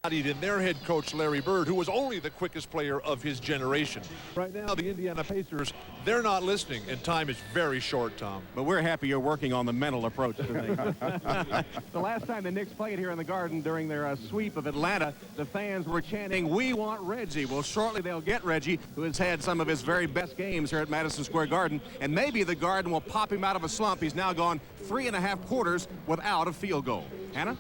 in their head coach Larry Bird, who was only the quickest player of his generation. Right now, the Indiana Pacers, they're not listening, and time is very short, Tom. But we're happy you're working on the mental approach to things. The last time the Knicks played here in the Garden during their sweep of Atlanta, the fans were chanting, "We want Reggie." Well, shortly they'll get Reggie, who has had some of his very best games here at Madison Square Garden, and maybe the Garden will pop him out of a slump. He's now gone 3.5 quarters without a field goal. Hannah?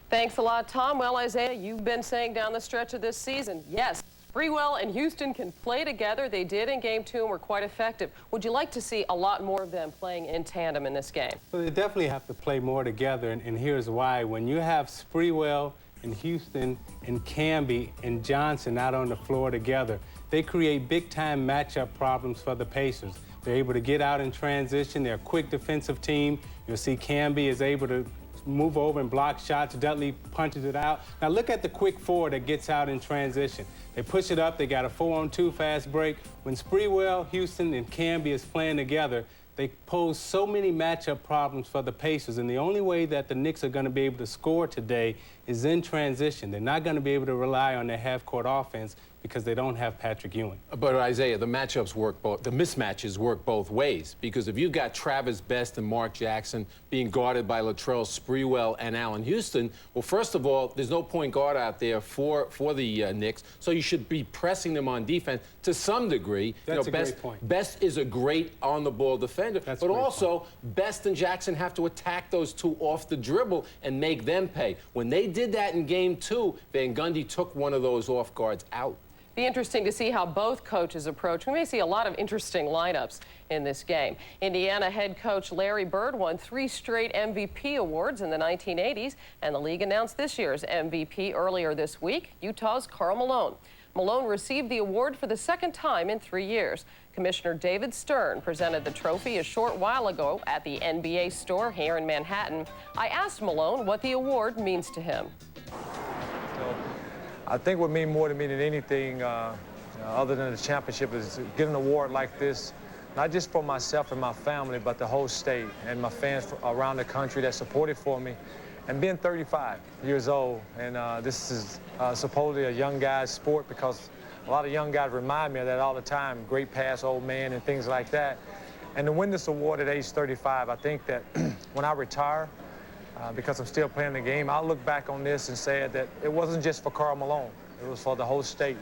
Thanks a lot, Tom. Well, Isaiah, you've been saying down the stretch of this season, yes, Sprewell and Houston can play together. They did in Game 2 and were quite effective. Would you like to see a lot more of them playing in tandem in this game? Well, they definitely have to play more together, and here's why. When you have Sprewell and Houston and Camby and Johnson out on the floor together, they create big-time matchup problems for the Pacers. They're able to get out in transition. They're a quick defensive team. You'll see Camby is able to move over and block shots. Dudley punches it out. Now look at the quick four that gets out in transition. They push it up. They got a 4-on-2 fast break. When Sprewell, Houston, and Camby is playing together, they pose so many matchup problems for the Pacers, and the only way that the Knicks are going to be able to score today is in transition. They're not going to be able to rely on their half-court offense because they don't have Patrick Ewing. But Isaiah, the matchups work both, the mismatches work both ways, because if you've got Travis Best and Mark Jackson being guarded by Latrell Sprewell and Allen Houston, well, first of all, there's no point guard out there for the Knicks, so you should be pressing them on defense to some degree. That's a great point. Best is a great on-the-ball defender, but also Best and Jackson have to attack those two off the dribble and make them pay. When they did that in Game 2, Van Gundy took one of those off guards out. Be interesting to see how both coaches approach. We may see a lot of interesting lineups in this game. Indiana head coach Larry Bird won 3 straight MVP awards in the 1980s, and the league announced this year's MVP earlier this week, Utah's Karl Malone. Malone received the award for the second time in 3 years. Commissioner David Stern presented the trophy a short while ago at the NBA store here in Manhattan. I asked Malone what the award means to him. I think what means more to me than anything other than the championship is getting an award like this, not just for myself and my family, but the whole state and my fans around the country that supported for me. And being 35 years old, and this is supposedly a young guy's sport, because a lot of young guys remind me of that all the time, great pass, old man, and things like that. And to win this award at age 35, I think that when I retire, because I'm still playing the game, I'll look back on this and say that it wasn't just for Karl Malone. It was for the whole state.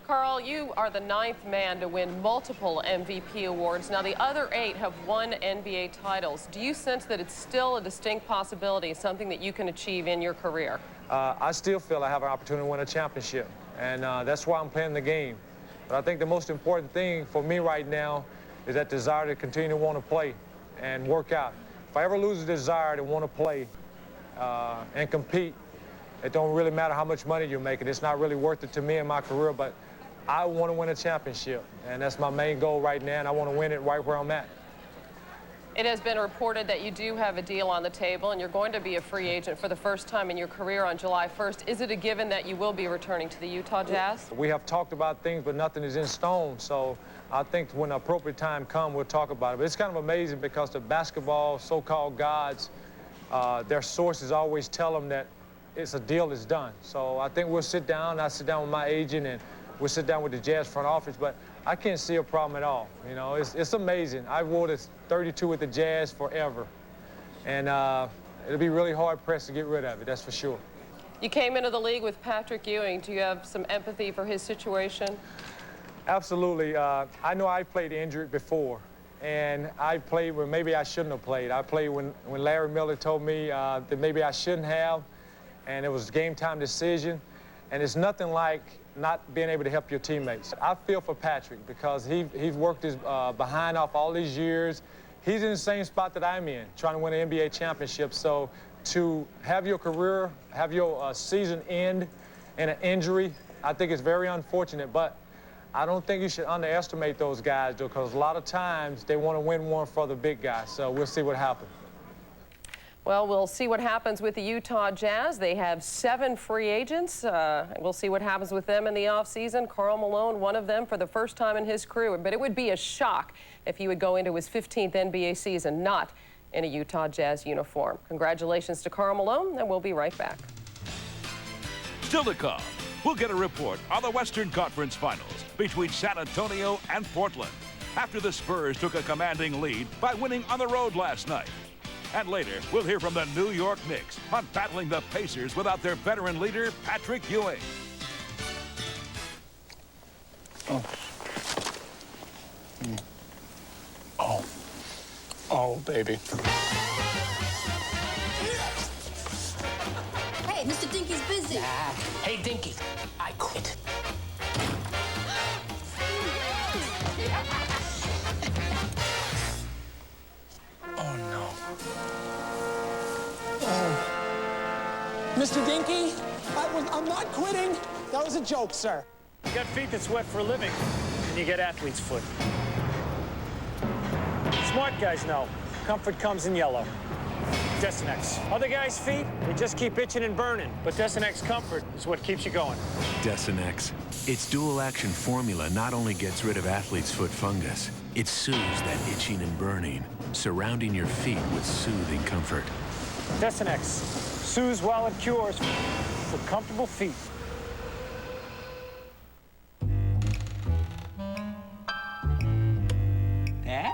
Karl, you are the 9th man to win multiple MVP awards. Now, the other 8 have won NBA titles. Do you sense that it's still a distinct possibility, something that you can achieve in your career? I still feel I have an opportunity to win a championship, and that's why I'm playing the game. But I think the most important thing for me right now is that desire to continue to want to play and work out. If I ever lose the desire to want to play and compete, it don't really matter how much money you're making. It's not really worth it to me in my career, but I want to win a championship, and that's my main goal right now, and I want to win it right where I'm at. It has been reported that you do have a deal on the table, and you're going to be a free agent for the first time in your career on July 1st. Is it a given that you will be returning to the Utah Jazz? We have talked about things, but nothing is in stone, so I think when the appropriate time comes, we'll talk about it. But it's kind of amazing because the basketball so-called gods, their sources always tell them that it's a deal is done. So I think we'll sit down. I sit down with my agent, and we'll sit down with the Jazz front office, but I can't see a problem at all. You know, it's amazing. I've wore this 32 with the Jazz forever, and it'll be really hard pressed to get rid of it, that's for sure. You came into the league with Patrick Ewing. Do you have some empathy for his situation? Absolutely. I know I played injured before, and I played when maybe I shouldn't have played. I played when Larry Miller told me that maybe I shouldn't have, and it was a game-time decision, and it's nothing like not being able to help your teammates. I feel for Patrick because he's worked his behind off all these years. He's in the same spot that I'm in, trying to win an NBA championship. So to have your career, have your season end in an injury, I think it's very unfortunate. But I don't think you should underestimate those guys, though, because a lot of times they want to win one for the big guy. So we'll see what happens. Well, we'll see what happens with the Utah Jazz. They have 7 free agents. We'll see what happens with them in the offseason. Karl Malone, one of them for the first time in his career. But it would be a shock if he would go into his 15th NBA season not in a Utah Jazz uniform. Congratulations to Karl Malone, and we'll be right back. Still to come, we'll get a report on the Western Conference Finals between San Antonio and Portland after the Spurs took a commanding lead by winning on the road last night. And later, we'll hear from the New York Knicks on battling the Pacers without their veteran leader, Patrick Ewing. Oh, baby. Hey, Mr. Dinky's busy. Hey, Dinky, I quit. Oh, no. Oh. Mr. Dinky, I'm not quitting. That was a joke, sir. You got feet that sweat for a living, and you get athlete's foot. Smart guys know comfort comes in yellow. Desinex. Other guys' feet, they just keep itching and burning, but Desinex Comfort is what keeps you going. Desinex. Its dual-action formula not only gets rid of athlete's foot fungus, it soothes that itching and burning, surrounding your feet with soothing comfort. Desinex. Soothes while it cures for comfortable feet. Dad?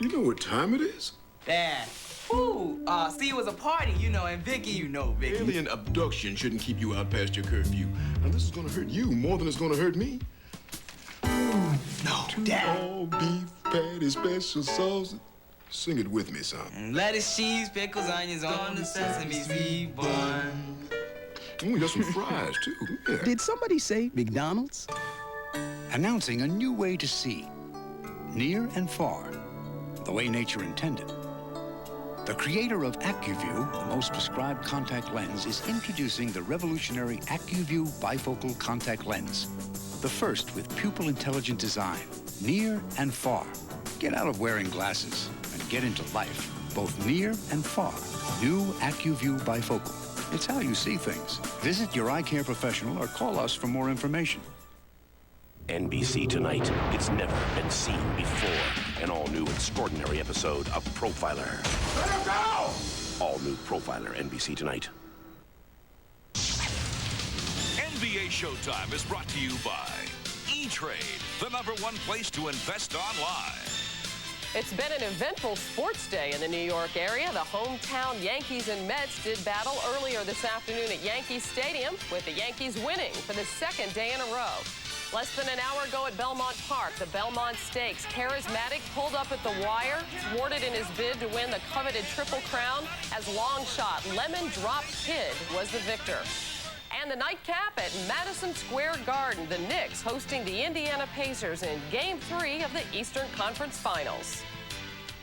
You know what time it is? Dad. Ooh, see, it was a party, you know, and Vicky, you know, Vicky. Alien abduction shouldn't keep you out past your curfew. Now, this is gonna hurt you more than it's gonna hurt me. No, Dad. All beef patty, special sauce. Sing it with me, son. Lettuce, cheese, pickles, onions on the sesame seed bun. We got some fries, too. Yeah. Did somebody say McDonald's? Announcing a new way to see, near and far, the way nature intended. The creator of AccuView, the most prescribed contact lens, is introducing the revolutionary AccuView bifocal contact lens. The first with pupil-intelligent design, near and far. Get out of wearing glasses and get into life, both near and far. New AccuView bifocal. It's how you see things. Visit your eye care professional or call us for more information. NBC Tonight. It's never been seen before. An all-new extraordinary episode of Profiler. Let him go! All-new Profiler, NBC Tonight. NBA Showtime is brought to you by E-Trade, the #1 place to invest online. It's been an eventful sports day in the New York area. The hometown Yankees and Mets did battle earlier this afternoon at Yankee Stadium, with the Yankees winning for the second day in a row. Less than an hour ago at Belmont Park, the Belmont Stakes, Charismatic pulled up at the wire, thwarted in his bid to win the coveted Triple Crown, as long shot Lemon Drop Kid was the victor. And the nightcap at Madison Square Garden, the Knicks hosting the Indiana Pacers in Game 3 of the Eastern Conference Finals.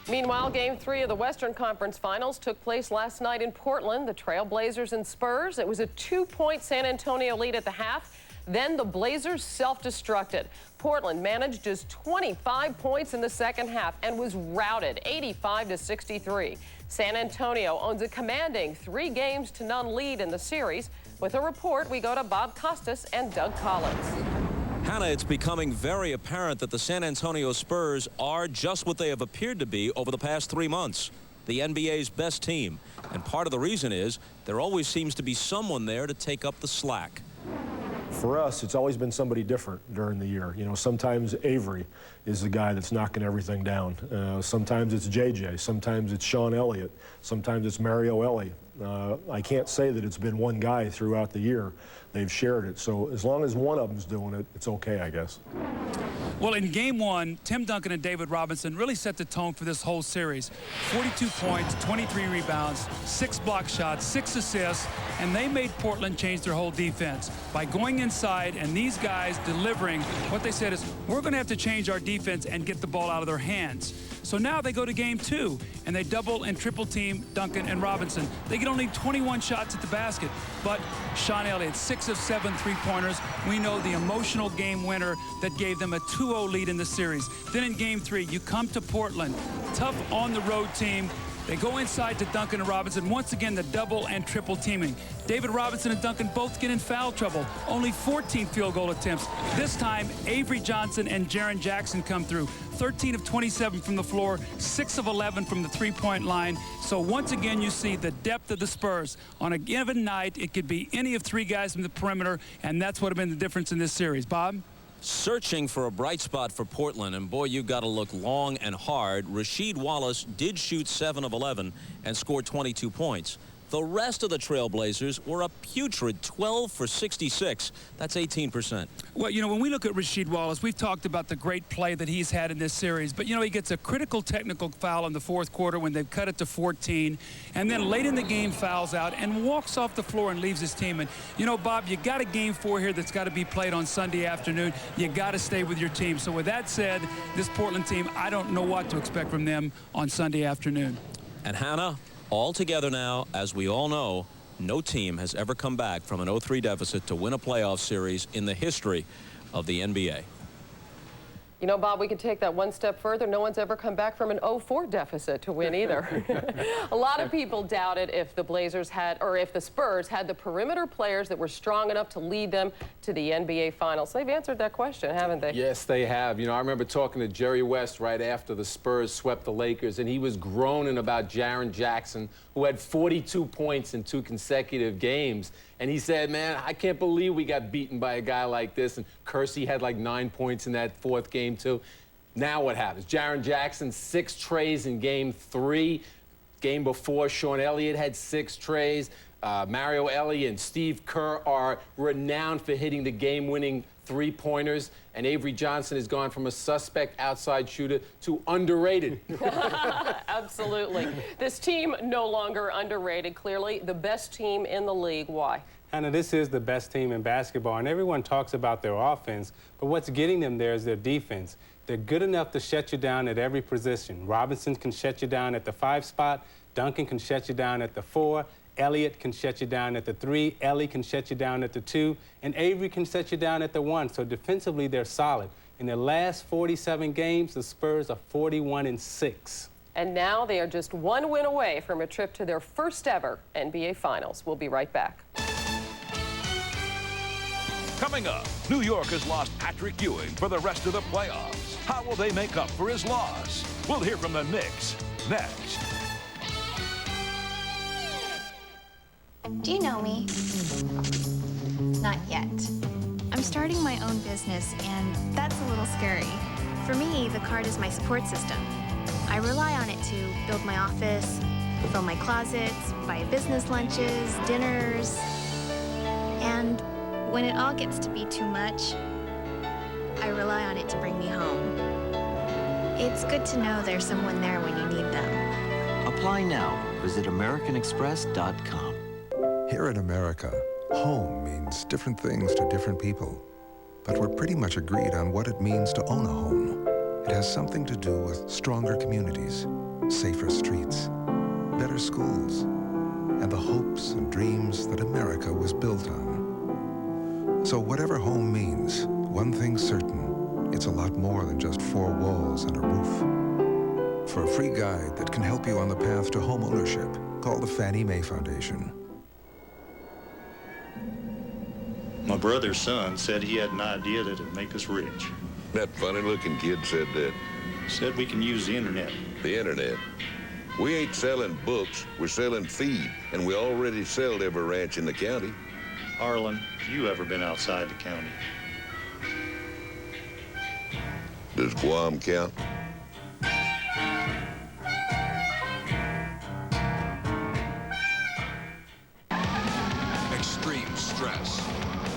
Meanwhile, Game 3 of the Western Conference Finals took place last night in Portland. The Trail Blazers and Spurs. It was a 2-point San Antonio lead at the half. Then the Blazers self-destructed. Portland managed just 25 points in the second half and was routed 85-63. San Antonio owns a commanding 3-0 lead in the series. With a report, we go to Bob Costas and Doug Collins. Hannah, it's becoming very apparent that the San Antonio Spurs are just what they have appeared to be over the past 3 months. The NBA's best team. And part of the reason is there always seems to be someone there to take up the slack. For us, it's always been somebody different during the year. You know, sometimes Avery is the guy that's knocking everything down. Sometimes it's JJ. Sometimes it's Sean Elliott. Sometimes it's Mario Ellie. I can't say that it's been one guy throughout the year. They've shared it. So as long as one of them's doing it, it's okay, I guess. Well, in Game 1, Tim Duncan and David Robinson really set the tone for this whole series. 42 points, 23 rebounds, 6 block shots, 6 assists, and they made Portland change their whole defense by going inside and these guys delivering. What they said is, we're going to have to change our defense and get the ball out of their hands. So now they go to Game 2, and they double and triple team Duncan and Robinson. They get only 21 shots at the basket, but Sean Elliott, 6 of 7 three-pointers. We know the emotional game winner that gave them a 2-0 lead in the series. Then in Game 3, you come to Portland, tough on-the-road team. They go inside to Duncan and Robinson. Once again, the double and triple teaming. David Robinson and Duncan both get in foul trouble. Only 14 field goal attempts. This time, Avery Johnson and Jaren Jackson come through. 13 of 27 from the floor, 6 of 11 from the three-point line. So once again, you see the depth of the Spurs. On a given night, it could be any of 3 guys from the perimeter, and that's what have been the difference in this series. Bob? Searching for a bright spot for Portland, and boy, you've got to look long and hard. Rasheed Wallace did shoot 7 of 11 and scored 22 points. The rest of the Trailblazers were a putrid 12 for 66. That's 18%. Well, you know, when we look at Rasheed Wallace, we've talked about the great play that he's had in this series. But, you know, he gets a critical technical foul in the fourth quarter when they've cut it to 14. And then late in the game fouls out and walks off the floor and leaves his team. And, you know, Bob, you got a game 4 here that's got to be played on Sunday afternoon. You got to stay with your team. So with that said, this Portland team, I don't know what to expect from them on Sunday afternoon. And Hannah, all together now, as we all know, no team has ever come back from an 0-3 deficit to win a playoff series in the history of the NBA. You know, Bob, we could take that one step further. No one's ever come back from an 0-4 deficit to win either. A lot of people doubted if the Blazers had, or if the Spurs had the perimeter players that were strong enough to lead them to the NBA Finals. They've answered that question, haven't they? Yes, they have. You know, I remember talking to Jerry West right after the Spurs swept the Lakers, and he was groaning about Jaren Jackson, who had 42 points in 2 consecutive games. And he said, man, I can't believe we got beaten by a guy like this. And Kersey had like 9 points in that 4th game, too. Now what happens? Jaren Jackson, 6 trays in game 3. Game before, Sean Elliott had 6 trays. Mario Elliott and Steve Kerr are renowned for hitting the game-winning 3-pointers. And Avery Johnson has gone from a suspect outside shooter to underrated. Absolutely. This team no longer underrated. Clearly the best team in the league. Why? Hannah, this is the best team in basketball, and everyone talks about their offense, but what's getting them there is their defense. They're good enough to shut you down at every position. Robinson can shut you down at the 5 spot. Duncan can shut you down at the 4. Elliott can shut you down at the 3. Ellie can shut you down at the 2. And Avery can shut you down at the 1. So defensively, they're solid. In their last 47 games, the Spurs are 41-6. And now they are just 1 win away from a trip to their first ever NBA Finals. We'll be right back. Coming up, New York has lost Patrick Ewing for the rest of the playoffs. How will they make up for his loss? We'll hear from the Knicks next. Do you know me? Not yet. I'm starting my own business, and that's a little scary. For me, the card is my support system. I rely on it to build my office, fill my closets, buy business lunches, dinners, and when it all gets to be too much, I rely on it to bring me home. It's good to know there's someone there when you need them. Apply now. Visit AmericanExpress.com. Here in America, home means different things to different people. But we're pretty much agreed on what it means to own a home. It has something to do with stronger communities, safer streets, better schools, and the hopes and dreams that America was built on. So whatever home means, one thing's certain, it's a lot more than just 4 walls and a roof. For a free guide that can help you on the path to home ownership, call the Fannie Mae Foundation. My brother's son said he had an idea that would make us rich. That funny-looking kid said that. Said we can use the internet. The internet? We ain't selling books, we're selling feed, and we already sell every ranch in the county. Harlan, you ever been outside the county? Does Guam count? Extreme stress,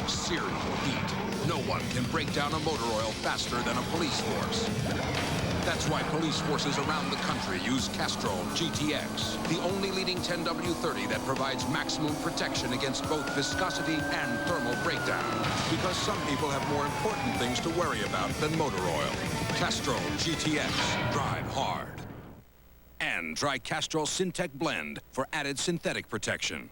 serial heat. No one can break down a motor oil faster than a police force. That's why police forces around the country use Castrol GTX, the only leading 10W30 that provides maximum protection against both viscosity and thermal breakdown. Because some people have more important things to worry about than motor oil. Castrol GTX, drive hard. And try Castrol Syntec Blend for added synthetic protection.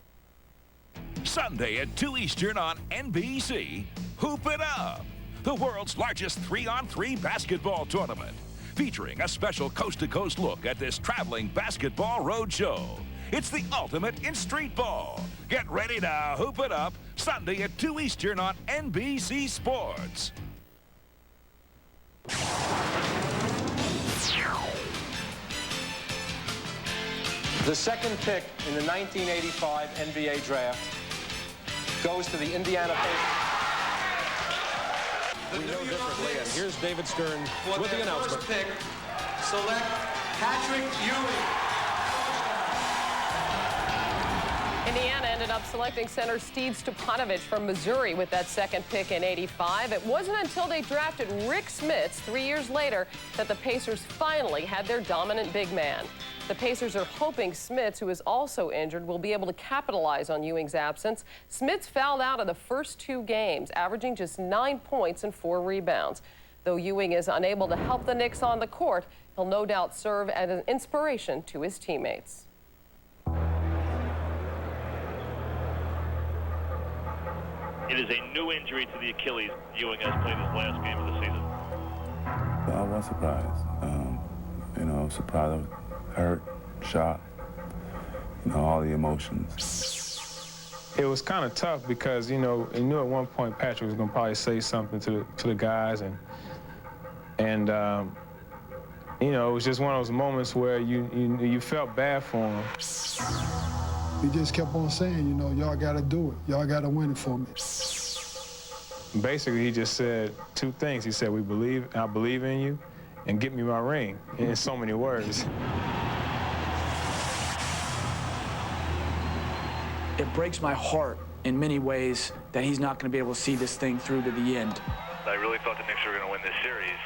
Sunday at 2 Eastern on NBC, Hoop It Up, the world's largest 3-on-3 basketball tournament. featuring a special coast-to-coast look at this traveling basketball roadshow. It's the ultimate in street ball. Get ready to hoop it up Sunday at 2 Eastern on NBC Sports. The second pick in the 1985 NBA draft goes to the Indiana Pacers. We know differently, and here's David Stern with the announcement. First pick, select Patrick Ewing. Indiana ended up selecting center Steve Stepanovich from Missouri with that second pick in '85. It wasn't until they drafted Rick Smits 3 years later that the Pacers finally had their dominant big man. The Pacers are hoping Smits, who is also injured, will be able to capitalize on Ewing's absence. Smits fouled out of the first 2 games, averaging just 9 points and 4 rebounds. Though Ewing is unable to help the Knicks on the court, he'll no doubt serve as an inspiration to his teammates. It is a new injury to the Achilles. Ewing has played his last game of the season. I was surprised. I was surprised. I was hurt, shocked, all the emotions. It was kind of tough because, you knew at one point Patrick was going to probably say something to the guys, and it was just one of those moments where you felt bad for him. He just kept on saying, y'all got to do it. Y'all got to win it for me. Basically, he just said 2 things. He said, I believe in you, and get me my ring, in so many words. It breaks my heart in many ways that he's not going to be able to see this thing through to the end. I really thought the Knicks were going to win this series,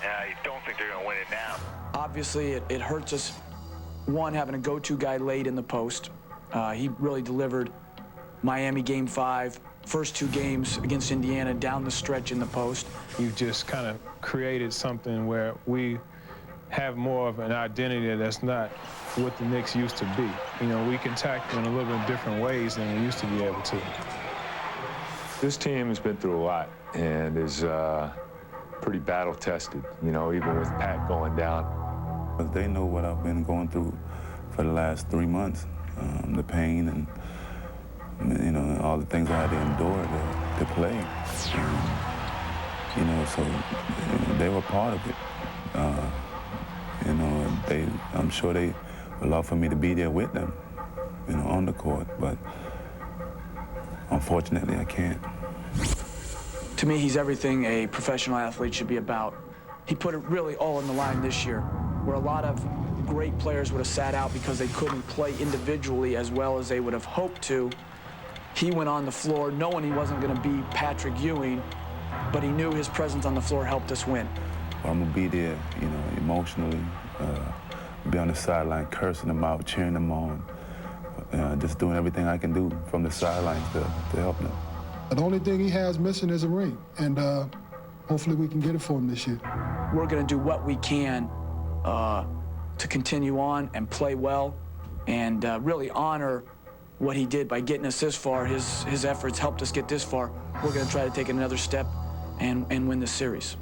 and I don't think they're going to win it now. Obviously, it hurts us, one, having a go-to guy late in the post. He really delivered Miami Game 5, first 2 games against Indiana down the stretch in the post. You just kind of created something where we have more of an identity that's not what the Knicks used to be. We can tackle in a little bit different ways than we used to be able to. This team has been through a lot and is pretty battle-tested, even with Pat going down. They know what I've been going through for the last 3 months, the pain and, all the things I had to endure to play. So they were part of it. I'm sure they would love for me to be there with them, on the court, but unfortunately I can't. To me, he's everything a professional athlete should be about. He put it really all on the line this year, where a lot of great players would have sat out because they couldn't play individually as well as they would have hoped to. He went on the floor knowing he wasn't going to be Patrick Ewing, but he knew his presence on the floor helped us win. I'm going to be there, emotionally, be on the sideline, cursing them out, cheering them on, just doing everything I can do from the sidelines to help them. The only thing he has missing is a ring, and hopefully we can get it for him this year. We're going to do what we can to continue on and play well and really honor what he did by getting us this far. His efforts helped us get this far. We're going to try to take another step and win this series.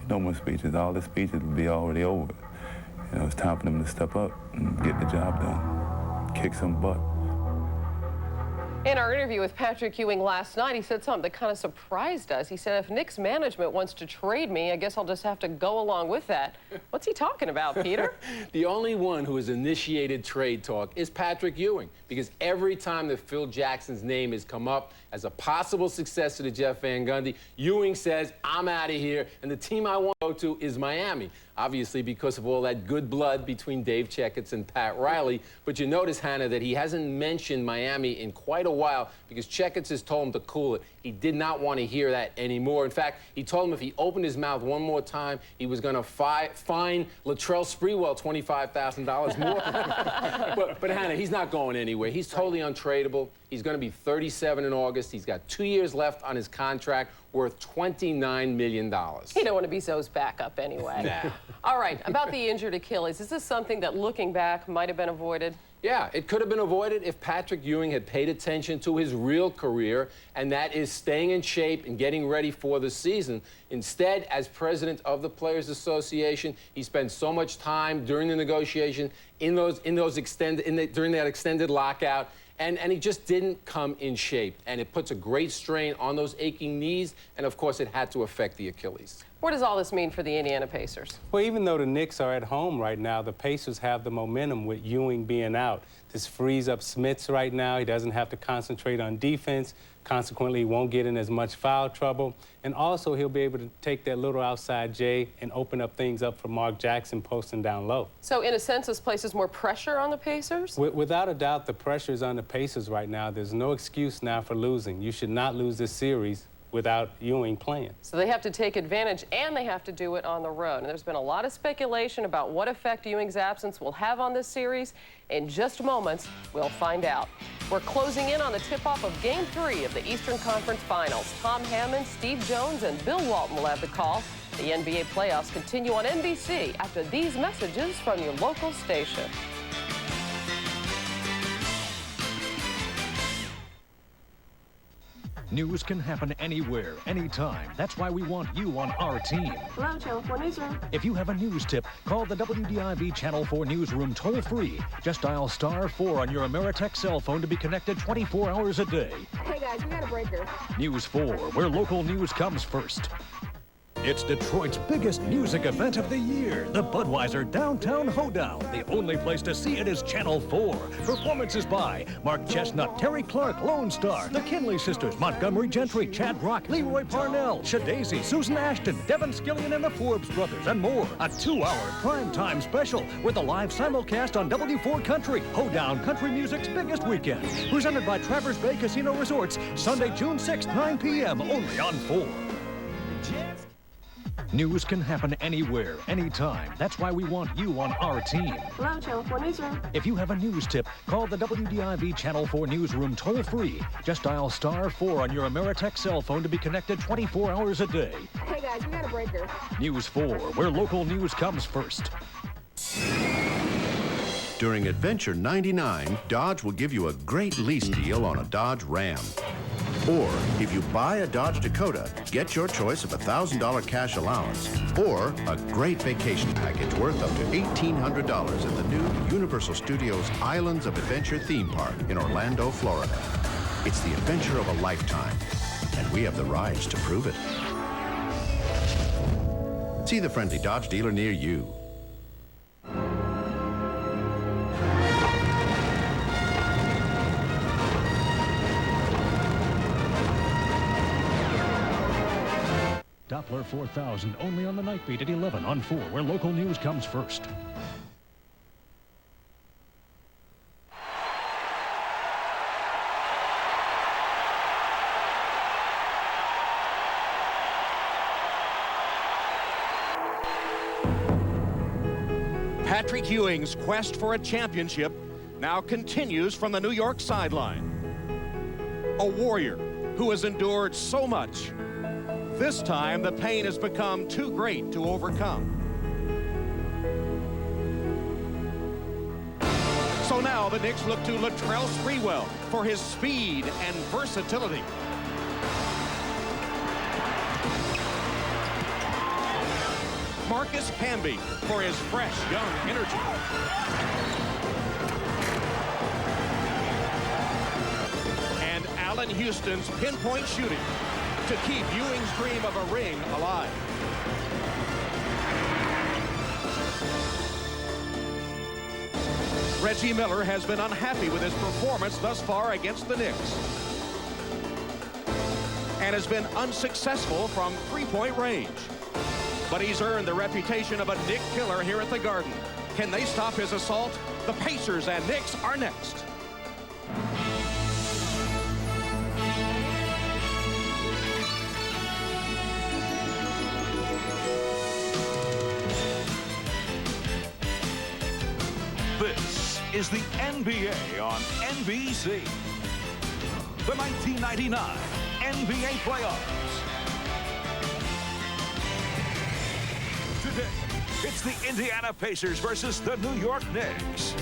No more speeches. All the speeches will be already over. It's time for them to step up and get the job done, kick some butt. In our interview with Patrick Ewing last night, he said something that kind of surprised us. He said, if Knicks management wants to trade me, I guess I'll just have to go along with that. What's he talking about, Peter? The only one who has initiated trade talk is Patrick Ewing, because every time that Phil Jackson's name has come up as a possible successor to Jeff Van Gundy, Ewing says, I'm out of here, and the team I want to go to is Miami. Obviously, because of all that good blood between Dave Checketts and Pat Riley. But you notice, Hannah, that he hasn't mentioned Miami in quite a while because Checketts has told him to cool it. He did not want to hear that anymore. In fact, he told him if he opened his mouth one more time, he was going to fine Latrell Sprewell $25,000 more. but Hannah, he's not going anywhere. He's totally untradeable. He's going to be 37 in August. He's got 2 years left on his contract, worth $29 million. You don't want to be Zoe's backup anyway. Nah. All right, about the injured Achilles, is this something that, looking back, might have been avoided? Yeah, it could have been avoided if Patrick Ewing had paid attention to his real career, and that is staying in shape and getting ready for the season. Instead, as president of the Players Association, he spent so much time during the negotiation during that extended lockout, and he just didn't come in shape. And it puts a great strain on those aching knees, and of course, it had to affect the Achilles. What does all this mean for the Indiana Pacers? Well, even though the Knicks are at home right now, the Pacers have the momentum with Ewing being out. This frees up Smits right now. He doesn't have to concentrate on defense. Consequently, he won't get in as much foul trouble. And also, he'll be able to take that little outside J and open up things up for Mark Jackson posting down low. So, in a sense, this places more pressure on the Pacers? Without a doubt, the pressure is on the Pacers right now. There's no excuse now for losing. You should not lose this series without Ewing playing. So they have to take advantage, and they have to do it on the road. And there's been a lot of speculation about what effect Ewing's absence will have on this series. In just moments, we'll find out. We're closing in on the tip-off of Game 3 of the Eastern Conference Finals. Tom Hammond, Steve Jones, and Bill Walton will have the call. The NBA playoffs continue on NBC after these messages from your local station. News can happen anywhere, anytime. That's why we want you on our team. Hello, Channel 4 Newsroom. If you have a news tip, call the WDIV Channel 4 Newsroom toll-free. Just dial *4 on your Ameritech cell phone to be connected 24 hours a day. Hey, guys, we got a breaker. News 4, where local news comes first. It's Detroit's biggest music event of the year, the Budweiser Downtown Hoedown. The only place to see it is Channel 4. Performances by Mark Chestnut, Terry Clark, Lone Star, the Kinley Sisters, Montgomery Gentry, Chad Rock, Leroy Parnell, Shadazy, Susan Ashton, Devin Skillian and the Forbes Brothers, and more. A 2-hour primetime special with a live simulcast on W4 Country, Hoedown Country Music's biggest weekend. Presented by Traverse Bay Casino Resorts, Sunday, June 6th, 9 p.m., only on 4. News can happen anywhere, anytime. That's why we want you on our team. Hello, Channel 4 Newsroom. If you have a news tip, call the WDIV Channel 4 Newsroom toll-free. Just dial *4 on your Ameritech cell phone to be connected 24 hours a day. Hey, guys, we got a breaker. News 4, where local news comes first. During Adventure 99, Dodge will give you a great lease deal on a Dodge Ram. Or, if you buy a Dodge Dakota, get your choice of $1,000 cash allowance, or a great vacation package worth up to $1,800 at the new Universal Studios Islands of Adventure theme park in Orlando, Florida. It's the adventure of a lifetime, and we have the rides to prove it. See the friendly Dodge dealer near you. Doppler 4000 only on the night beat at 11 on 4, where local news comes first. Patrick Ewing's quest for a championship now continues from the New York sideline. A warrior who has endured so much. This time, the pain has become too great to overcome. So now the Knicks look to Latrell Sprewell for his speed and versatility. Marcus Camby for his fresh, young energy. And Allen Houston's pinpoint shooting to keep Ewing's dream of a ring alive. Reggie Miller has been unhappy with his performance thus far against the Knicks and has been unsuccessful from three-point range. But he's earned the reputation of a Knick killer here at the Garden. Can they stop his assault? The Pacers and Knicks are next. This is the NBA on NBC. The 1999 NBA playoffs. Today, it's the Indiana Pacers versus the New York Knicks.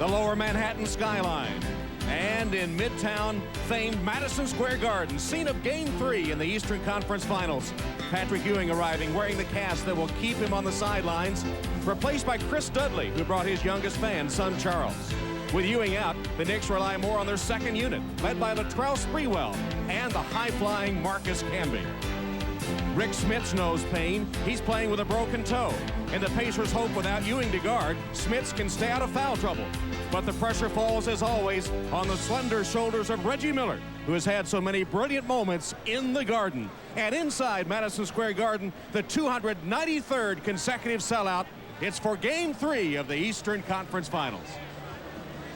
the lower Manhattan skyline, and in Midtown, famed Madison Square Garden, scene of Game 3 in the Eastern Conference Finals. Patrick Ewing arriving, wearing the cast that will keep him on the sidelines, replaced by Chris Dudley, who brought his youngest fan, son Charles. With Ewing out, the Knicks rely more on their second unit, led by Latrell Sprewell and the high-flying Marcus Camby. Rick Smits knows pain. He's playing with a broken toe. And the Pacers hope without Ewing to guard, Smits can stay out of foul trouble. But the pressure falls, as always, on the slender shoulders of Reggie Miller, who has had so many brilliant moments in the Garden. And inside Madison Square Garden, the 293rd consecutive sellout. It's for Game 3 of the Eastern Conference Finals.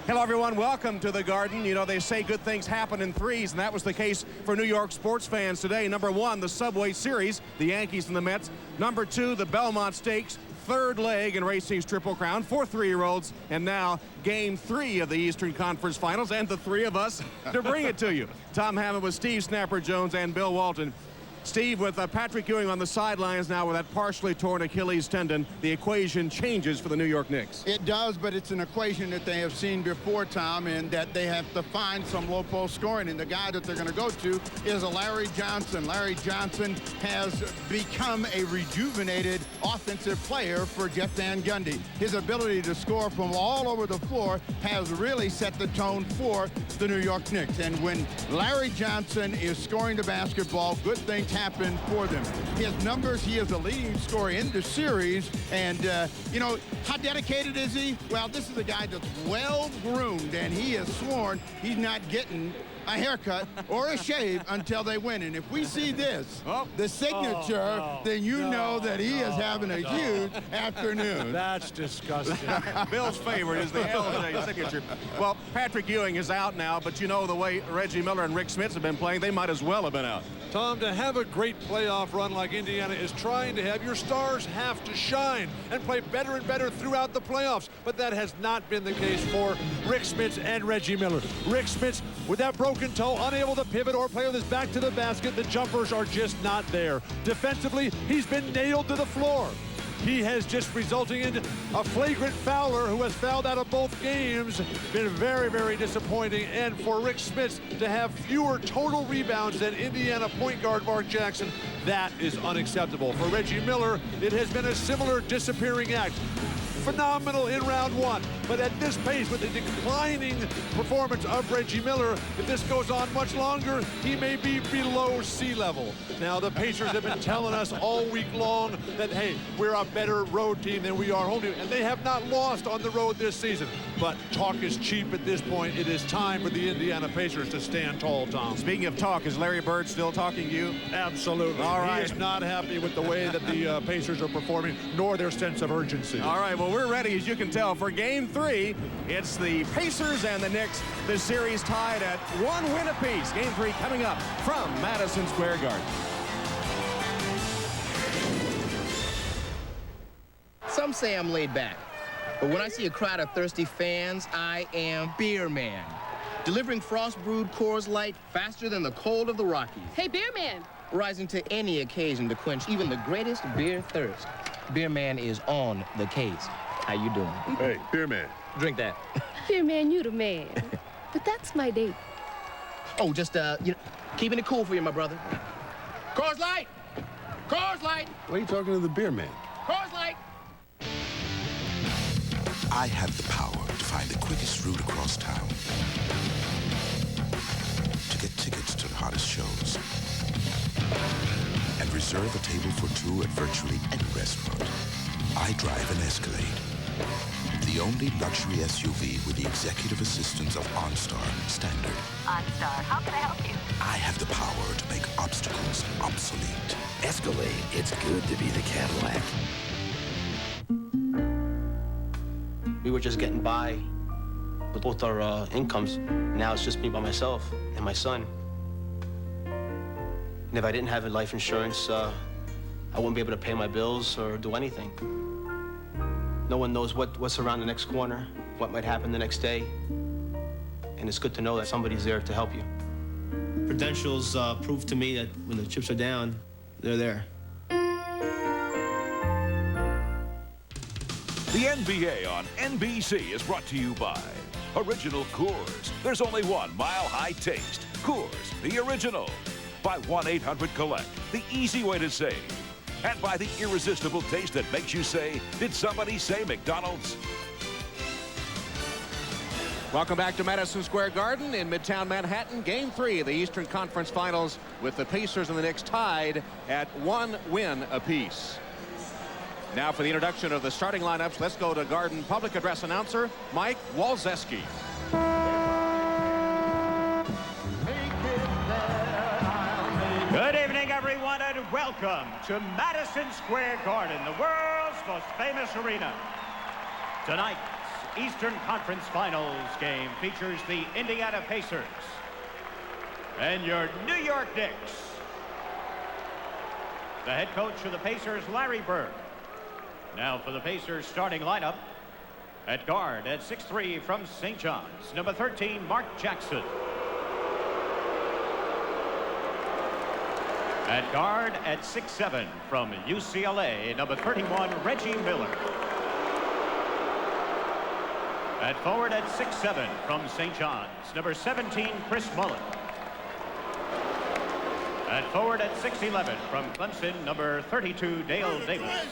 Hello, everyone. Welcome to the Garden. You know, they say good things happen in threes, and that was the case for New York sports fans today. Number 1, the Subway Series, the Yankees and the Mets. Number 2, the Belmont Stakes, third leg in racing's Triple Crown for 3-year-olds. And now, Game 3 of the Eastern Conference Finals, and the three of us to bring it to you. Tom Hammond with Steve Snapper Jones and Bill Walton. Steve, with Patrick Ewing on the sidelines now with that partially torn Achilles tendon, the equation changes for the New York Knicks. It does, but it's an equation that they have seen before, Tom, and that they have to find some low post scoring. And the guy that they're going to go to is a Larry Johnson. Larry Johnson has become a rejuvenated offensive player for Jeff Van Gundy. His ability to score from all over the floor has really set the tone for the New York Knicks. And when Larry Johnson is scoring the basketball, good things happen for them. His numbers, he is the leading scorer in the series. And, you know, how dedicated is he? Well, this is a guy that's well-groomed, and he has sworn he's not getting a haircut or a shave until they win. And if we see this, the signature, then you know that he is having a huge afternoon. That's disgusting. Bill's favorite is the LJ signature. Well, Patrick Ewing is out now, but you know the way Reggie Miller and Rick Smits have been playing, they might as well have been out. Tom, to have a great playoff run like Indiana is trying to have your stars have to shine and play better and better throughout the playoffs. But that has not been the case for Rick Smits and Reggie Miller. Rick Smits, with that broken toe, unable to pivot or play with his back to the basket. The jumpers are just not there. Defensively, he's been nailed to the floor. He has just resulting in a flagrant fouler who has fouled out of both games. Been very, very disappointing. And for Rick Smits to have fewer total rebounds than Indiana point guard Mark Jackson, that is unacceptable. For Reggie Miller, it has been a similar disappearing act. Phenomenal in round 1, but at this pace, with the declining performance of Reggie Miller, if this goes on much longer, he may be below sea level. Now, the Pacers have been telling us all week long that, hey, we're a better road team than we are home team, and they have not lost on the road this season. But talk is cheap at this point. It is time for the Indiana Pacers to stand tall, Tom. Speaking of talk, is Larry Bird still talking to you? Absolutely. All right. He is not happy with the way that the Pacers are performing, nor their sense of urgency. All right, well, we're ready, as you can tell, for Game 3. It's the Pacers and the Knicks. The series tied at 1 win apiece. Game 3 coming up from Madison Square Garden. Some say I'm laid back, but when I see a crowd of thirsty fans, I am Beer Man, delivering frost-brewed Coors Light faster than the cold of the Rockies. Hey, Beer Man. Rising to any occasion to quench even the greatest beer thirst. Beer Man is on the case. How you doing? Hey, Beer Man. Drink that. Beer Man, you the man. But that's my date. Oh, just, you know, keeping it cool for you, my brother. Coors Light! Coors Light! Why are you talking to the Beer Man? Coors Light! I have the power to find the quickest route across town, to get tickets to the hottest shows, and reserve a table for two at virtually any restaurant. I drive an Escalade, the only luxury SUV with the executive assistance of OnStar Standard. OnStar, how can I help you? I have the power to make obstacles obsolete. Escalade, it's good to be the Cadillac. We were just getting by with both our incomes. Now it's just me by myself and my son. And if I didn't have a life insurance, I wouldn't be able to pay my bills or do anything. No one knows what's around the next corner, what might happen the next day. And it's good to know that somebody's there to help you. Credentials prove to me that when the chips are down, they're there. The NBA on NBC is brought to you by Original Coors. There's only one mile-high taste. Coors, the original. By 1-800-COLLECT, the easy way to save. And by the irresistible taste that makes you say, did somebody say McDonald's? Welcome back to Madison Square Garden in Midtown Manhattan. Game 3 of the Eastern Conference Finals with the Pacers and the Knicks tied at 1 win apiece. Now for the introduction of the starting lineups, let's go to Garden Public Address announcer Mike Walzeski. Good evening, everyone, and welcome to Madison Square Garden, the world's most famous arena. Tonight's Eastern Conference Finals game features the Indiana Pacers and your New York Knicks. The head coach of the Pacers, Larry Bird. Now for the Pacers starting lineup. At guard at 6'3" from St. John's, number 13, Mark Jackson. At guard at 6'7" from UCLA, number 31, Reggie Miller. At forward at 6'7" from St. John's, number 17, Chris Mullin. At forward at 6'11" from Clemson, number 32, Dale Davis.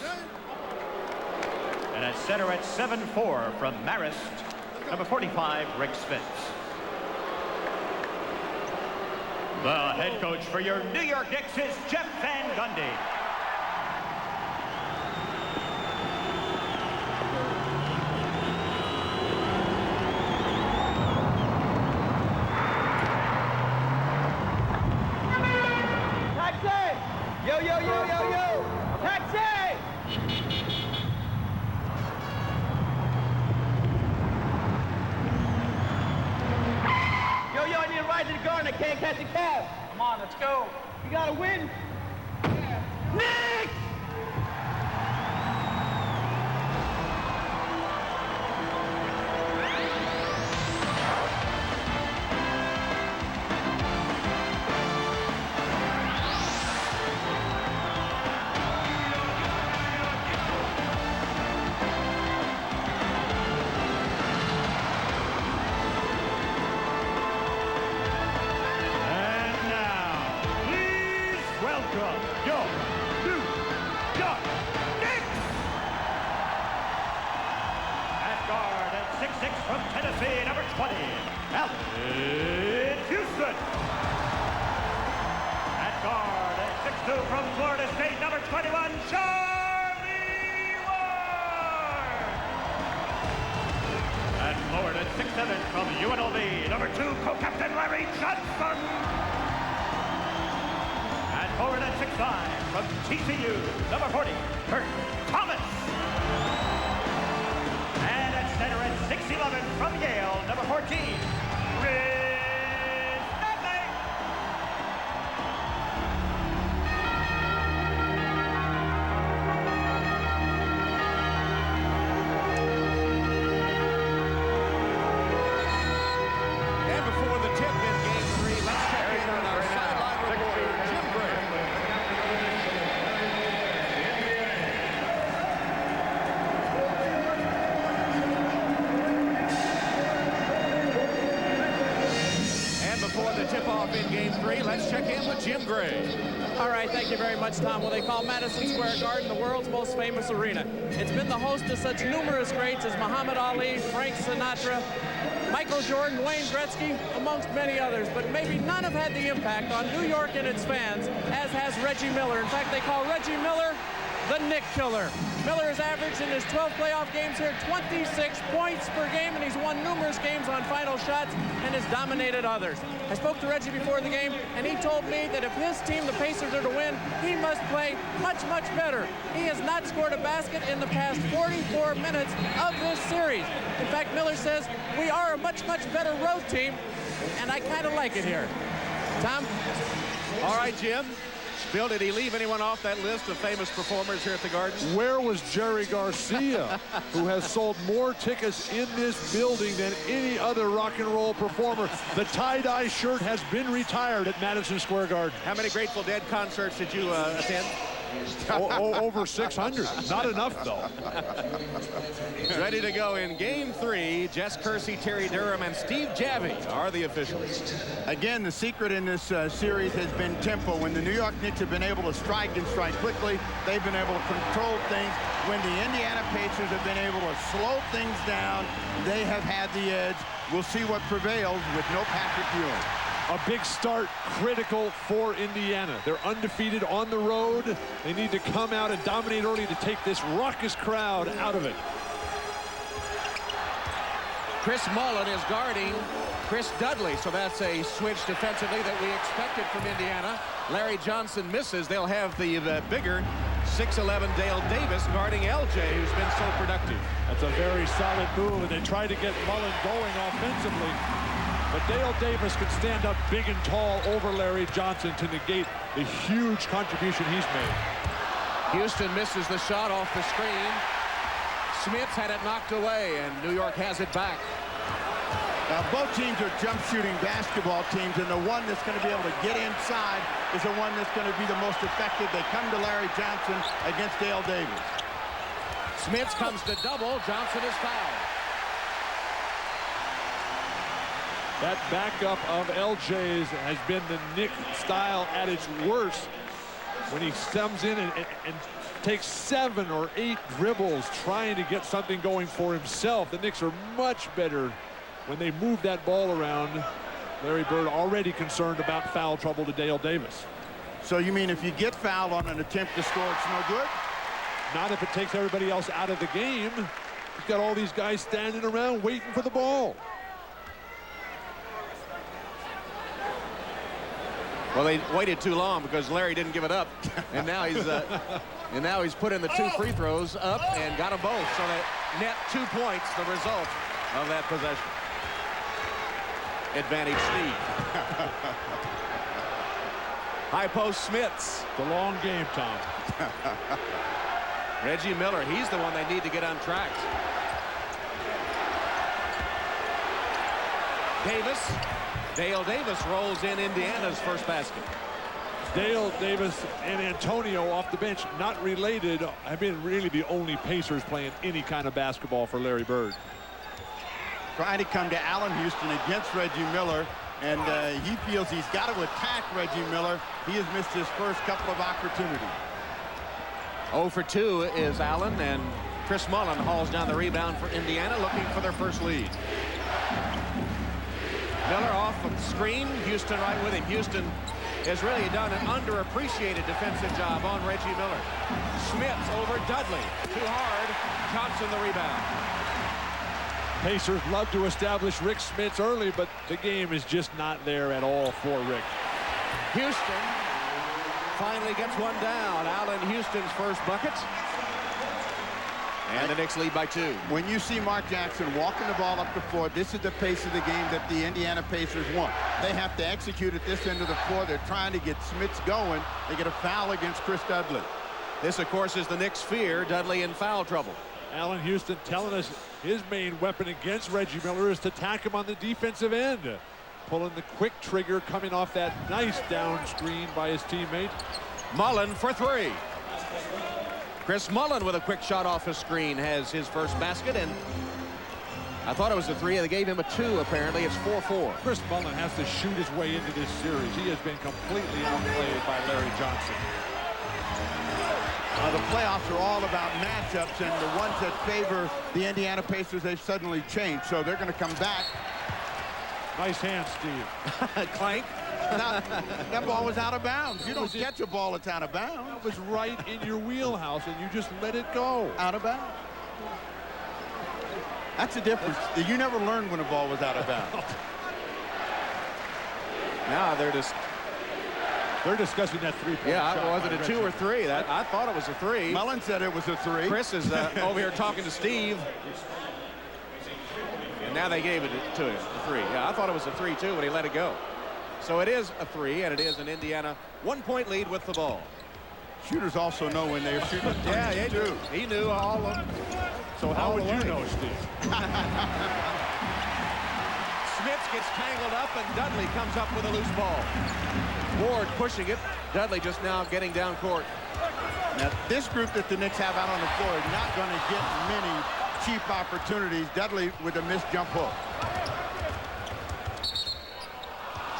And at center at 7'4" from Marist, number 45, Rick Spitz. The head coach for your New York Knicks is Jeff Van Gundy. Taxi! Yo, yo, yo, yo, yo! Taxi! Yo, yo, I need a ride to the garden. I can't catch a cab. Come on, let's go. You gotta win. Knicks! From Tennessee, number 20, Allen Houston. At guard at 6'2" from Florida State, number 21, Charlie Ward. And forward at 6'7" from UNLV, number 2, co-captain Larry Johnson. And forward at 6'5" from TCU, number 40, Kurt Thomas. Center at 6'11" from Yale, number 14, Rick Stanley. And before the tip in Game 3, let's check in on our sideline reporter, Jim Gray. Tip-off in Game 3. Let's check in with Jim Gray. All right, thank you very much, Tom. Well, they call Madison Square Garden the world's most famous arena. It's been the host of such numerous greats as Muhammad Ali, Frank Sinatra, Michael Jordan, Wayne Gretzky, amongst many others. But maybe none have had the impact on New York and its fans as has Reggie Miller. In fact, they call Reggie Miller the Knick Killer. Miller has averaged in his 12 playoff games here 26 points per game, and he's won numerous games on final shots and has dominated others. I spoke to Reggie before the game, and he told me that if his team, the Pacers, are to win, he must play much, much better. He has not scored a basket in the past 44 minutes of this series. In fact, Miller says, we are a much, much better road team, and I kind of like it here. Tom? All right, Jim. Bill, did he leave anyone off that list of famous performers here at the Garden? Where was Jerry Garcia, who has sold more tickets in this building than any other rock and roll performer? The tie-dye shirt has been retired at Madison Square Garden. How many Grateful Dead concerts did you attend? Over 600. Not enough, though. Ready to go in Game 3. Jess Kersey, Terry Durham, and Steve Javy are the officials. Again, the secret in this series has been tempo. When the New York Knicks have been able to strike and strike quickly, they've been able to control things. When the Indiana Pacers have been able to slow things down, they have had the edge. We'll see what prevails with no Patrick Ewing. A big start, critical for Indiana. They're undefeated on the road. They need to come out and dominate early to take this raucous crowd out of it. Chris Mullen is guarding Chris Dudley, so that's a switch defensively that we expected from Indiana. Larry Johnson misses. They'll have the bigger 6'11" Dale Davis guarding LJ, who's been so productive. That's a very solid move, and they try to get Mullen going offensively. But Dale Davis can stand up big and tall over Larry Johnson to negate the huge contribution he's made. Houston misses the shot off the screen. Smith had it knocked away, and New York has it back. Now, both teams are jump shooting basketball teams, and the one that's going to be able to get inside is the one that's going to be the most effective. They come to Larry Johnson against Dale Davis. Smith comes to double. Johnson is fouled. That backup of LJ's has been the Knick style at its worst. When he comes in and takes 7 or 8 dribbles trying to get something going for himself. The Knicks are much better when they move that ball around. Larry Bird already concerned about foul trouble to Dale Davis. So you mean if you get fouled on an attempt to score, it's no good? Not if it takes everybody else out of the game. You've got all these guys standing around waiting for the ball. Well, they waited too long because Larry didn't give it up, and now he's put in the 2 free throws up and got them both. So that net 2 points, the result of that possession. Advantage Steve. High post Smits. The long game, Tom. Reggie Miller, he's the one they need to get on track. Dale Davis rolls in Indiana's first basket. Dale Davis and Antonio off the bench, not related, have been really the only Pacers playing any kind of basketball for Larry Bird. Trying to come to Allen Houston against Reggie Miller, and he feels he's got to attack Reggie Miller. He has missed his first couple of opportunities. 0 for 2 is Allen, and Chris Mullen hauls down the rebound for Indiana, looking for their first lead. Miller off of the screen. Houston right with him. Houston has really done an underappreciated defensive job on Reggie Miller. Smith over Dudley. Too hard. Johnson the rebound. Pacers love to establish Rick Smits early, but the game is just not there at all for Rick. Houston finally gets one down. Allen Houston's first bucket. And the Knicks lead by 2. When you see Mark Jackson walking the ball up the floor, this is the pace of the game that the Indiana Pacers want. They have to execute at this end of the floor. They're trying to get Smits going. They get a foul against Chris Dudley. This, of course, is the Knicks' fear. Dudley in foul trouble. Allen Houston telling us his main weapon against Reggie Miller is to attack him on the defensive end. Pulling the quick trigger, coming off that nice down screen by his teammate. Mullen for 3. Chris Mullen with a quick shot off his screen has his first basket, and I thought it was a 3. They gave him a 2, apparently. It's 4-4. Chris Mullen has to shoot his way into this series. He has been completely outplayed by Larry Johnson. The playoffs are all about matchups, and the ones that favor the Indiana Pacers, they've suddenly changed, so they're going to come back. Nice hand, Steve. Clank. Now, that ball was out of bounds. You don't catch a ball that's out of bounds. It was right in your wheelhouse, and you just let it go. Out of bounds. That's the difference. You never learned when a ball was out of bounds. Now they're discussing that 3-point shot. shot. Was it a 2 or 3? I thought it was a 3. Mullen said it was a 3. Chris is over here talking to Steve. And now they gave it to him, a 3. Yeah, I thought it was a 3 too when he let it go. So it is a 3, and it is an Indiana 1-point lead with the ball. Shooters also know when they're shooting. Yeah, he knew all of them. So how would you know, Steve? Smith gets tangled up, and Dudley comes up with a loose ball. Ward pushing it. Dudley just now getting down court. Now, this group that the Knicks have out on the floor is not going to get many cheap opportunities. Dudley with a missed jump hook.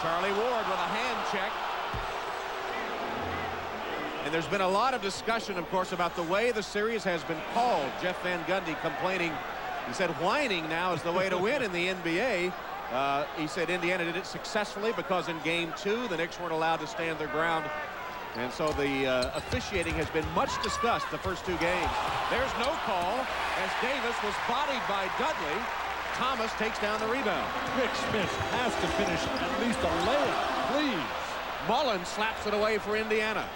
Charlie Ward with a hand check. And there's been a lot of discussion, of course, about the way the series has been called. Jeff Van Gundy complaining. He said whining now is the way to win in the NBA. He said Indiana did it successfully because in Game 2, the Knicks weren't allowed to stand their ground. And so the officiating has been much discussed the first 2 games. There's no call as Davis was bodied by Dudley. Thomas takes down the rebound. Rick Smith has to finish at least a layup, please. Mullen slaps it away for Indiana.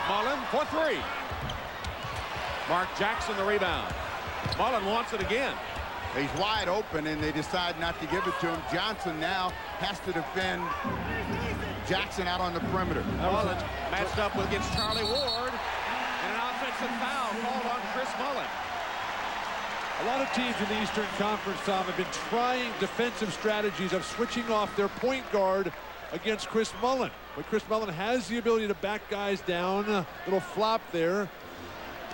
Mullen for 3. Mark Jackson the rebound. Mullen wants it again. He's wide open, and they decide not to give it to him. Johnson now has to defend Jackson out on the perimeter. Mullen matched up against Charlie Ward, and an offensive foul called on Chris Mullen. A lot of teams in the Eastern Conference, Tom, have been trying defensive strategies of switching off their point guard against Chris Mullen. But Chris Mullen has the ability to back guys down. A little flop there.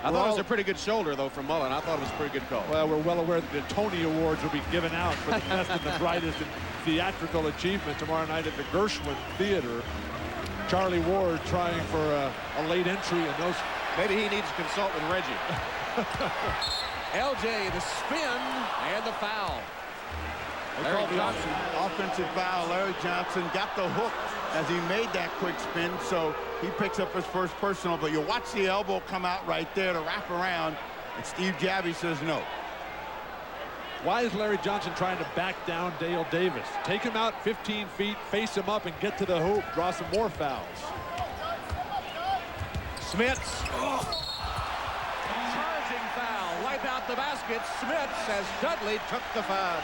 I thought it was a pretty good shoulder, though, from Mullen. I thought it was a pretty good call. Well, we're well aware that the Tony Awards will be given out for the best and the brightest in theatrical achievement tomorrow night at the Gershwin Theater. Charlie Ward trying for a late entry, and those. Maybe he needs to consult with Reggie. LJ, the spin and the foul. Larry Johnson, offensive foul. Larry Johnson got the hook as he made that quick spin, so he picks up his first personal. But you watch the elbow come out right there to wrap around, and Steve Jabby says no. Why is Larry Johnson trying to back down Dale Davis? Take him out 15 feet, face him up, and get to the hoop. Draw some more fouls. Smits. Charging foul. Wipe out the basket. Smits as Dudley took the foul.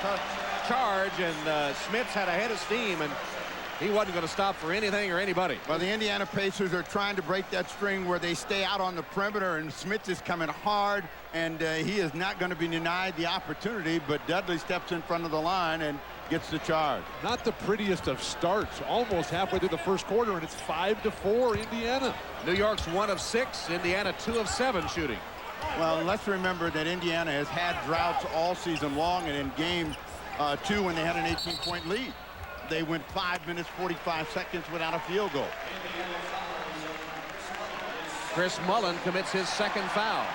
Charge, and Smits had a head of steam, and he wasn't going to stop for anything or anybody. Well, the Indiana Pacers are trying to break that string where they stay out on the perimeter, and Smits is coming hard, and he is not going to be denied the opportunity, but Dudley steps in front of the line and gets the charge. Not the prettiest of starts, almost halfway through the first quarter, and it's 5-4 Indiana. New York's 1 of 6, Indiana 2 of 7 shooting. Well, let's remember that Indiana has had droughts all season long, and in game 2, when they had an 18-point lead, they went 5 minutes 45 seconds without a field goal. Chris Mullen commits his second foul.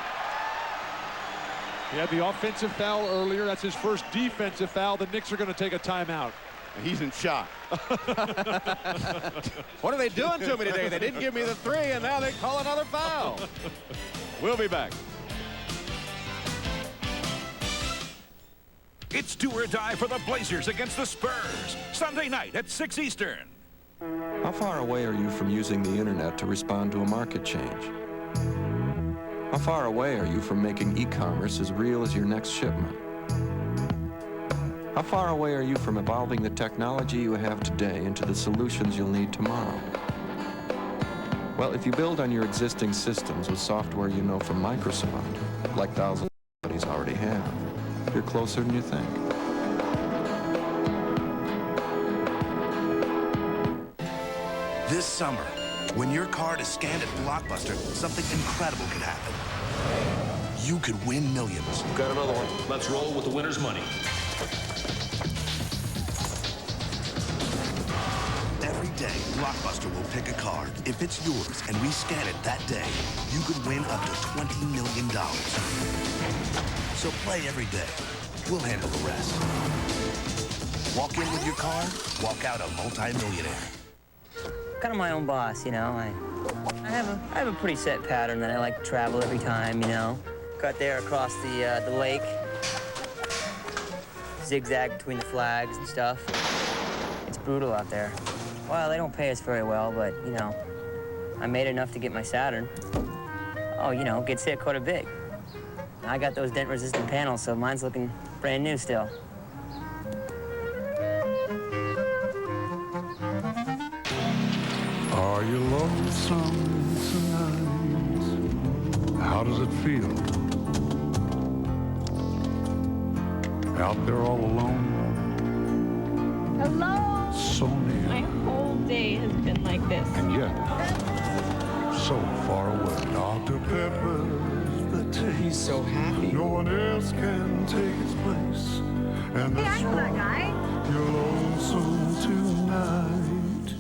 He had the offensive foul earlier. That's his first defensive foul. The Knicks are going to take a timeout. He's in shock. What are they doing to me today? They didn't give me the 3, and now they call another foul. We'll be back. It's do or die for the Blazers against the Spurs. Sunday night at 6 Eastern. How far away are you from using the internet to respond to a market change? How far away are you from making e-commerce as real as your next shipment? How far away are you from evolving the technology you have today into the solutions you'll need tomorrow? Well, if you build on your existing systems with software you know from Microsoft, like thousands of companies already have, you're closer than you think. This summer, when your card is scanned at Blockbuster, something incredible could happen. You could win millions. Got another one. Let's roll with the winner's money. Every day, Blockbuster will pick a card. If it's yours and we scan it that day, you could win up to $20 million. So play every day. We'll handle the rest. Walk in with your card, walk out a multi-millionaire. Kind of my own boss, you know. I have a pretty set pattern that I like to travel every time, you know. Got there across the lake, zigzag between the flags and stuff. It's brutal out there. Well, they don't pay us very well, but you know, I made enough to get my Saturn. Oh, you know, gets hit quite a bit. I got those dent-resistant panels, so mine's looking brand new still. Are you lonesome tonight? How does it feel? Out there all alone? Hello? So near. My whole day has been like this. And yet, so far away. Dr. Pepper's the taste. He's so happy. No one else can take his place. And Hey, that's I know that why guy. you're lonesome tonight.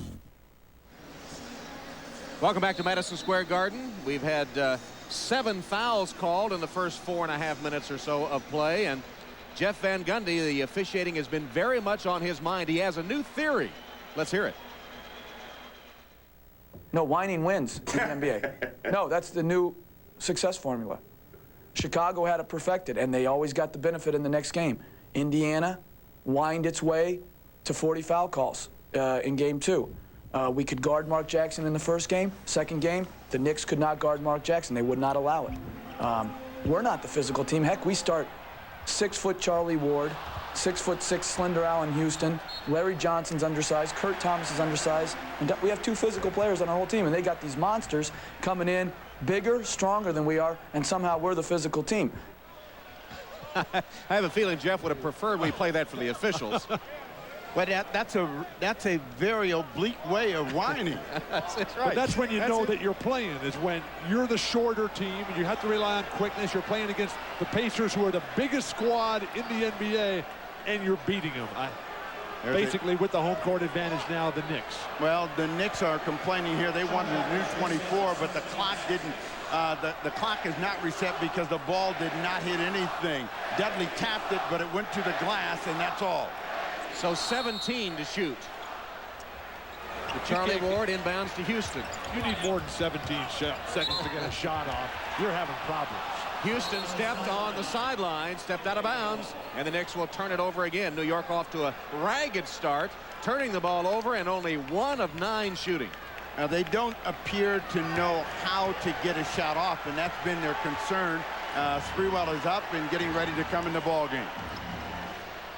Welcome back to Madison Square Garden. We've had 7 fouls called in the first 4.5 minutes or so of play, and Jeff Van Gundy, the officiating has been very much on his mind. He has a new theory. Let's hear it. No, whining wins in the NBA. No, that's the new success formula. Chicago had it perfected, and they always got the benefit in the next game. Indiana whined its way to 40 foul calls in Game 2. We could guard Mark Jackson in the first game. Second game, the Knicks could not guard Mark Jackson. They would not allow it. We're not the physical team. Heck, we start 6-foot Charlie Ward, 6'6" slender Allen Houston. Larry Johnson's undersized. Kurt Thomas is undersized. And we have 2 physical players on our whole team, and they got these monsters coming in bigger, stronger than we are, and somehow we're the physical team. I have a feeling Jeff would have preferred we play that for the officials. But that's a very oblique way of whining. That's right. But that's when you know that you're playing, is when you're the shorter team and you have to rely on quickness. You're playing against the Pacers, who are the biggest squad in the NBA, and you're beating them. Basically, with the home court advantage now, the Knicks. Well, the Knicks are complaining here. They wanted a new 24, but the clock didn't. The clock is not reset because the ball did not hit anything. Dudley tapped it, but it went to the glass, and that's all. So 17 to shoot. The Charlie Ward inbounds to Houston. You need more than 17 seconds to get a shot off. You're having problems. Houston stepped on the sideline, stepped out of bounds, and the Knicks will turn it over again. New York off to a ragged start, turning the ball over, and only 1 of 9 shooting. Now, they don't appear to know how to get a shot off, and that's been their concern. Sprewell is up and getting ready to come in the ball game.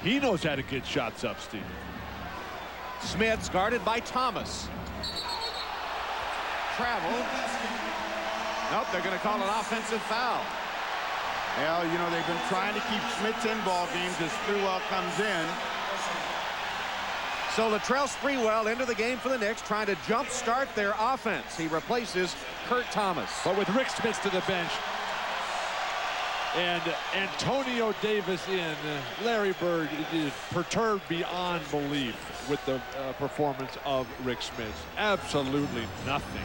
He knows how to get shots up, Steve. Smith's guarded by Thomas. Travel. Nope, they're going to call an offensive foul. Well, you know, they've been trying to keep Smith in ball games as Sprewell comes in. So Latrell Sprewell into the game for the Knicks, trying to jump-start their offense. He replaces Kurt Thomas. But with Rick Smith to the bench and Antonio Davis in, Larry Bird is perturbed beyond belief with the performance of Rick Smith. Absolutely nothing.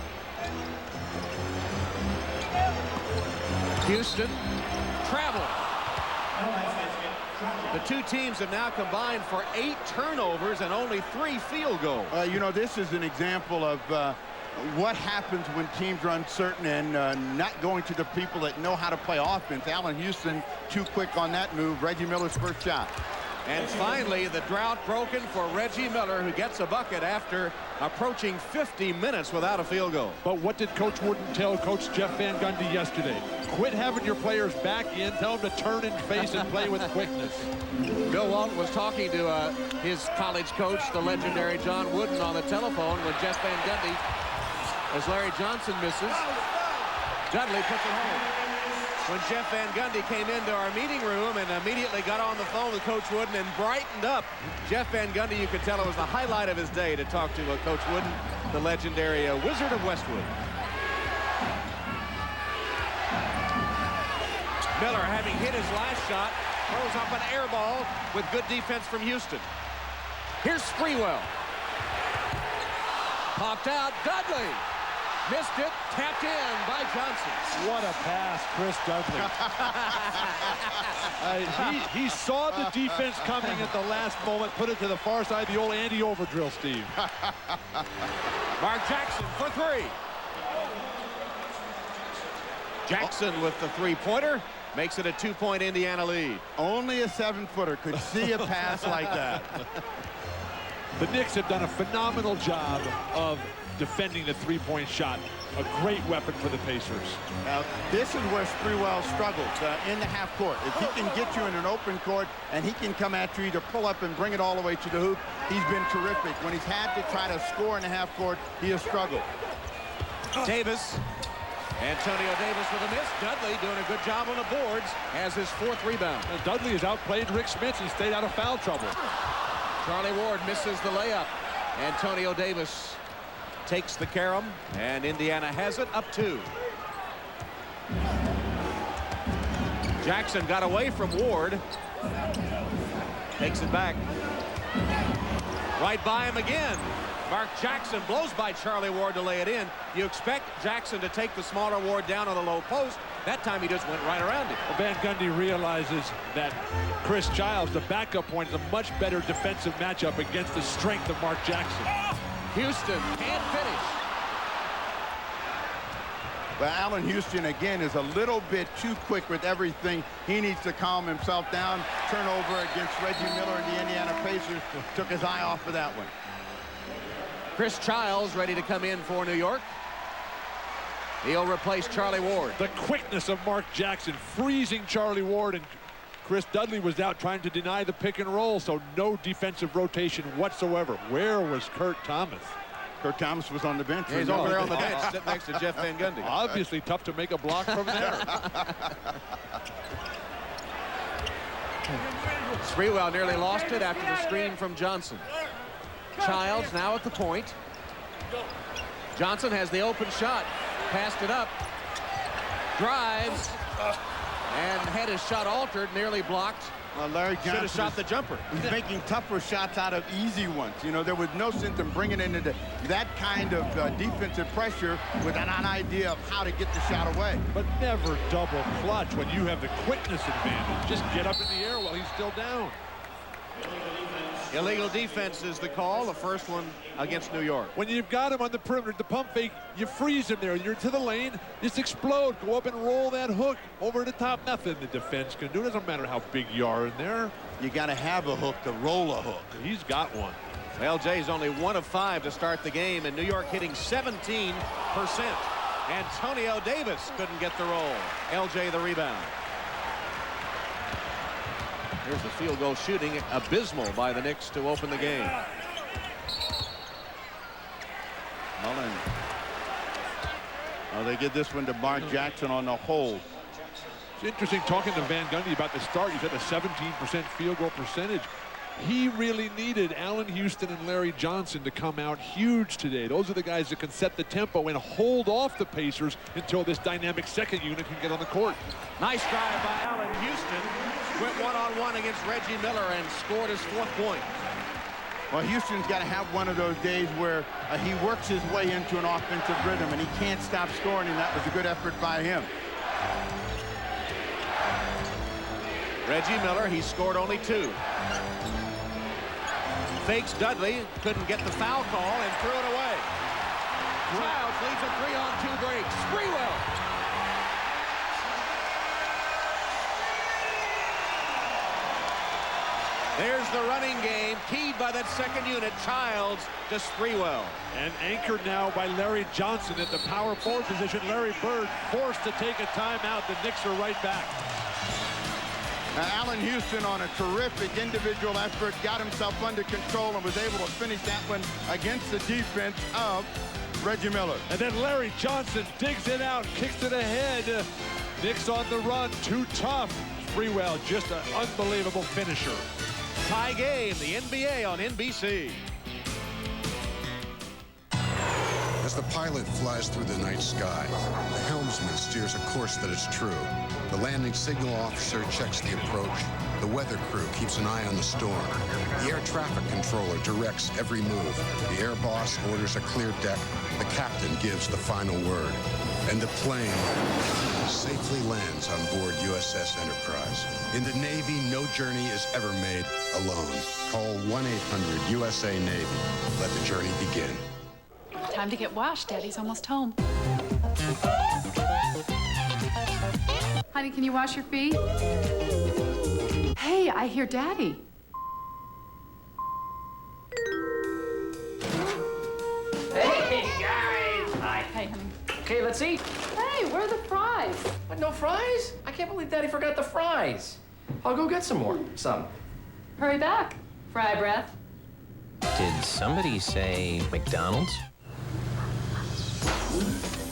Houston, travel. The 2 teams have now combined for 8 turnovers and only 3 field goals. You know, this is an example of what happens when teams are uncertain and not going to the people that know how to play offense. Allen Houston too quick on that move. Reggie Miller's first shot. And finally, the drought broken for Reggie Miller, who gets a bucket after approaching 50 minutes without a field goal. But what did Coach Wooden tell Coach Jeff Van Gundy yesterday? Quit having your players back in. Tell them to turn and face and play with quickness. Bill Walton was talking to his college coach, the legendary John Wooden, on the telephone when Jeff Van Gundy, as Larry Johnson misses, Dudley puts it home. When Jeff Van Gundy came into our meeting room and immediately got on the phone with Coach Wooden and brightened up, Jeff Van Gundy, you could tell it was the highlight of his day to talk to Coach Wooden, the legendary Wizard of Westwood. Miller, having hit his last shot, throws up an air ball with good defense from Houston. Here's Sprewell. Popped out, Dudley. Missed it, tapped in by Johnson. What a pass, Chris Dudley. He saw the defense coming at the last moment, put it to the far side, the old Andy Overdrill, Steve. Mark Jackson for 3. Jackson with the 3-pointer makes it a 2-point Indiana lead. Only a 7-footer could see a pass like that. The Knicks have done a phenomenal job of defending the 3-point shot. A great weapon for the Pacers. Now, this is where Sprewell struggles in the half court. If he can get you in an open court and he can come at you, either pull up and bring it all the way to the hoop, he's been terrific. When he's had to try to score in the half court, he has struggled. Davis. Antonio Davis with a miss. Dudley doing a good job on the boards, has his 4th rebound. And Dudley has outplayed Rick Smith. He stayed out of foul trouble. Charlie Ward misses the layup. Antonio Davis takes the carom, and Indiana has it up 2. Jackson got away from Ward. Takes it back. Right by him again. Mark Jackson blows by Charlie Ward to lay it in. You expect Jackson to take the smaller Ward down on the low post. That time he just went right around it. Well, Van Gundy realizes that Chris Childs, the backup point, is a much better defensive matchup against the strength of Mark Jackson. Houston can't finish. But Allen Houston, again, is a little bit too quick with everything. He needs to calm himself down. Turnover against Reggie Miller and the Indiana Pacers. Took his eye off of that one. Chris Childs ready to come in for New York. He'll replace Charlie Ward. The quickness of Mark Jackson freezing Charlie Ward, and Chris Dudley was out trying to deny the pick and roll, so no defensive rotation whatsoever. Where was Kurt Thomas? Kurt Thomas was on the bench. Yeah, he's over there on the bench sitting next to Jeff Van Gundy. Obviously tough to make a block from there. Sprewell nearly lost it after the screen from Johnson. Childs now at the point. Johnson has the open shot. Passed it up. Drives. And had his shot altered. Nearly blocked. Well, Larry Johnson should have shot the jumper. He's making tougher shots out of easy ones. You know, there was no sense in bringing it into that kind of defensive pressure with an idea of how to get the shot away. But never double clutch when you have the quickness advantage. Just get up in the air while he's still down. Illegal defense is the call. The first one against New York. When you've got him on the perimeter, the pump fake, you freeze him there. You're to the lane, just explode. Go up and roll that hook over the top. Nothing the defense can do. It doesn't matter how big you are in there. You got to have a hook to roll a hook. He's got one. LJ's only 1 of 5 to start the game, and New York hitting 17%. Antonio Davis couldn't get the roll. LJ the rebound. Here's the field goal shooting, abysmal by the Knicks to open the game. Mullen. Oh, they get this one to Mark Jackson on the hold. It's interesting talking to Van Gundy about the start. He's at a 17% field goal percentage. He really needed Allen Houston and Larry Johnson to come out huge today. Those are the guys that can set the tempo and hold off the Pacers until this dynamic second unit can get on the court. Nice drive by Allen Houston. Went one-on-one against Reggie Miller and scored his 4th point. Well, Houston's got to have one of those days where he works his way into an offensive rhythm and he can't stop scoring, and that was a good effort by him. Reggie Miller, he scored only 2. Fakes Dudley, couldn't get the foul call and threw it away. Childs leads a 3-on-2 break. Sprewell. There's the running game, keyed by that second unit. Childs to Sprewell. And anchored now by Larry Johnson at the power forward position. Larry Bird forced to take a timeout. The Knicks are right back. Now, Allen Houston on a terrific individual effort, got himself under control and was able to finish that one against the defense of Reggie Miller. And then Larry Johnson digs it out, kicks it ahead. Knicks on the run, too tough. Sprewell, just an unbelievable finisher. Tie game, the NBA on NBC. As the pilot flies through the night sky, the helmsman steers a course that is true. The landing signal officer checks the approach. The weather crew keeps an eye on the storm. The air traffic controller directs every move. The air boss orders a clear deck. The captain gives the final word. And the plane safely lands on board USS Enterprise. In the Navy, no journey is ever made alone. Call 1-800-USA-NAVY. Let the journey begin. Time to get washed. Daddy's almost home. Honey, can you wash your feet? Hey, I hear Daddy. Hey, guys! Hi. Hey, honey. Okay, let's eat. Hey, where are the fries? What, no fries? I can't believe Daddy forgot the fries. I'll go get some more. Some. Hurry back. Fry breath. Did somebody say McDonald's?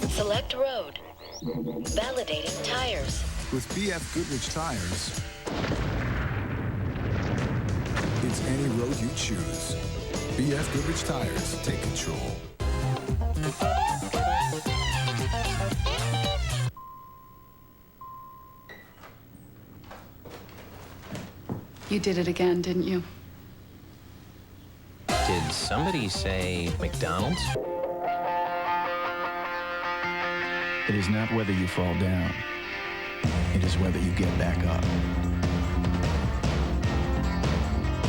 Select road. Validating tires. With BF Goodrich tires, it's any road you choose. BF Goodrich tires, take control. You did it again, didn't you? Did somebody say McDonald's? It is not whether you fall down. It is whether you get back up.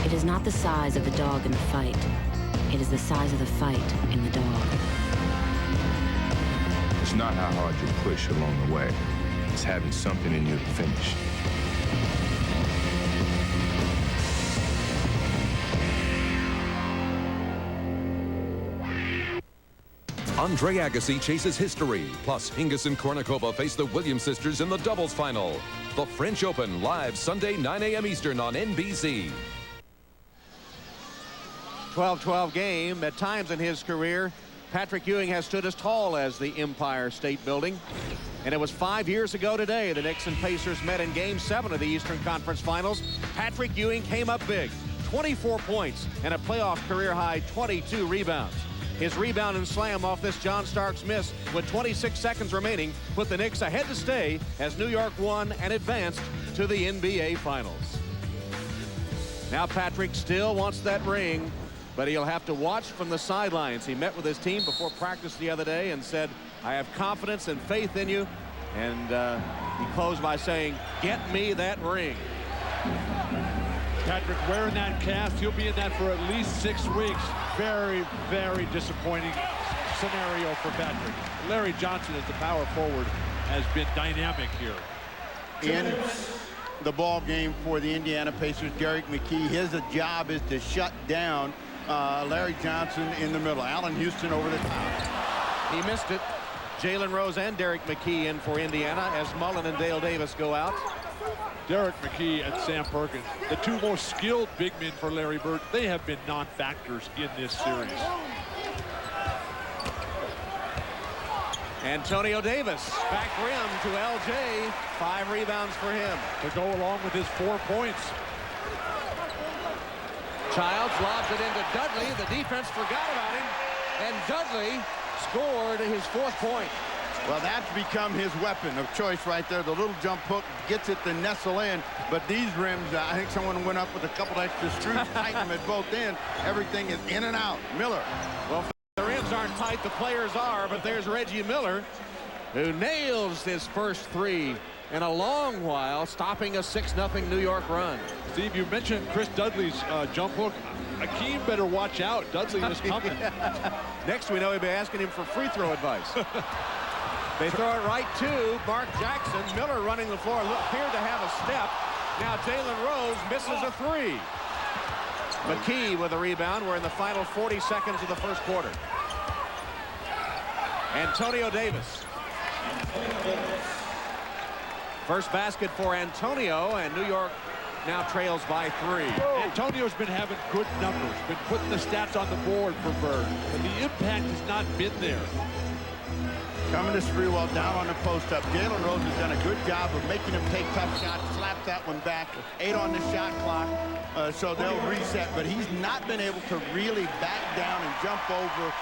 It is not the size of the dog in the fight. It is the size of the fight in the dog. It's not how hard you push along the way. It's having something in you to finish. Andre Agassi chases history. Plus, Hingis and Kornikova face the Williams sisters in the doubles final. The French Open, live Sunday, 9 a.m. Eastern on NBC. 12-12 game. At times in his career, Patrick Ewing has stood as tall as the Empire State Building. And it was 5 years ago today the Knicks and Pacers met in Game 7 of the Eastern Conference Finals. Patrick Ewing came up big, 24 points and a playoff career-high 22 rebounds. His rebound and slam off this John Starks miss with 26 seconds remaining put the Knicks ahead to stay as New York won and advanced to the NBA Finals. Now Patrick still wants that ring, but he'll have to watch from the sidelines. He met with his team before practice the other day and said, I have confidence and faith in you. And he closed by saying, get me that ring. Patrick wearing that cast, he'll be in that for at least 6 weeks. Very, very disappointing scenario for Patrick. Larry Johnson as the power forward has been dynamic here. In the ball game for the Indiana Pacers, Derek McKee, his job is to shut down Larry Johnson in the middle. Allen Houston over the top. He missed it. Jalen Rose and Derek McKee in for Indiana as Mullen and Dale Davis go out. Derek McKee and Sam Perkins, the two most skilled big men for Larry Bird, they have been non-factors in this series. Antonio Davis, back rim to LJ. 5 rebounds for him. To go along with his 4 points. Childs lobs it into Dudley. The defense forgot about him. And Dudley scored his 4th point. Well, that's become his weapon of choice right there. The little jump hook gets it to nestle in. But these rims, I think someone went up with a couple extra screws, tighten them at both ends. Everything is in and out. Miller. Well, the rims aren't tight, the players are, but there's Reggie Miller, who nails his first 3 in a long while, stopping a 6-0 New York run. Steve, you mentioned Chris Dudley's jump hook. Akeem better watch out. Dudley is coming. Next, we know he'll be asking him for free throw advice. They throw it right to Mark Jackson. Miller running the floor, appeared to have a step. Now Jalen Rose misses a 3. McKee with a rebound. We're in the final 40 seconds of the first quarter. Antonio Davis. First basket for Antonio, and New York now trails by 3. Antonio's been having good numbers, been putting the stats on the board for Bird, but the impact has not been there. Coming to Sprewell down on the post-up. Jalen Rose has done a good job of making him take tough shots, slaps that one back, 8 on the shot clock, so they'll reset. But he's not been able to really back down and jump over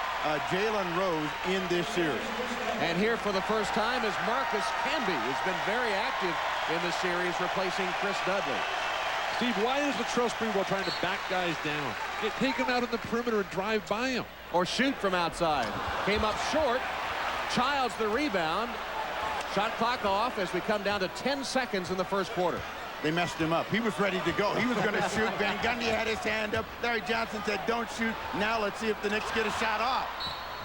Jalen Rose in this series. And here for the first time is Marcus Camby, who's been very active in the series, replacing Chris Dudley. Steve, why is Latrell Sprewell trying to back guys down? Take him out on the perimeter and drive by him. Or shoot from outside. Came up short. Childs the rebound. Shot clock off as we come down to 10 seconds in the first quarter. They messed him up. He was ready to go. He was going to shoot. Van Gundy had his hand up. Larry Johnson said, don't shoot. Now let's see if the Knicks get a shot off.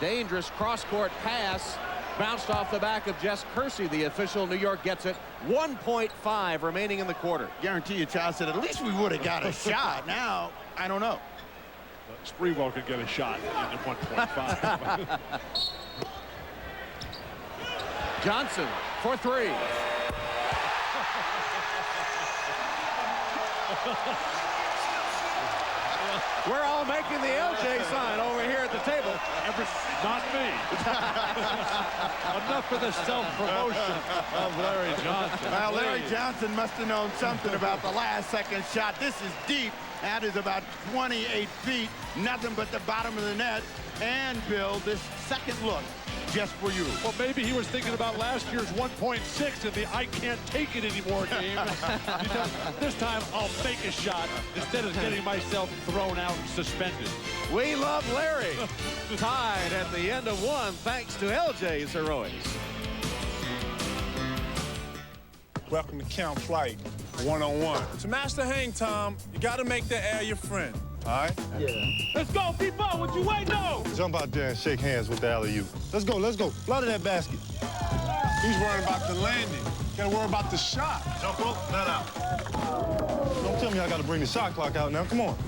Dangerous cross-court pass. Bounced off the back of Jess Kersey. The official, New York gets it. 1.5 remaining in the quarter. Guarantee you, Child said, at least we would have got a shot. Now, I don't know. Sprewell could get a shot in 1.5. Johnson for 3. We're all making the LJ sign over here at the table. Not me. Enough for the self-promotion of Larry Johnson. Well, Larry Johnson must have known something about the last-second shot. This is deep. That is about 28 feet. Nothing but the bottom of the net. And, Bill, this second look just for you. Well, maybe he was thinking about last year's 1.6 in the I can't take it anymore game. This time I'll make a shot instead of getting myself thrown out and suspended. We love Larry. Tied at the end of one thanks to LJ's heroics. Welcome to Camp Flight, one-on-one. To master hang time, you gotta make the air your friend, all right? Yeah. Let's go, people. What you waiting on? Jump out there and shake hands with the alley-oop. Let's go, let's go. Blood of that basket. He's worried about the landing. Gotta worry about the shot. Jump up, let out. Don't tell me I gotta bring the shot clock out now. Come on.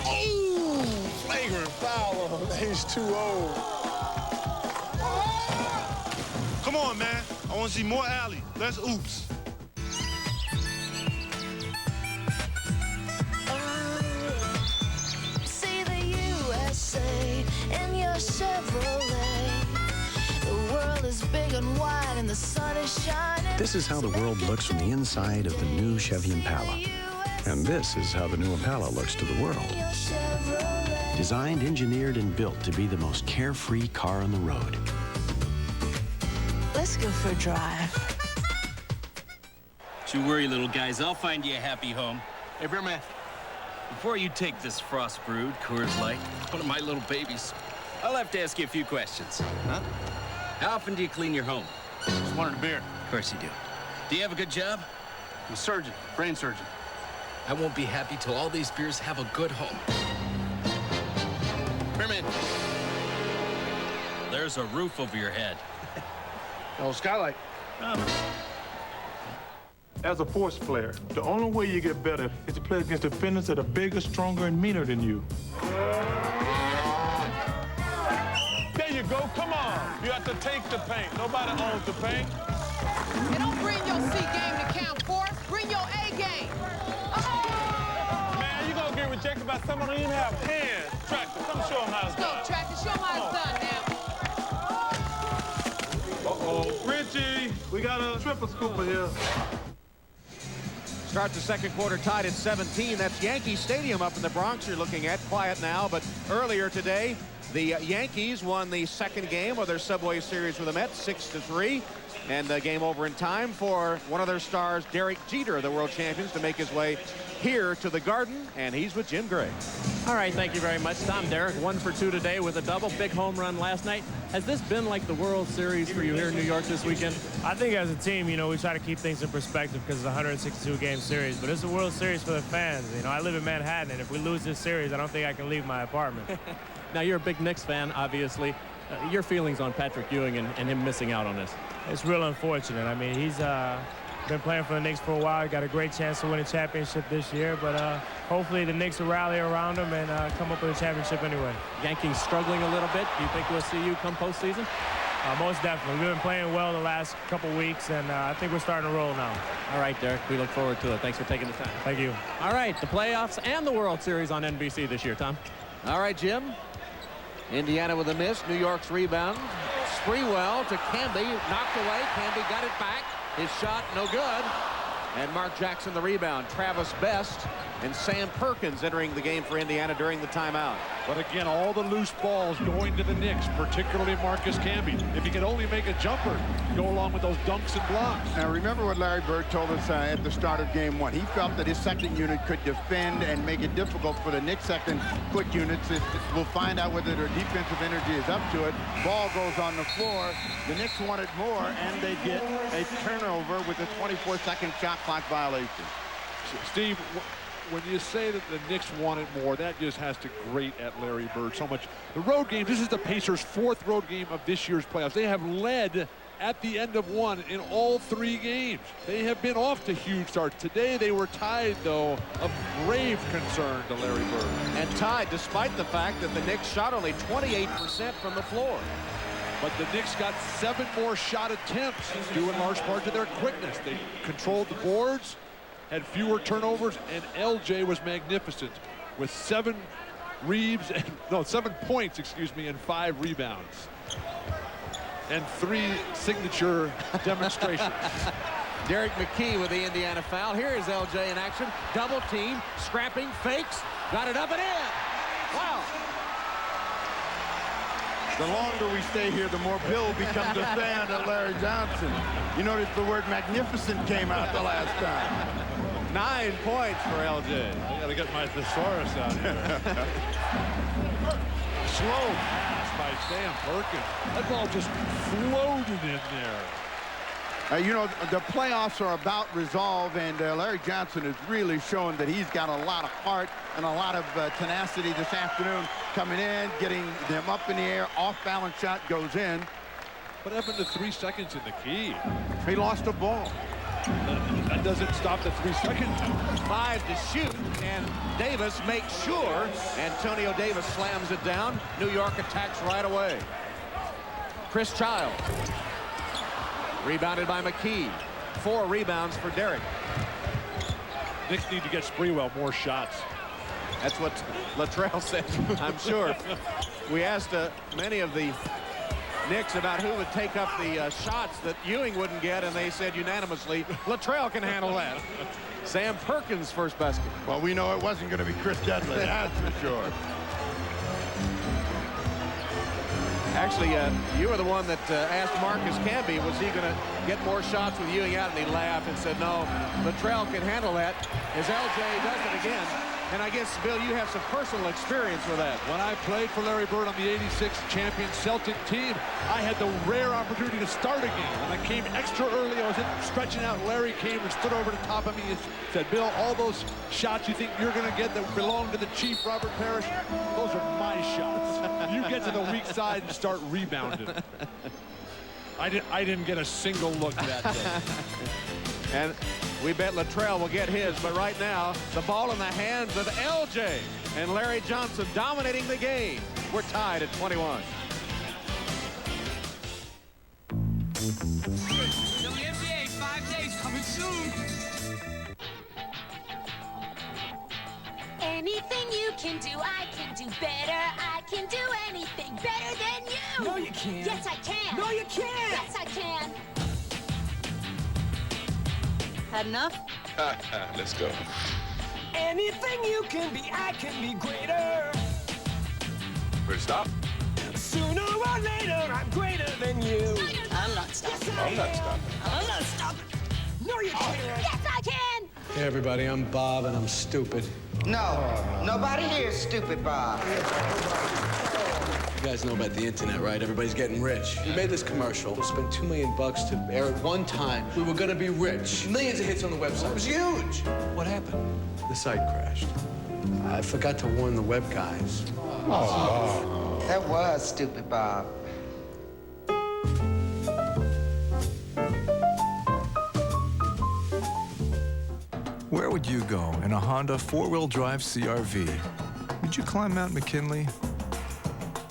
Ooh, flagrant foul on age 2-0. Come on, man. I want to see more alley. Let's oops. See the USA in your Chevrolet. The world is big and wide and the sun is shining. This is how the world looks from the inside of the new Chevy Impala. And this is how the new Impala looks to the world. Designed, engineered, and built to be the most carefree car on the road. Let's go for a drive. Don't you worry, little guys. I'll find you a happy home. Hey, Bearman, before you take this Frost Brewed Coors Light, one of my little babies, I'll have to ask you a few questions. Huh? How often do you clean your home? Just wanted a beer. Of course you do. Do you have a good job? I'm a surgeon, brain surgeon. I won't be happy till all these beers have a good home. Bearman, there's a roof over your head. Oh, skylight. As a force player, the only way you get better is to play against defenders that are bigger, stronger, and meaner than you. There you go. Come on. You have to take the paint. Nobody owns the paint. And don't bring your C game to Camp Force. Bring your A game. Man, you're going to get rejected by someone who don't even have hands. Tractor, come show them how it's done. Go, Tractor. Show them how it's done now. Uh-oh. Reggie, we got a triple scooper here. Start the second quarter tied at 17. That's Yankee Stadium up in the Bronx you're looking at. Quiet now, but earlier today, the Yankees won the second game of their Subway Series with the Mets, 6-3. And the game over in time for one of their stars, Derek Jeter, the world champions, to make his way here to the Garden, and he's with Jim Gray. All right, thank you very much, Tom. Derek, 1 for 2 today with a double, big home run last night. Has this been like the World Series for you here in New York this weekend? I think as a team, you know, we try to keep things in perspective because it's a 162-game series, but it's a World Series for the fans. You know, I live in Manhattan, and if we lose this series, I don't think I can leave my apartment. Now, you're a big Knicks fan, obviously. Your feelings on Patrick Ewing and him missing out on this? It's real unfortunate. I mean, he's been playing for the Knicks for a while. He got a great chance to win a championship this year, but hopefully the Knicks will rally around him and come up with a championship anyway. Yankees struggling a little bit. Do you think we'll see you come postseason? Most definitely. We've been playing well the last couple weeks, and I think we're starting to roll now. All right, Derek, we look forward to it. Thanks for taking the time. Thank you. All right, the playoffs and the World Series on NBC this year, Tom. All right, Jim. Indiana with a miss. New York's rebound. Sprewell to Camby. Knocked away. Camby got it back. His shot no good. And Mark Jackson the rebound. Travis Best and Sam Perkins entering the game for Indiana during the timeout. But again, all the loose balls going to the Knicks, particularly Marcus Camby. If he could only make a jumper, go along with those dunks and blocks. Now remember what Larry Bird told us at the start of game 1. He felt that his second unit could defend and make it difficult for the Knicks second quick units. We'll find out whether their defensive energy is up to it. Ball goes on the floor. The Knicks wanted more, and they get a turnover with a 24-second shot clock violation. Steve, when you say that the Knicks wanted more, that just has to grate at Larry Bird so much. The road game, this is the Pacers' 4th road game of this year's playoffs. They have led at the end of one in all 3 games. They have been off to huge starts. Today they were tied, though, of grave concern to Larry Bird. And tied despite the fact that the Knicks shot only 28% from the floor. But the Knicks got 7 more shot attempts, due in large part to their quickness. They controlled the boards, had fewer turnovers, and LJ was magnificent with 7 points, and 5 rebounds. And 3 signature demonstrations. Derek McKee with the Indiana foul. Here is LJ in action. Double team, scrapping, fakes, got it up and in. Wow. The longer we stay here, the more Bill becomes a fan of Larry Johnson. You notice the word magnificent came out the last time. 9 points for LJ. I got to get my thesaurus out here. Slow pass by Sam Perkins. That ball just floated in there. You know, the playoffs are about resolve, and Larry Johnson has really shown that he's got a lot of heart and a lot of tenacity this afternoon, coming in, getting them up in the air, off-balance shot goes in. What happened to 3 seconds in the key? He lost a ball. That doesn't stop the 3 seconds. 5 to shoot, and Davis makes sure. Antonio Davis slams it down. New York attacks right away. Chris Child. Rebounded by McKee. 4 rebounds for Derek. Knicks need to get Sprewell more shots. That's what Latrell said, I'm sure. We asked many of the Knicks about who would take up the shots that Ewing wouldn't get, and they said unanimously, Latrell can handle that. Sam Perkins' first basket. Well, we know it wasn't going to be Chris Dudley, that's for sure. Actually, you were the one that asked Marcus Camby, was he going to get more shots with Ewing out, and he laughed and said, no, Latrell can handle that, as LJ does it again. And I guess, Bill, you have some personal experience with that. When I played for Larry Bird on the '86 champion Celtic team, I had the rare opportunity to start a game. When I came extra early, I was stretching out. Larry came and stood over the top of me and said, Bill, all those shots you think you're going to get that belong to the Chief, Robert Parrish, those are my shots. You get to the weak side and start rebounding. I didn't get a single look that day. And we bet Latrell will get his, but right now, the ball in the hands of LJ and Larry Johnson dominating the game. We're tied at 21. WNBA 5 days coming soon. Anything you can do, I can do better. I can do anything better than you. No, you can't. Yes, I can. No, you can't. Yes, I can. Had enough? Let's go. Anything you can be, I can be greater. Where to stop? Sooner or later, I'm greater than you. I'm not stopping. I'm not stopping. I'm not stopping. No, you can't. Yes, I can. Hey, everybody, I'm Bob, and I'm stupid. No, nobody here is stupid, Bob. You guys know about the internet, right? Everybody's getting rich. We made this commercial. We'll spend $2 million to air it one time. We were gonna be rich. Millions of hits on the website. It was huge. What happened? The site crashed. I forgot to warn the web guys. Oh, that was stupid, Bob. Where would you go in a Honda 4-wheel drive CR-V? Would you climb Mount McKinley?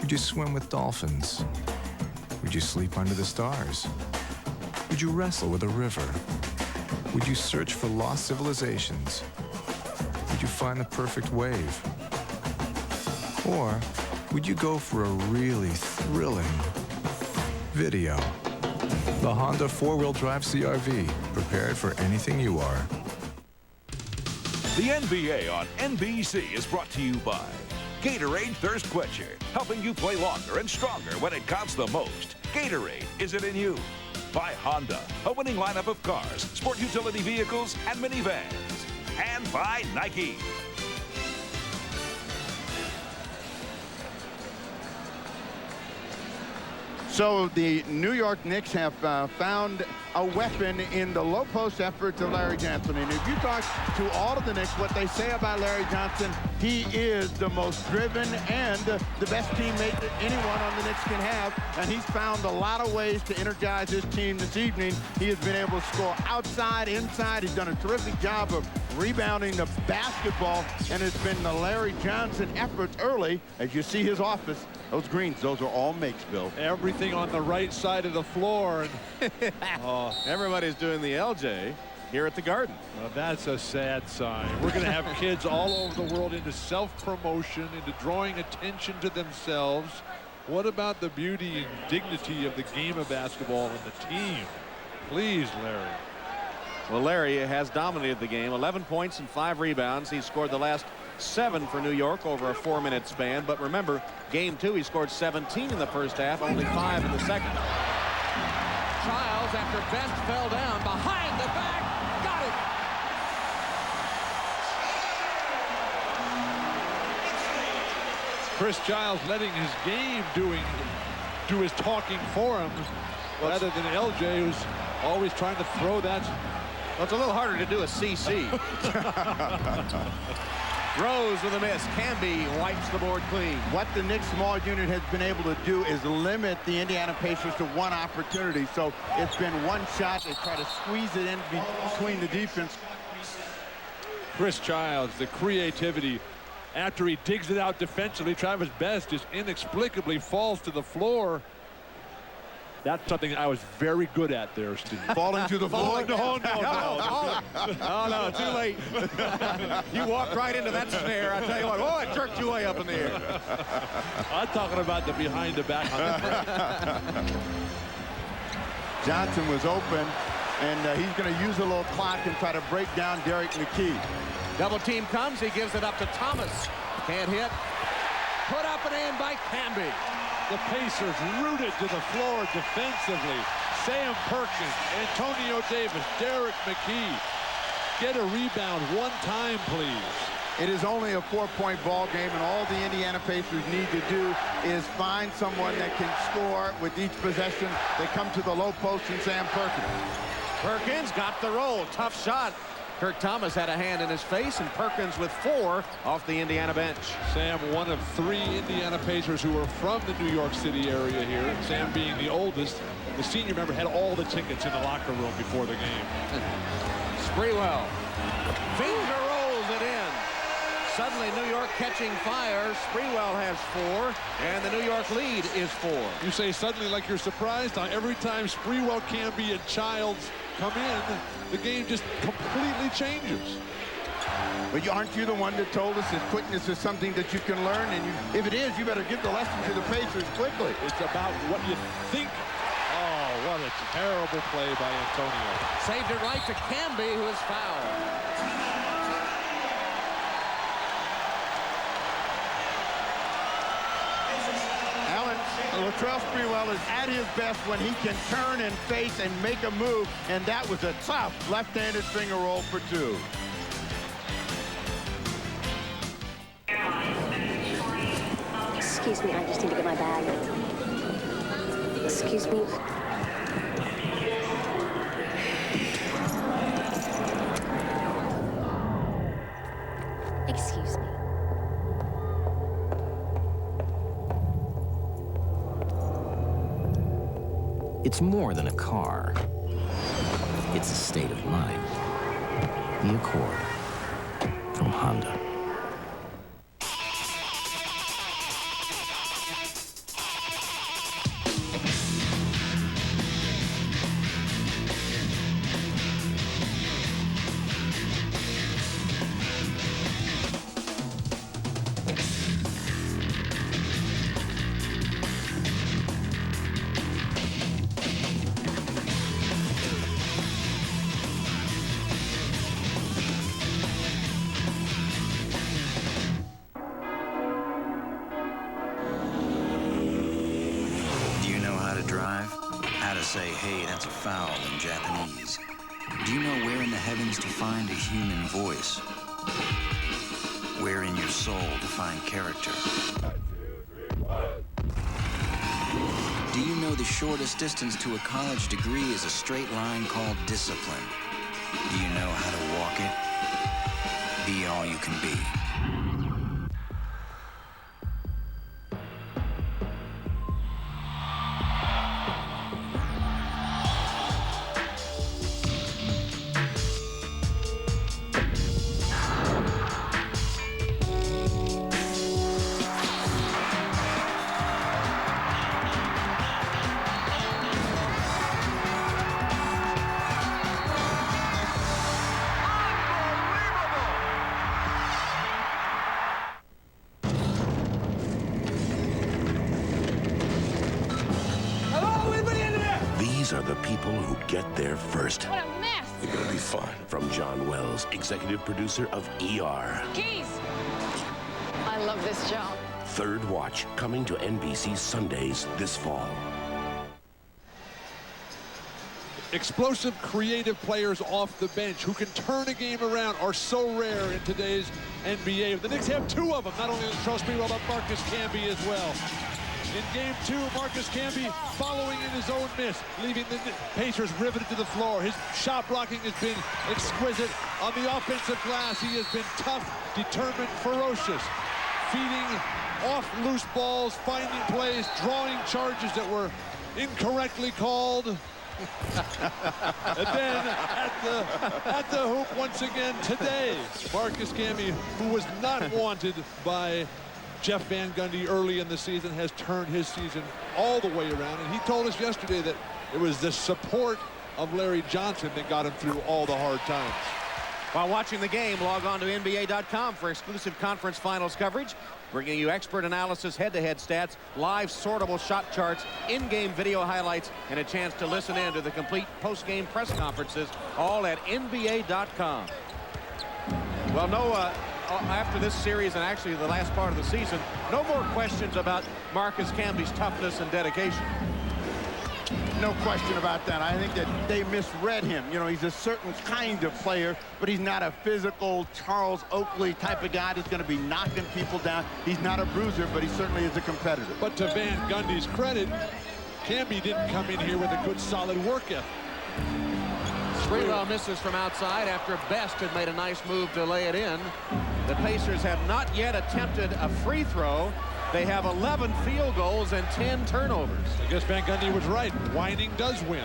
Would you swim with dolphins? Would you sleep under the stars? Would you wrestle with a river? Would you search for lost civilizations? Would you find the perfect wave? Or would you go for a really thrilling video? The Honda 4-wheel drive CR-V, prepared for anything you are. The NBA on NBC is brought to you by Gatorade Thirst Quencher, helping you play longer and stronger when it counts the most. Gatorade, is it in you? By Honda, a winning lineup of cars, sport utility vehicles, and minivans. And by Nike. So the New York Knicks have found a weapon in the low post efforts of Larry Johnson. And if you talk to all of the Knicks, what they say about Larry Johnson, he is the most driven and the best teammate that anyone on the Knicks can have. And he's found a lot of ways to energize his team this evening. He has been able to score outside, inside. He's done a terrific job of rebounding the basketball, and it's been the Larry Johnson efforts early. As you see his office, those greens, those are all makes, Bill. Everything on the right side of the floor. Oh, everybody's doing the LJ here at the Garden. Well, that's a sad sign. We're going to have kids all over the world into self-promotion, into drawing attention to themselves. What about the beauty and dignity of the game of basketball and the team? Please, Larry. Well, Larry has dominated the game. 11 points and 5 rebounds. He's scored the last 7 for New York over a 4-minute span. But remember, game 2, he scored 17 in the first half, only 5 in the second. Childs, after Best fell down, behind the back, got it. Chris Childs letting his game do his talking for him, rather than LJ, who's always trying to throw that. Well, it's a little harder to do a CC. Rose with a miss. Camby wipes the board clean. What the Knicks small unit has been able to do is limit the Indiana Pacers to one opportunity. So it's been one shot. They try to squeeze it in between the defense. Chris Childs, the creativity. After he digs it out defensively, Travis Best just inexplicably falls to the floor. That's something I was very good at there, Steve. Falling to the floor? No. Oh, no, too late. You walked right into that snare. I tell you what, oh, it jerked you way up in the air. I'm talking about the behind the back. Johnson was open, and he's going to use a little clock and try to break down Derek McKee. Double team comes. He gives it up to Thomas. Can't hit. Put up and in by Camby. The Pacers rooted to the floor defensively. Sam Perkins, Antonio Davis, Derek McKee. Get a rebound one time, please. It is only a 4-point ball game, and all the Indiana Pacers need to do is find someone that can score with each possession. They come to the low post and Sam Perkins. Perkins got the roll. Tough shot. Kirk Thomas had a hand in his face, and Perkins with 4 off the Indiana bench. Sam, one of 3 Indiana Pacers who are from the New York City area here. Sam being the oldest. The senior member had all the tickets in the locker room before the game. Sprewell. Finger rolls it in. Suddenly, New York catching fire. Sprewell has 4, and the New York lead is 4. You say suddenly like you're surprised. Now, every time Sprewell, Camby, and Childs come in, the game just completely changes. But aren't you the one that told us that quickness is something that you can learn? And if it is, you better give the lesson to the Pacers quickly. It's about what you think. Oh, what a terrible play by Antonio. Saved it right to Camby, who is fouled. Latrell Sprewell is at his best when he can turn and face and make a move, and that was a tough left-handed finger roll for 2. Excuse me, I just need to get my bag. Excuse me. Excuse me. It's more than a car. It's a state of mind. The Accord from Honda. Say, hey, that's a foul in Japanese. Do you know where in the heavens to find a human voice? Where in your soul to find character? Do you know the shortest distance to a college degree is a straight line called discipline? Do you know how to walk it? Be all you can be. These are the people who get there first. What a mess! It's gonna be fun. From John Wells, executive producer of ER. Keys! I love this job. Third Watch, coming to NBC Sundays this fall. Explosive, creative players off the bench who can turn a game around are so rare in today's NBA. The Knicks have two of them, not only Latrell Sprewell, but Marcus Camby as well. In game two, Marcus Camby following in his own miss, leaving the Pacers riveted to the floor. His shot blocking has been exquisite. On the offensive glass, he has been tough, determined, ferocious, feeding off loose balls, finding plays, drawing charges that were incorrectly called. And then at the hoop once again today, Marcus Camby, who was not wanted by Jeff Van Gundy early in the season, has turned his season all the way around. And he told us yesterday that it was the support of Larry Johnson that got him through all the hard times. While watching the game, log on to NBA.com for exclusive conference finals coverage, bringing you expert analysis, head-to-head stats, live sortable shot charts, in-game video highlights, and a chance to listen in to the complete post-game press conferences, all at NBA.com. Well, no, after this series and actually the last part of the season, no more questions about Marcus Camby's toughness and dedication. No question about that. I think that they misread him. You know, he's a certain kind of player, but he's not a physical Charles Oakley type of guy that's going to be knocking people down. He's not a bruiser, but he certainly is a competitor. But to Van Gundy's credit, Camby didn't come in here with a good, solid work ethic. Sprewell misses from outside after Best had made a nice move to lay it in. The Pacers have not yet attempted a free throw. They have 11 field goals and 10 turnovers. I guess Van Gundy was right. Whining does win.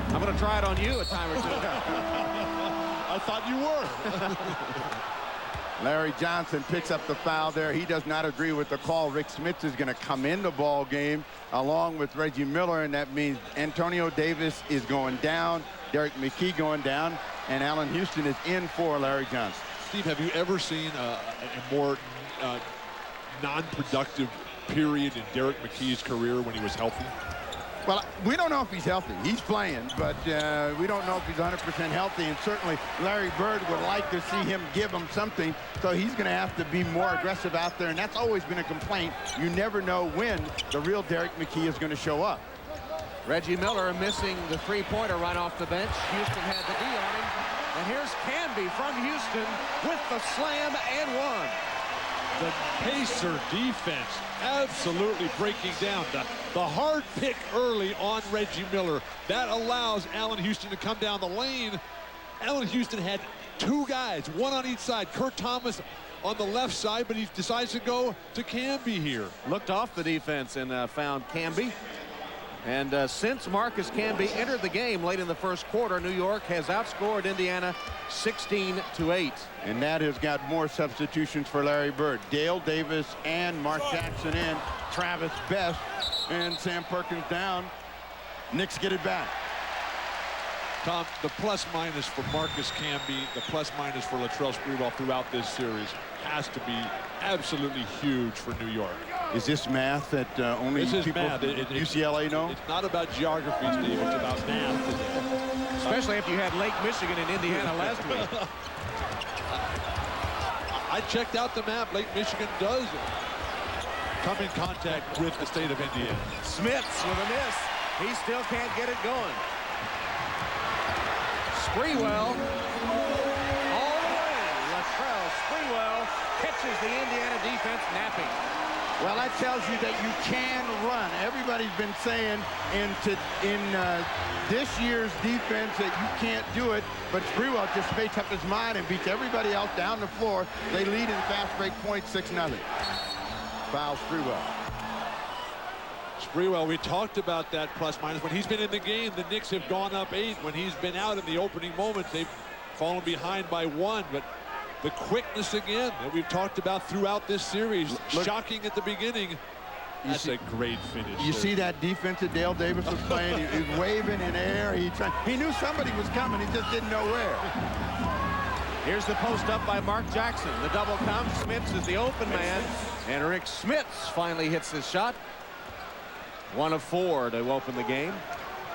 I'm going to try it on you a time or two. I thought you were. Larry Johnson picks up the foul there. He does not agree with the call. Rick Smits is going to come in the ball game along with Reggie Miller, and that means Antonio Davis is going down, Derek McKee going down, and Allen Houston is in for Larry Johnson. Steve, have you ever seen a more non-productive period in Derek McKee's career when he was healthy? Well, we don't know if he's healthy. He's playing, but we don't know if he's 100% healthy, and certainly Larry Bird would like to see him give him something, so he's going to have to be more aggressive out there, and that's always been a complaint. You never know when the real Derek McKee is going to show up. Reggie Miller missing the three-pointer right off the bench. Houston had the D on him. And here's Camby from Houston with the slam and one. The Pacer defense absolutely breaking down. The hard pick early on Reggie Miller. That allows Allen Houston to come down the lane. Allen Houston had two guys, one on each side. Kurt Thomas on the left side, but he decides to go to Camby here. Looked off the defense and found Camby. And since Marcus Camby entered the game late in the first quarter, New York has outscored Indiana 16-8. And that has got more substitutions for Larry Bird. Dale Davis and Mark Jackson in. Travis Best and Sam Perkins down. Knicks get it back. Tom, the plus-minus for Marcus Camby, the plus-minus for Latrell Sprewell throughout this series has to be absolutely huge for New York. Is this math that only people math. UCLA know? It's not about geography, Steve. It's about math today. Especially if you had Lake Michigan in Indiana last week. I checked out the map. Lake Michigan does come in contact with the state of Indiana. Smits with a miss. He still can't get it going. Sprewell all the way. Latrell Sprewell catches the Indiana defense napping. Well, that tells you that you can run. Everybody's been saying in this year's defense that you can't do it, but Sprewell just makes up his mind and beats everybody else down the floor. They lead in fast break points 6-0. Foul Sprewell. Sprewell, we talked about that plus-minus. When he's been in the game, the Knicks have gone up 8. When he's been out in the opening moments, they've fallen behind by 1. But the quickness again that we've talked about throughout this series, shocking at the beginning. That's a great finish. You see that defense that Dale Davis was playing? He was waving in air. He knew somebody was coming. He just didn't know where. Here's the post up by Mark Jackson. The double comes. Smits is the open man. And Rick Smits finally hits his shot. 1 of 4 to open the game.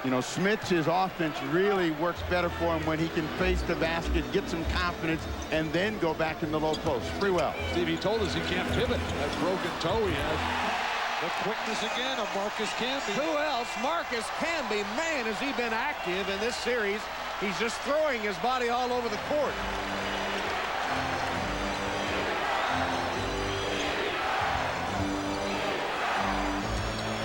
You know, Smith's offense really works better for him when he can face the basket, get some confidence, and then go back in the low post. Pretty well. Steve, he told us he can't pivot. That broken toe he has. The quickness again of Marcus Camby. Who else? Marcus Camby. Man, has he been active in this series. He's just throwing his body all over the court.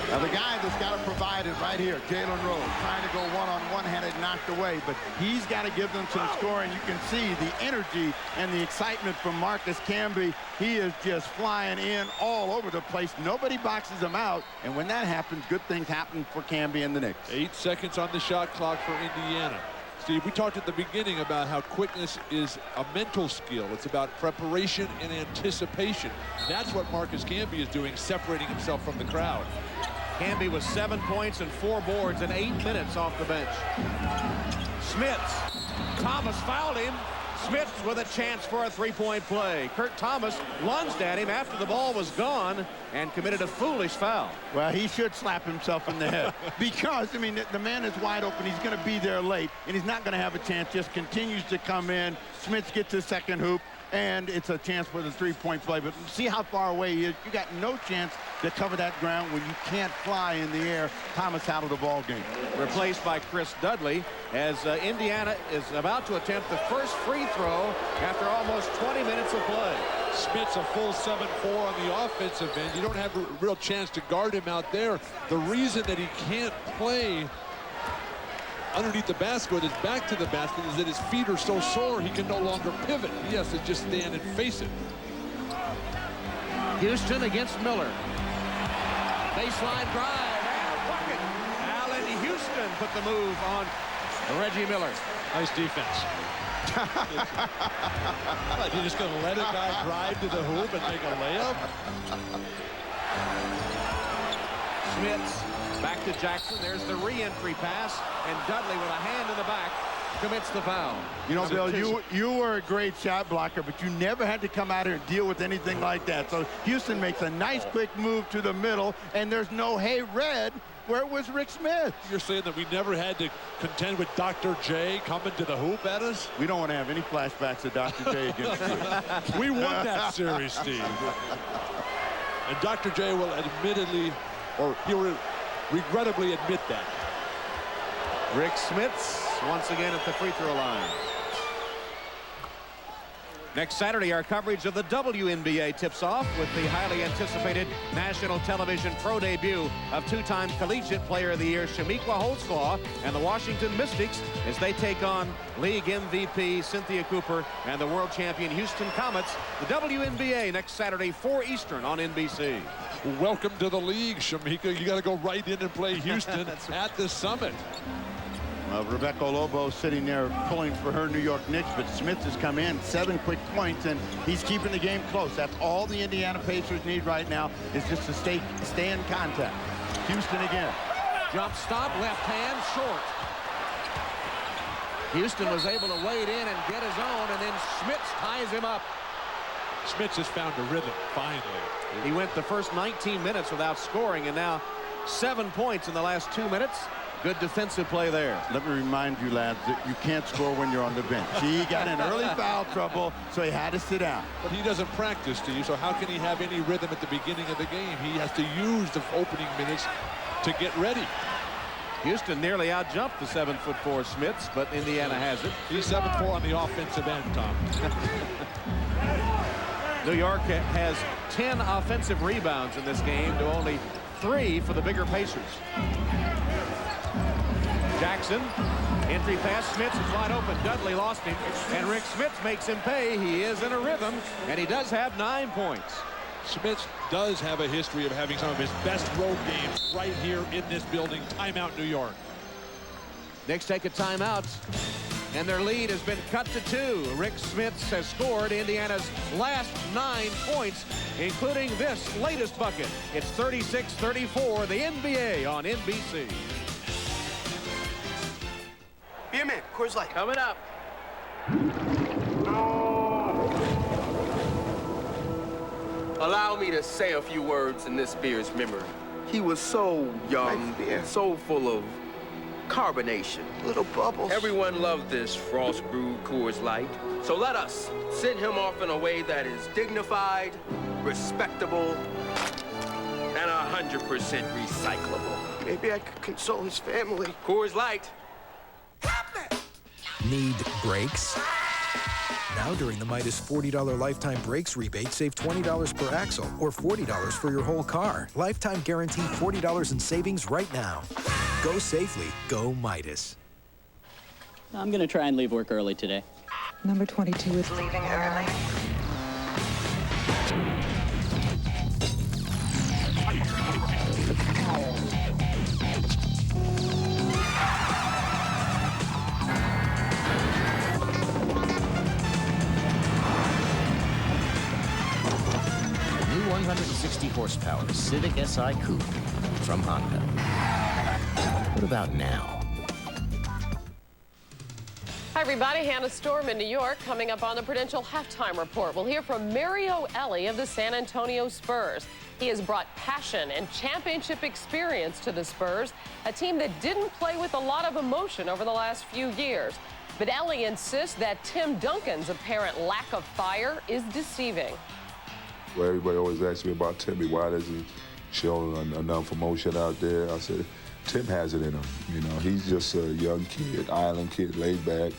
Now the guy that's got to provide it right here, Jalen Rose, trying to go one-on-one, had it knocked away, but he's got to give them some scoring. You can see the energy and the excitement from Marcus Camby. He is just flying in all over the place. Nobody boxes him out, and when that happens, good things happen for Camby and the Knicks. 8 seconds on the shot clock for Indiana. Steve, we talked at the beginning about how quickness is a mental skill. It's about preparation and anticipation. That's what Marcus Camby is doing, separating himself from the crowd. Camby with 7 points and 4 boards in 8 minutes off the bench. Smits. Thomas fouled him. Smits with a chance for a three-point play. Kurt Thomas lunged at him after the ball was gone and committed a foolish foul. Well, he should slap himself in the head because, I mean, the man is wide open. He's going to be there late, and he's not going to have a chance. Just continues to come in. Smits gets his second hoop, and it's a chance for the three-point play. But see how far away he is. You got no chance to cover that ground when you can't fly in the air. Thomas out of the ball game. Replaced by Chris Dudley as Indiana is about to attempt the first free throw after almost 20 minutes of play. Smits a full 7-4 on the offensive end. You don't have a real chance to guard him out there. The reason that he can't play underneath the basket with his back to the basket is that his feet are so sore he can no longer pivot. He has to just stand and face it. Houston against Miller. Baseline drive and a bucket. Allen Houston put the move on Reggie Miller. Nice defense. What, you're just going to let a guy drive to the hoop and make a layup? Smits back to Jackson. There's the re-entry pass, and Dudley with a hand in the back commits the foul. You know, Bill, you were a great shot blocker, but you never had to come out here and deal with anything like that. So Houston makes a nice quick move to the middle, and there's no hey, Red. Where was Rick Smith? You're saying that we never had to contend with Dr. J coming to the hoop at us? We don't want to have any flashbacks of Dr. J against you. We won that series, Steve. And Dr. J will admittedly, or he will regrettably admit that. Rick Smits once again at the free throw line. Next Saturday, our coverage of the WNBA tips off with the highly anticipated national television pro debut of two-time Collegiate Player of the Year Shamikwa Holtzclaw and the Washington Mystics as they take on league MVP Cynthia Cooper and the world champion Houston Comets. The WNBA next Saturday, 4 Eastern on NBC. Welcome to the league, Shamika. You got to go right in and play Houston at the Summit. Rebecca Lobo sitting there pulling for her New York Knicks, but Smith has come in 7 quick points, and he's keeping the game close. That's all the Indiana Pacers need right now is just to stay in contact. Houston again. Jump stop, left hand, short. Houston was able to wade in and get his own, and then Smits ties him up. Smits has found a rhythm, finally. He went the first 19 minutes without scoring, and now 7 points in the last 2 minutes. Good defensive play there. Let me remind you, lads, that you can't score when you're on the bench. He got in early foul trouble, so he had to sit down. But he doesn't practice, Steve, so how can he have any rhythm at the beginning of the game? He has to use the opening minutes to get ready. Houston nearly outjumped the 7'4" Smits, but Indiana has it. He's 7'4" on the offensive end, Tom. New York has 10 offensive rebounds in this game to only 3 for the bigger Pacers. Jackson, entry pass, Smits is wide open. Dudley lost him, and Rick Smits makes him pay. He is in a rhythm, and he does have 9 points. Smits does have a history of having some of his best road games right here in this building. Timeout, New York. Knicks take a timeout, and their lead has been cut to 2. Rick Smits has scored Indiana's last 9 points, including this latest bucket. It's 36-34, the NBA on NBC. Beer man, Coors Light. Coming up. Allow me to say a few words in this beer's memory. He was so young, so full of carbonation. Little bubbles. Everyone loved this frost-brewed Coors Light. So let us send him off in a way that is dignified, respectable, and 100% recyclable. Maybe I could console his family. Coors Light. Need brakes? Now during the Midas $40 lifetime brakes rebate, save $20 per axle or $40 for your whole car. Lifetime guaranteed $40 in savings right now. Go safely. Go Midas. I'm going to try and leave work early today. Number 22 is leaving early. New 160 horsepower Civic Si Coupe from Honda. What about now? Hi, everybody. Hannah Storm in New York. Coming up on the Prudential Halftime Report, we'll hear from Mario Elie of the San Antonio Spurs. He has brought passion and championship experience to the Spurs, a team that didn't play with a lot of emotion over the last few years. But Elie insists that Tim Duncan's apparent lack of fire is deceiving. Well, everybody always asks me about Timmy. Why does he show enough emotion out there? I said, Tim has it in him. You know, he's just a young kid, island kid, laid back.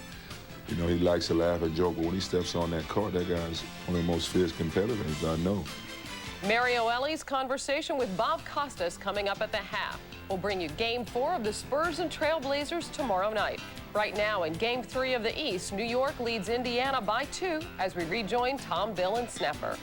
You know, he likes to laugh and joke, but when he steps on that court, that guy's one of the most fierce competitors I know. Mario Elie's conversation with Bob Costas coming up at the half. We'll bring you Game 4 of the Spurs and Trailblazers tomorrow night. Right now in Game 3 of the East, New York leads Indiana by 2 as we rejoin Tom, Bill, and Snapper.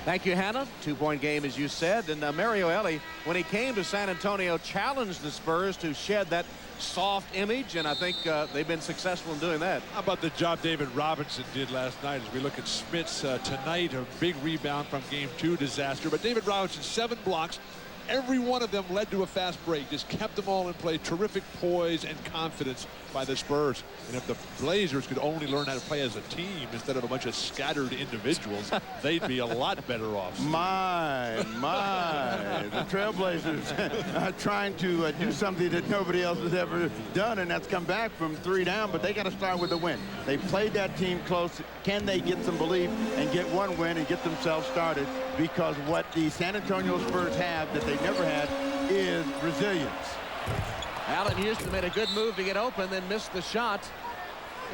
Thank you, Hannah. Two-point game, as you said. And Mario Elie, when he came to San Antonio, challenged the Spurs to shed that soft image, and I think they've been successful in doing that. How about the job David Robinson did last night as we look at Smits tonight, a big rebound from Game 2 disaster. But David Robinson, 7 blocks. Every one of them led to a fast break, just kept them all in play. Terrific poise and confidence by the Spurs. And if the Blazers could only learn how to play as a team instead of a bunch of scattered individuals, they'd be a lot better off. My, the Trailblazers are trying to do something that nobody else has ever done, and that's come back from 3 down, but they got to start with a win. They played that team close. Can they get some belief and get one win and get themselves started? Because what the San Antonio Spurs have that they never had is resilience. Allen Houston made a good move to get open, then missed the shot.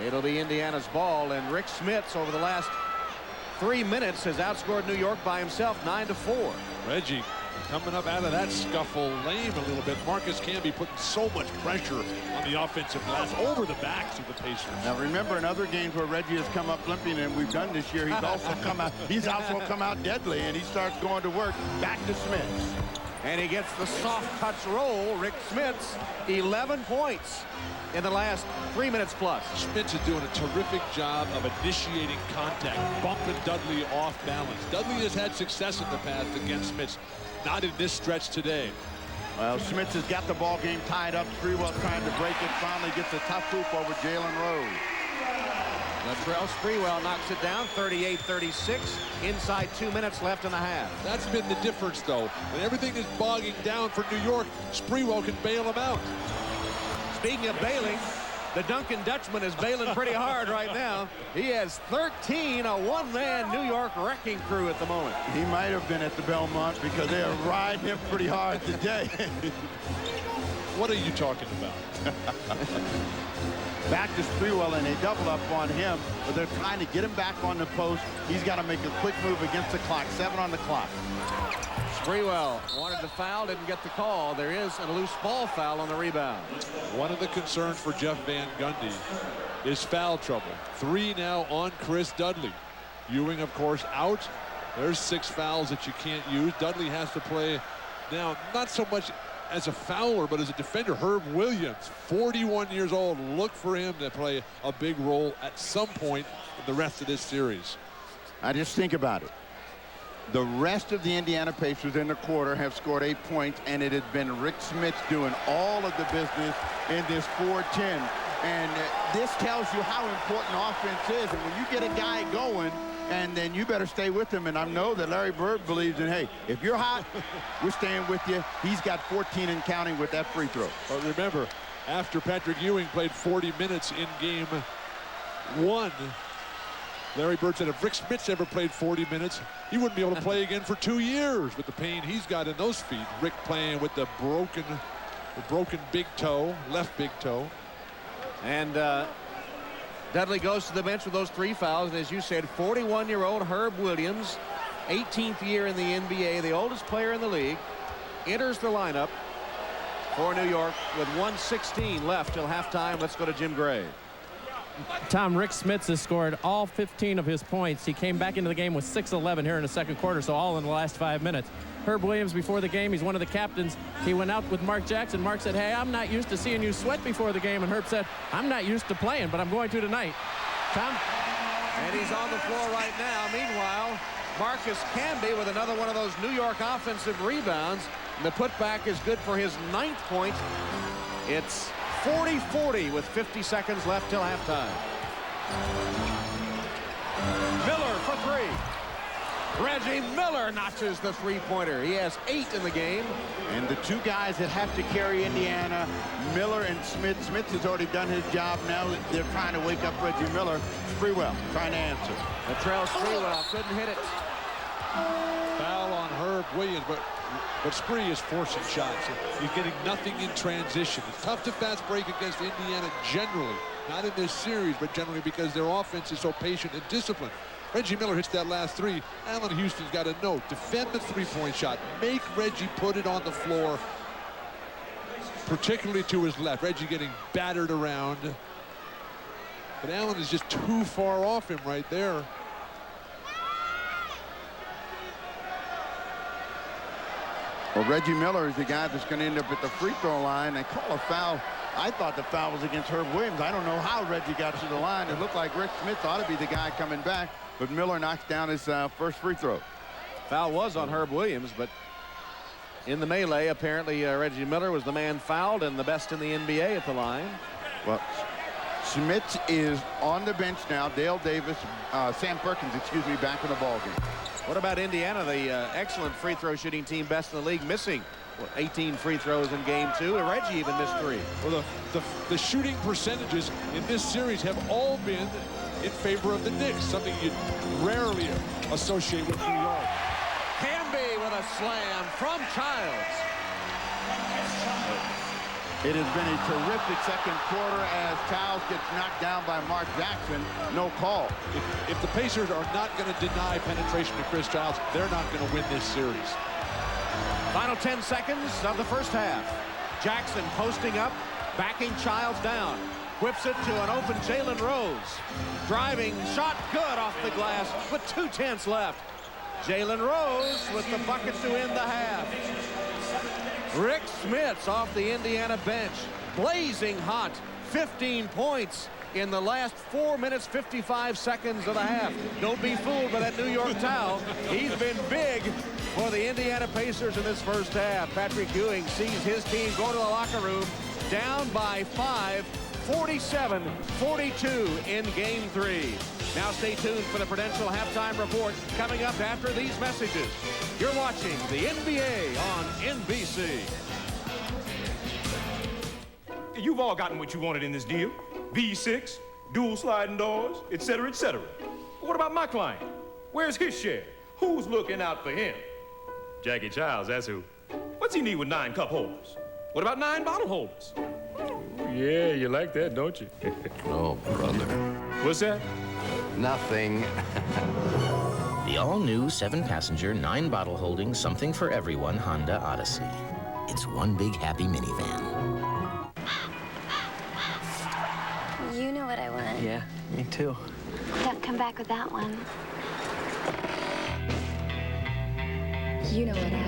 It'll be Indiana's ball, and Rick Smits over the last 3 minutes has outscored New York by himself 9-4. Reggie coming up out of that scuffle lame a little bit. Marcus Camby putting so much pressure on the offensive glass over the backs of the Pacers. Now remember, in other games where Reggie has come up limping, and we've done this year, he's also come out deadly, and he starts going to work. Back to Smits. And he gets the soft touch roll. Rick Smits, 11 points in the last 3 minutes plus. Smits is doing a terrific job of initiating contact, bumping Dudley off balance. Dudley has had success in the past against Smits. Not in this stretch today. Well, Smits has got the ball game tied up. Sprewell trying to break it. Finally gets a tough hoop over Jalen Rose. Latrell Sprewell knocks it down, 38-36. Inside 2 minutes left in the half. That's been the difference, though. When everything is bogging down for New York, Sprewell can bail him out. Speaking of bailing, the Duncan Dutchman is bailing pretty hard right now. He has 13, a one-man New York wrecking crew at the moment. He might have been at the Belmont because they are riding him pretty hard today. What are you talking about? Back to Sprewell, and they double up on him, but they're trying to get him back on the post. He's got to make a quick move against the clock. 7 on the clock. Sprewell wanted the foul, didn't get the call. There is a loose ball foul on the rebound. One of the concerns for Jeff Van Gundy is foul trouble. 3 now on Chris Dudley. Ewing, of course, out. There's 6 fouls that you can't use. Dudley has to play now, not so much as a fouler, but as a defender. Herb Williams, 41 years old. Look for him to play a big role at some point in the rest of this series. I just think about it. The rest of the Indiana Pacers in the quarter have scored 8 points, and it has been Rick Smits doing all of the business in this 4-10. And this tells you how important offense is. And when you get a guy going and then you better stay with him. And I know that Larry Bird believes in, hey, if you're hot, we're staying with you. He's got 14 and counting with that free throw. But remember, after Patrick Ewing played 40 minutes in game 1, Larry Bird said if Rick Smits ever played 40 minutes, he wouldn't be able to play again for 2 years with the pain he's got in those feet. Rick playing with the broken big toe, left big toe. And Dudley goes to the bench with those 3 fouls. And as you said, 41-year-old Herb Williams, 18th year in the NBA, the oldest player in the league, enters the lineup for New York with 1:16 left till halftime. Let's go to Jim Gray. Tom, Rick Smits has scored all 15 of his points. He came back into the game with 6-11 here in the second quarter, so all in the last 5 minutes. Herb Williams, before the game, he's one of the captains. He went out with Mark Jackson. Mark said, hey, I'm not used to seeing you sweat before the game. And Herb said, I'm not used to playing, but I'm going to tonight. Tom? And he's on the floor right now. Meanwhile, Marcus Camby with another one of those New York offensive rebounds. And the putback is good for his 9th point. It's 40-40 with 50 seconds left till halftime. Miller for 3. Reggie Miller notches the 3-pointer. He has 8 in the game. And the 2 guys that have to carry Indiana, Miller and Smits. Smits has already done his job. Now they're trying to wake up Reggie Miller. Sprewell trying to answer. Latrell Sprewell couldn't hit it. Foul on Herb Williams, but Spree is forcing shots. He's getting nothing in transition. It's tough to fast break against Indiana generally. Not in this series, but generally because their offense is so patient and disciplined. Reggie Miller hits that last 3. Allen Houston's got to know. Defend the 3-point shot. Make Reggie put it on the floor, particularly to his left. Reggie getting battered around. But Allen is just too far off him right there. Well, Reggie Miller is the guy that's going to end up at the free throw line. They call a foul. I thought the foul was against Herb Williams. I don't know how Reggie got to the line. It looked like Rick Smits ought to be the guy coming back, but Miller knocks down his first free throw. Foul was on Herb Williams, but in the melee, apparently Reggie Miller was the man fouled and the best in the NBA at the line. Well, Smits is on the bench now. Dale Davis, Sam Perkins, excuse me, back in the ballgame. What about Indiana, the excellent free throw shooting team, best in the league, missing 18 free throws in game 2, and Reggie even missed 3. Well, the shooting percentages in this series have all been in favor of the Knicks, something you'd rarely associate with New York. Camby with a slam from Childs. It has been a terrific second quarter as Childs gets knocked down by Mark Jackson. No call. If the Pacers are not going to deny penetration to Chris Childs, they're not going to win this series. Final 10 seconds of the first half. Jackson posting up, backing Childs down. Whips it to an open Jalen Rose. Driving, shot good off the glass with 2:10 left. Jalen Rose with the bucket to end the half. Rick Smits off the Indiana bench, blazing hot, 15 points in the last 4 minutes, 55 seconds of the half. Don't be fooled by that New York towel. He's been big for the Indiana Pacers in this first half. Patrick Ewing sees his team go to the locker room, down by 5, 47-42 in game 3. Now stay tuned for the Prudential Halftime Report coming up after these messages. You're watching the NBA on NBC. You've all gotten what you wanted in this deal. V6, dual sliding doors, etc., etc. What about my client? Where's his share? Who's looking out for him? Jackie Childs, that's who. What's he need with 9 cup holders? What about 9 bottle holders? Yeah, you like that, don't you? Oh, brother. What's that? Nothing. The all-new 7-passenger, 9-bottle-holding, something for everyone Honda Odyssey. It's one big happy minivan. You know what I want. Yeah, me too. Don't come back with that one. You know what I want.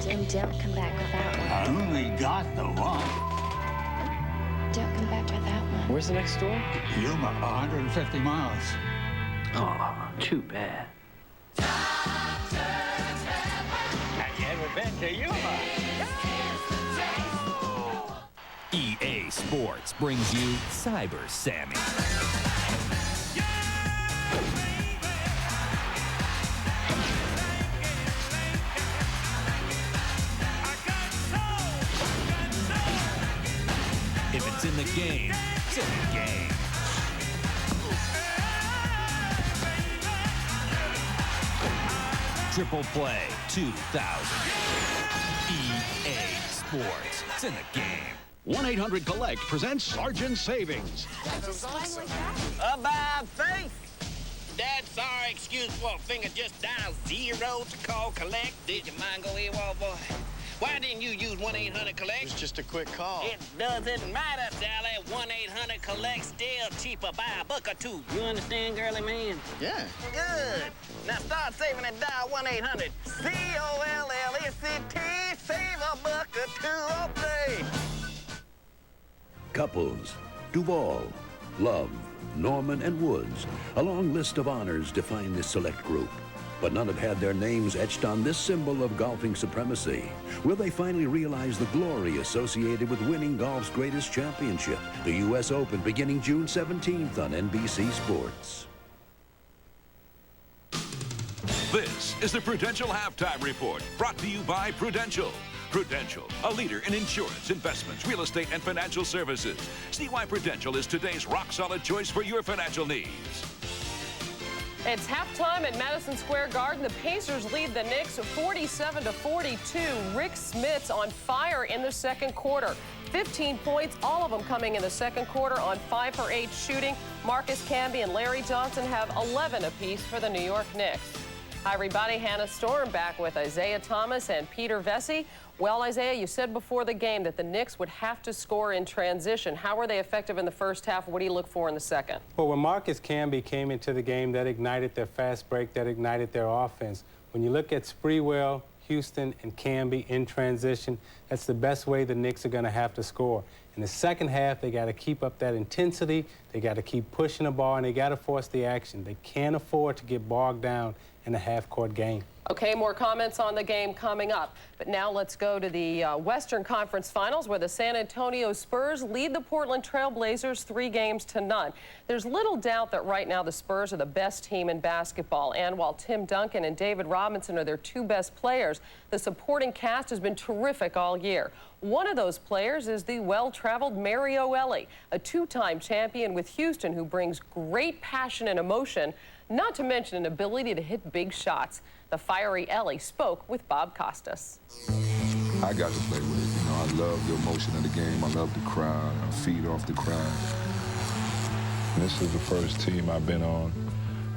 And don't come back with that one. I only got the one. Don't come back with that one. Where's the next store? Yuma, 150 miles. Oh, too bad. Have you ever been to Yuma? EA Sports brings you Cyber Sammy. If it's in the game, it's in the game. Triple Play 2000. EA Sports. It's in the game. 1-800-COLLECT presents Sergeant Savings. About face. That's our excuse for a finger just dial 0 to call collect. Did your mind go AWOL, boy? Why didn't you use 1-800-COLLECT? It's just a quick call. It doesn't matter, Sally. 1-800-COLLECT still cheaper by a buck or two. You understand, girly man? Yeah. Good. Now start saving and dial 1-800-COLLECT. Save a buck or two all day. Couples, Duval, Love, Norman, and Woods. A long list of honors define this select group. But none have had their names etched on this symbol of golfing supremacy. Will they finally realize the glory associated with winning golf's greatest championship, the U.S. Open, beginning June 17th on NBC Sports? This is the Prudential Halftime Report, brought to you by Prudential. Prudential, a leader in insurance, investments, real estate, and financial services. See why Prudential is today's rock-solid choice for your financial needs. It's halftime at Madison Square Garden. The Pacers lead the Knicks 47-42. Rick Smits on fire in the second quarter. 15 points, all of them coming in the second quarter on 5 for 8 shooting. Marcus Camby and Larry Johnson have 11 apiece for the New York Knicks. Hi, everybody. Hannah Storm back with Isaiah Thomas and Peter Vesey. Well, Isaiah, you said before the game that the Knicks would have to score in transition. How were they effective in the first half? What do you look for in the second? Well, when Marcus Camby came into the game, that ignited their fast break, that ignited their offense. When you look at Sprewell, Houston, and Camby in transition, that's the best way the Knicks are going to have to score. In the second half, they got to keep up that intensity. They got to keep pushing the ball, and they got to force the action. They can't afford to get bogged down in a half-court game. Okay, more comments on the game coming up. But now let's go to the Western Conference Finals, where the San Antonio Spurs lead the Portland Trail Blazers 3-0. There's little doubt that right now the Spurs are the best team in basketball. And while Tim Duncan and David Robinson are their two best players, the supporting cast has been terrific all year. One of those players is the well-traveled Mario Elie, a two-time champion with Houston who brings great passion and emotion, not to mention an ability to hit big shots. The fiery Elie spoke with Bob Costas. I got to play with it. You know, I love the emotion of the game. I love the crowd. I feed off the crowd. This is the first team I've been on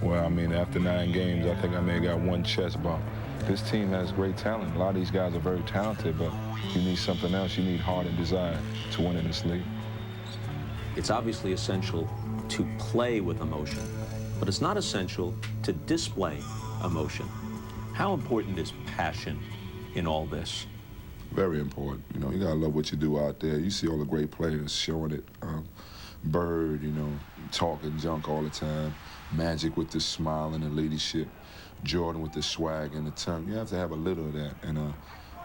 where, I mean, after 9 games, I think I may have got one chest bump. This team has great talent. A lot of these guys are very talented, but you need something else. You need heart and desire to win in this league. It's obviously essential to play with emotion, but it's not essential to display emotion. How important is passion in all this? Very important. You know, you gotta love what you do out there. You see all the great players showing it. Bird, you know, talking junk all the time. Magic with the smile and the leadership. Jordan with the swag and the tongue. You have to have a little of that. And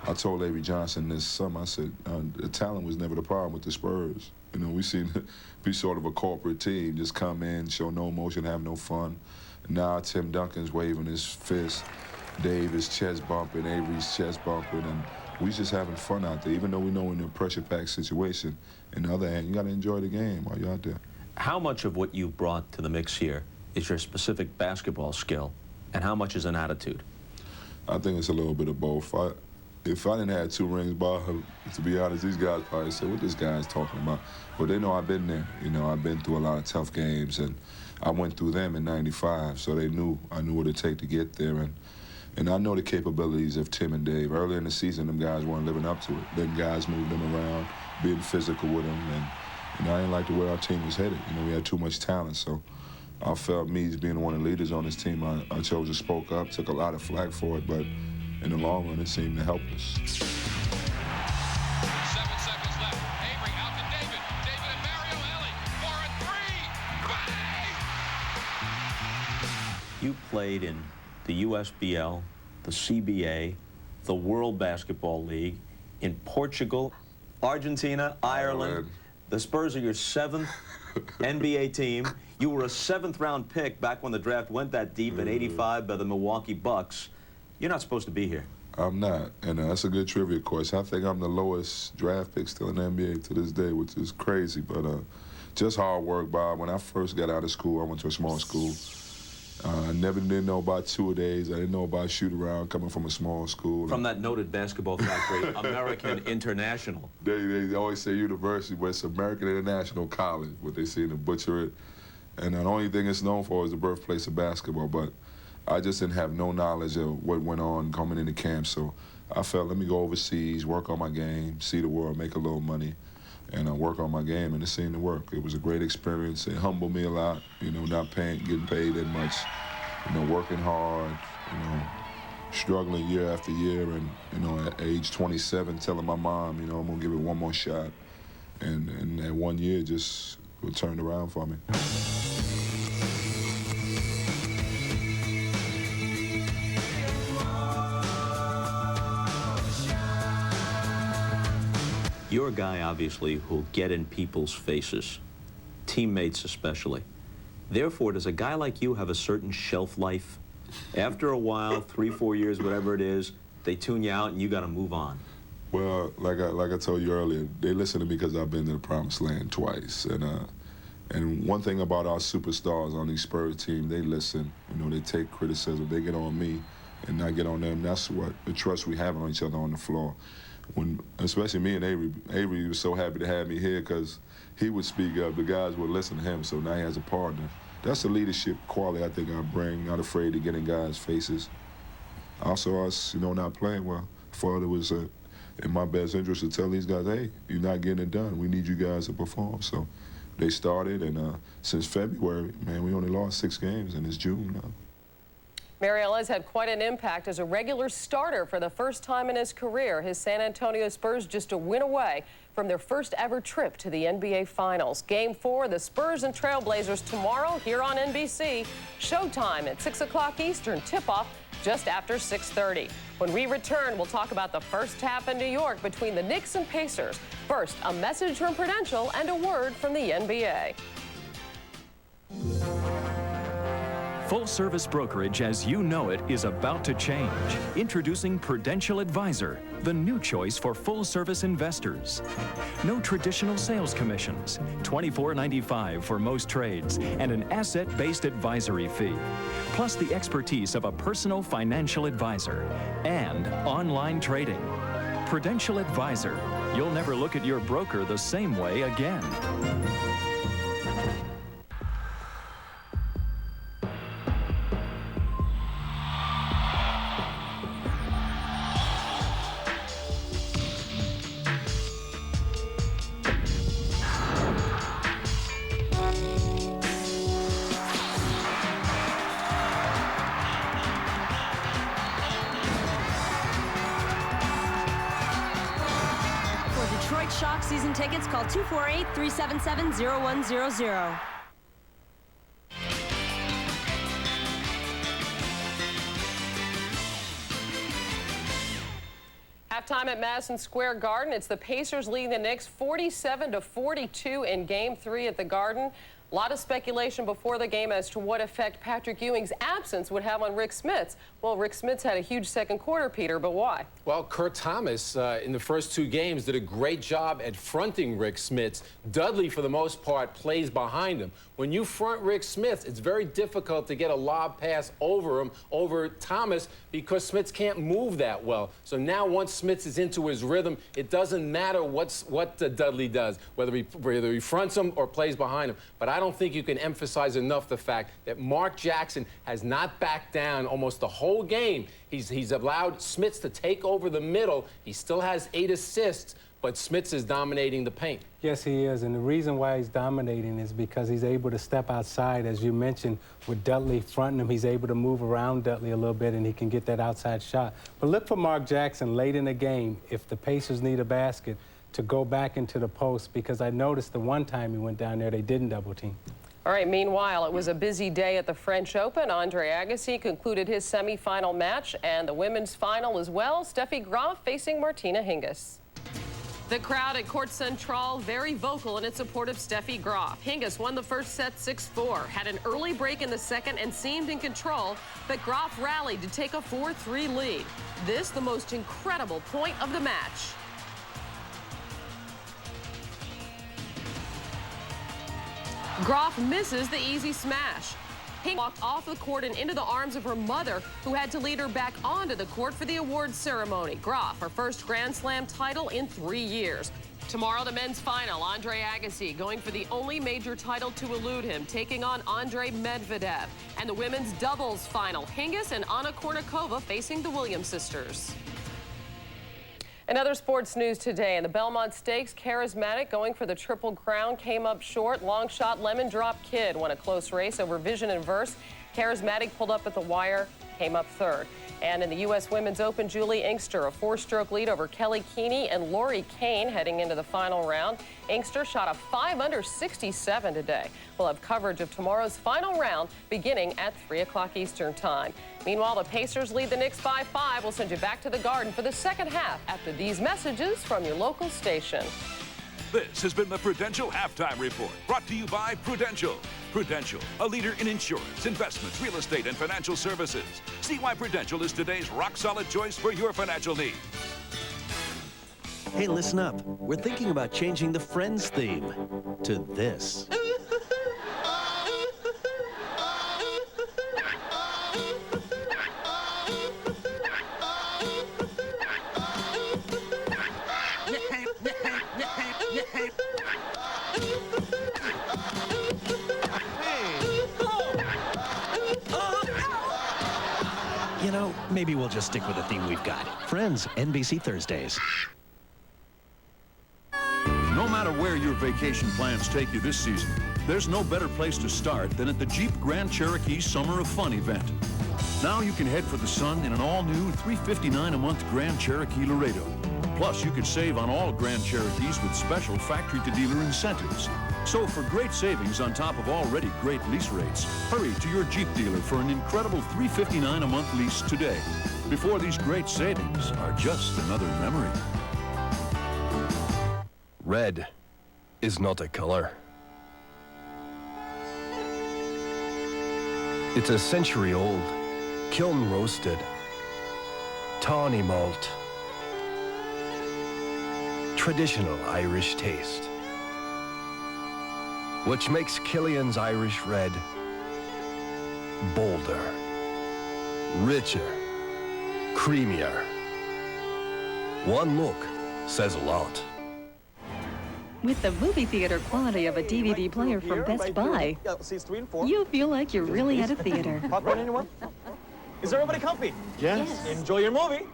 I told Larry Johnson this summer, I said, the talent was never the problem with the Spurs. You know, we seem to be sort of a corporate team. Just come in, show no emotion, have no fun. Now Tim Duncan's waving his fist. Dave is chest bumping, Avery's chest bumping, and we just having fun out there, even though we know we're in a pressure-packed situation. On the other hand, you got to enjoy the game while you're out there. How much of what you've brought to the mix here is your specific basketball skill, and how much is an attitude? I think it's a little bit of both. If I didn't have 2 rings, Bob, to be honest, these guys probably say, what this guy's talking about? But they know I've been there. You know, I've been through a lot of tough games, and I went through them in '95, so they knew I knew what it take to get there. And I know the capabilities of Tim and Dave. Earlier in the season, them guys weren't living up to it. Letting guys move them around, being physical with them. And you know, I didn't like the way our team was headed. You know, we had too much talent. So I felt me as being one of the leaders on this team, I chose to spoke up, took a lot of flack for it, but in the long run, it seemed to help us. 7 seconds left. Avery out to David. David and Mario Elie for a 3. Bang! You played in the USBL, the CBA, the World Basketball League, in Portugal, Argentina, Ireland. The Spurs are your 7th NBA team. You were a 7th-round pick back when the draft went that deep in '85 by the Milwaukee Bucks. You're not supposed to be here. I'm not, and that's a good trivia question. I think I'm the lowest draft pick still in the NBA to this day, which is crazy, but just hard work, Bob. When I first got out of school, I went to a small school. I never didn't know about two-a-days. I didn't know about shoot-around coming from a small school. From that noted basketball factory, American International. They always say university, but it's American International College, what they seem to butcher it. And the only thing it's known for is the birthplace of basketball, but I just didn't have no knowledge of what went on coming into camp, so I felt, let me go overseas, work on my game, see the world, make a little money, and work on my game, and it seemed to work. It was a great experience. It humbled me a lot, you know, not getting paid that much, you know, working hard, you know, struggling year after year, and, you know, at age 27, telling my mom, you know, I'm gonna give it one more shot, and that 1 year just turned around for me. You're a guy, obviously, who'll get in people's faces, teammates especially. Therefore, does a guy like you have a certain shelf life? After a while, 3, 4 years, whatever it is, they tune you out and you got to move on. Well, like I told you earlier, they listen to me because I've been to the promised land twice. And one thing about our superstars on these Spurs team, they listen. You know, they take criticism. They get on me and not get on them. That's what the trust we have on each other on the floor. When, especially me and Avery was so happy to have me here because he would speak up. The guys would listen to him, so now he has a partner. That's the leadership quality I think I bring, not afraid to get in guys' faces. Also, us, you know, not playing well. I thought it was in my best interest to tell these guys, hey, you're not getting it done. We need you guys to perform. So they started, and since February, man, we only lost 6 games, and it's June now. Mario has had quite an impact as a regular starter for the first time in his career. His San Antonio Spurs just a win away from their first ever trip to the NBA Finals. Game 4, the Spurs and Trailblazers tomorrow here on NBC. Showtime at 6 o'clock Eastern, tip-off just after 6:30. When we return, we'll talk about the first tap in New York between the Knicks and Pacers. First, a message from Prudential and a word from the NBA. Full-service brokerage as you know it is about to change. Introducing Prudential Advisor, the new choice for full-service investors. No traditional sales commissions, $24.95 for most trades, and an asset-based advisory fee. Plus the expertise of a personal financial advisor and online trading. Prudential Advisor. You'll never look at your broker the same way again. Shock season tickets, call 248-377-0100. Halftime at Madison Square Garden. It's the Pacers leading the Knicks 47-42 in Game 3 at the Garden. A lot of speculation before the game as to what effect Patrick Ewing's absence would have on Rick Smits. Well, Rick Smits had a huge second quarter, Peter, but why? Well, Kurt Thomas, in the first 2 games, did a great job at fronting Rick Smits. Dudley, for the most part, plays behind him. When you front Rick Smits, it's very difficult to get a lob pass over him, over Thomas, because Smits can't move that well. So now once Smits is into his rhythm, it doesn't matter what Dudley does, whether he fronts him or plays behind him. But I don't think you can emphasize enough the fact that Mark Jackson has not backed down almost the whole game. He's allowed Smits to take over the middle. He still has 8 assists, but Smits is dominating the paint. Yes, he is, and the reason why he's dominating is because he's able to step outside, as you mentioned, with Dudley fronting him. He's able to move around Dudley a little bit, and he can get that outside shot. But look for Mark Jackson late in the game, if the Pacers need a basket, to go back into the post, because I noticed the one time he went down there, they didn't double team. All right, meanwhile, it was a busy day at the French Open. Andre Agassi concluded his semifinal match and the women's final as well. Steffi Graf facing Martina Hingis. The crowd at Court Central very vocal in its support of Steffi Graf. Hingis won the first set 6-4, had an early break in the second and seemed in control, but Graf rallied to take a 4-3 lead. This the most incredible point of the match. Groff misses the easy smash. Pink walked off the court and into the arms of her mother, who had to lead her back onto the court for the awards ceremony. Groff, her first Grand Slam title in 3 years. Tomorrow, the men's final. Andre Agassi going for the only major title to elude him, taking on Andre Medvedev. And the women's doubles final. Hingis and Anna Kournikova facing the Williams sisters. In other sports news today, in the Belmont Stakes, Charismatic going for the Triple Crown came up short. Long shot Lemon Drop Kid won a close race over Vision and Verse. Charismatic pulled up at the wire, came up third. And in the U.S. Women's Open, Julie Inkster, a 4-stroke lead over Kelly Keeney and Lori Kane heading into the final round. Inkster shot a 5 under 67 today. We'll have coverage of tomorrow's final round beginning at 3 o'clock Eastern time. Meanwhile, the Pacers lead the Knicks by 5. We'll send you back to the Garden for the second half after these messages from your local station. This has been the Prudential Halftime Report, brought to you by Prudential. Prudential, a leader in insurance, investments, real estate, and financial services. See why Prudential is today's rock-solid choice for your financial needs. Hey, listen up. We're thinking about changing the Friends theme to this. You know, maybe we'll just stick with the theme we've got. Friends, NBC Thursdays. No matter where your vacation plans take you this season, there's no better place to start than at the Jeep Grand Cherokee Summer of Fun event. Now you can head for the sun in an all-new $359 a month Grand Cherokee Laredo. Plus, you could save on all Grand Cherokees with special factory-to-dealer incentives. So for great savings on top of already great lease rates, hurry to your Jeep dealer for an incredible $359 a month lease today, before these great savings are just another memory. Red is not a color. It's a century-old, kiln-roasted, tawny malt. Traditional Irish taste, which makes Killian's Irish Red bolder, richer, creamier. One look says a lot. With the movie theater quality of a DVD player from Best Buy, you feel like you're really at a theater. Popcorn, anyone? Is everybody comfy? Yes. Enjoy your movie.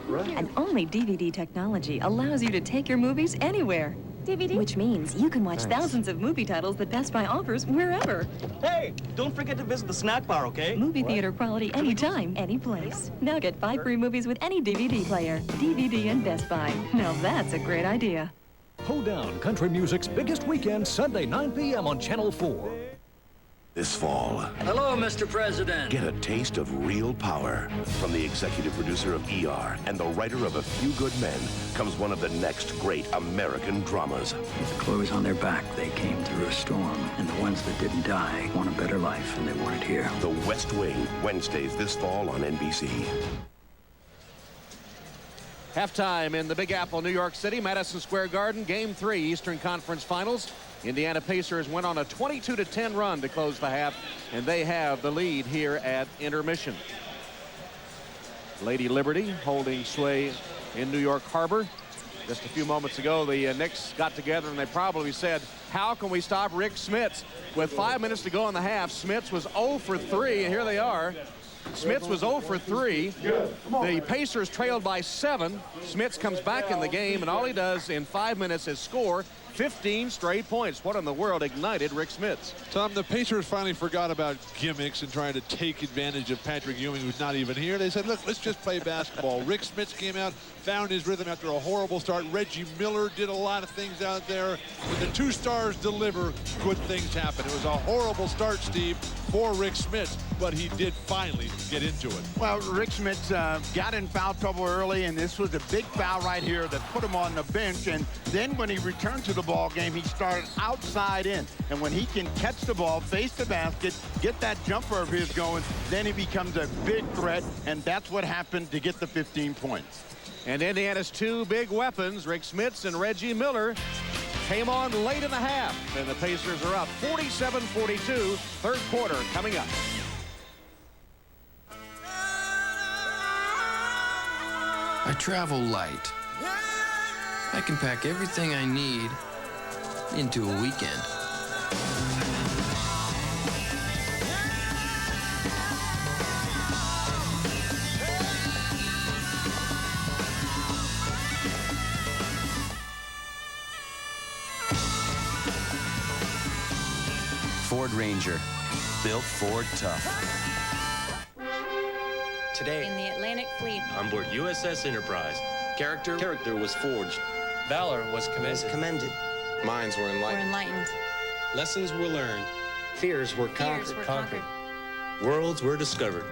Right. And only DVD technology allows you to take your movies anywhere. DVD? Which means you can watch thousands of movie titles that Best Buy offers wherever. Hey, don't forget to visit the snack bar, okay? Movie theater quality anytime, any place. Now get 5 free movies with any DVD player. DVD and Best Buy. Now that's a great idea. Hoedown, country music's biggest weekend, Sunday, 9 p.m. on Channel 4. This fall, Hello, Mr. President. get a taste of real power. From the executive producer of ER and the writer of A Few Good Men comes one of the next great American dramas. With the clothes on their back, they came through a storm. And the ones that didn't die want a better life, and they want it here. The West Wing, Wednesdays this fall on NBC. Halftime in the Big Apple, New York City, Madison Square Garden, Game 3, Eastern Conference Finals. Indiana Pacers went on a 22-10 run to close the half, and they have the lead here at intermission. Lady Liberty holding sway in New York Harbor. Just a few moments ago, the Knicks got together and they probably said, how can we stop Rick Smits? With 5 minutes to go in the half, Smits was 0 for 3, and here they are. Smits was 0 for 3. The Pacers trailed by 7. Smits comes back in the game, and all he does in 5 minutes is score 15 straight points. What in the world ignited Rick Smits? Tom, the Pacers finally forgot about gimmicks and trying to take advantage of Patrick Ewing, who's not even here. They said, look, let's just play basketball. Rick Smits came out, found his rhythm after a horrible start. Reggie Miller did a lot of things out there. When the 2 stars deliver, good things happen. It was a horrible start, Steve, for Rick Smits. but he did finally get into it. Well, Rick Smits got in foul trouble early, and this was a big foul right here that put him on the bench. And then when he returned to the ball game, he started outside in. And when he can catch the ball, face the basket, get that jumper of his going, then he becomes a big threat, and that's what happened to get the 15 points. And Indiana's two big weapons, Rick Smits and Reggie Miller, came on late in the half. And the Pacers are up 47-42, third quarter coming up. I travel light. I can pack everything I need into a weekend. Ford Ranger, built Ford tough. Today, in the Atlantic Fleet, on board USS Enterprise, character was forged. Valor was commended. Minds were enlightened. Lessons were learned. fears were conquered. Worlds were discovered.